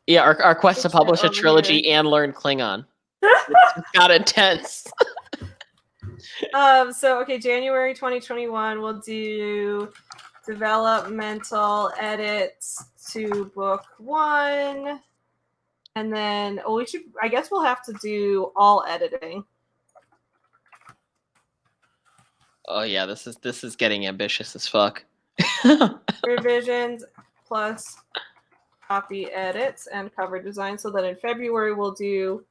Yeah, our quest to publish a trilogy and learn Klingon. It's got intense. So okay, January 2021, we'll do developmental edits to book 1, and then I guess we'll have to do all editing. Oh yeah, this is getting ambitious as fuck. Revisions plus copy edits and cover design. So then in February we'll do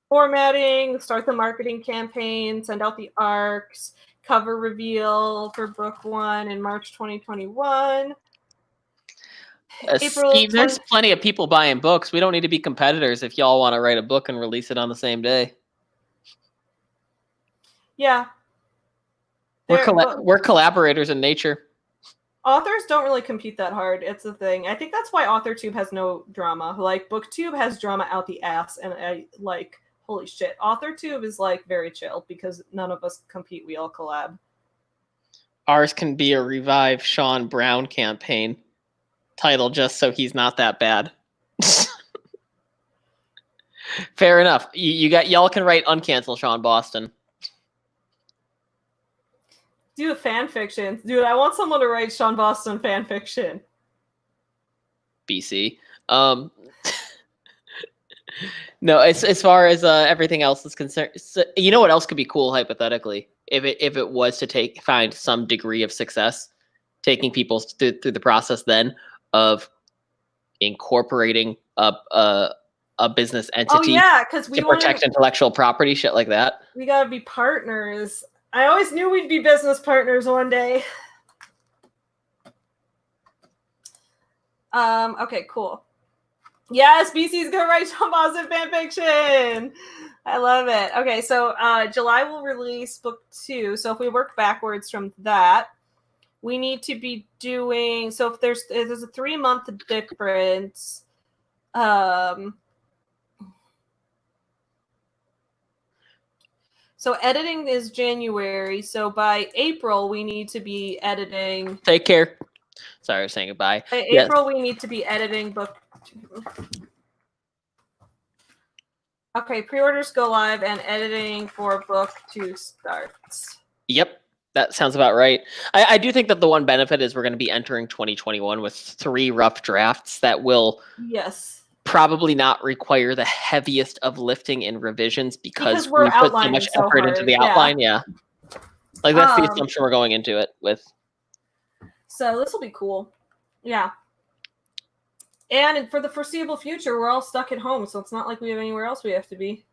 formatting, start the marketing campaign, send out the arcs, cover reveal for book 1 in March 2021. Steve, there's plenty of people buying books. We don't need to be competitors if y'all want to write a book and release it on the same day. Yeah. We're collaborators in nature. Authors don't really compete that hard. It's the thing. I think that's why AuthorTube has no drama. Like BookTube has drama out the ass, and I like, holy shit. AuthorTube is like very chill because none of us compete. We all collab. Ours can be a revive Sean Brown campaign title just so he's not that bad. Fair enough. Y'all can write uncancel Sean Boston. Do fan fiction. Dude, I want someone to write Sean Boston fan fiction. BC. No, as far as everything else is concerned, so, you know what else could be cool hypothetically? If it was to find some degree of success, taking people through the process then of incorporating a business entity to protect intellectual property, shit like that. We gotta be partners. I always knew we'd be business partners one day. Okay, cool. Yes, BC's gonna write Sean Boston fanfiction. I love it. Okay, so July will release book 2. So if we work backwards from that, we need to be doing. So if there's a 3-month difference. So editing is January. So by April, we need to be editing. Take care. Sorry, I was saying goodbye. By April, we need to be editing book 2. Okay, pre-orders go live and editing for book 2 starts. Yep, that sounds about right. I do think that the one benefit is we're going to be entering 2021 with 3 rough drafts that will probably not require the heaviest of lifting and revisions because we put so much effort into the outline. Yeah. Like that's the assumption we're going into it with. So this will be cool. Yeah. And for the foreseeable future, we're all stuck at home, so it's not like we have anywhere else we have to be.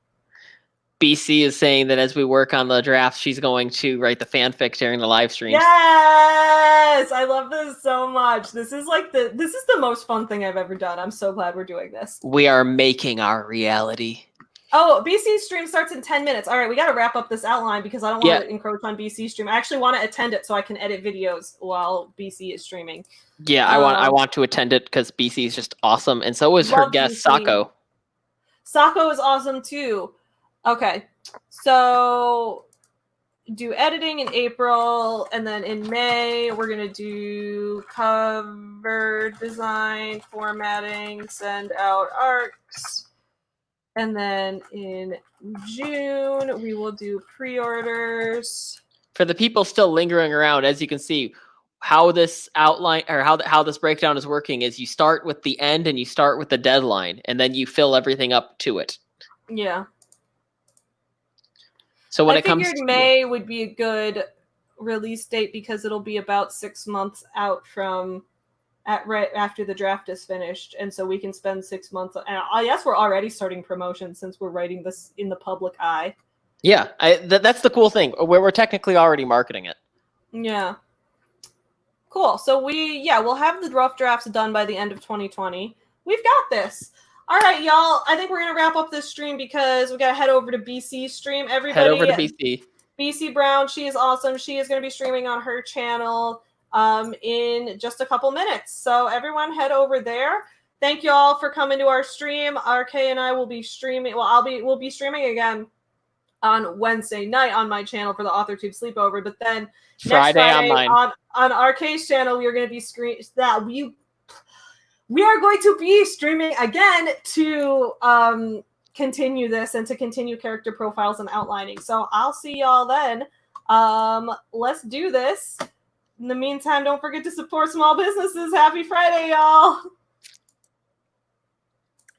BC is saying that as we work on the draft, she's going to write the fanfic during the live streams. Yes! I love this so much. This is the most fun thing I've ever done. I'm so glad we're doing this. We are making our reality. Oh, BC's stream starts in 10 minutes. All right, we got to wrap up this outline because I don't want to encroach on BC's stream. I actually want to attend it so I can edit videos while BC is streaming. Yeah, I want to attend it because BC is just awesome, and so is her guest, Sako. Sako is awesome too. Okay, so do editing in April, and then in May we're gonna do cover design, formatting, send out arcs. And then in June, we will do pre-orders. For the people still lingering around, as you can see, how this outline or how this breakdown is working is you start with the end and you start with the deadline, and then you fill everything up to it. Yeah. So when it comes to May would be a good release date because it'll be about 6 months out from right after the draft is finished, and so we can spend 6 months. And I guess we're already starting promotion since we're writing this in the public eye. Yeah, that's the cool thing. We're technically already marketing it. Yeah. Cool. So we'll have the rough drafts done by the end of 2020. We've got this. All right, y'all. I think we're gonna wrap up this stream because we gotta head over to BC's stream. Everybody, head over to BC. BC Brown. She is awesome. She is gonna be streaming on her channel in just a couple minutes. So everyone head over there. Thank you all for coming to our stream. RK and I will be streaming. Well, we'll be streaming again on Wednesday night on my channel for the AuthorTube sleepover. But then Friday on mine. On RK's channel, we are going to be we are going to be streaming again to continue this and to continue character profiles and outlining. So I'll see y'all then. Let's do this. In the meantime, don't forget to support small businesses. Happy Friday, y'all.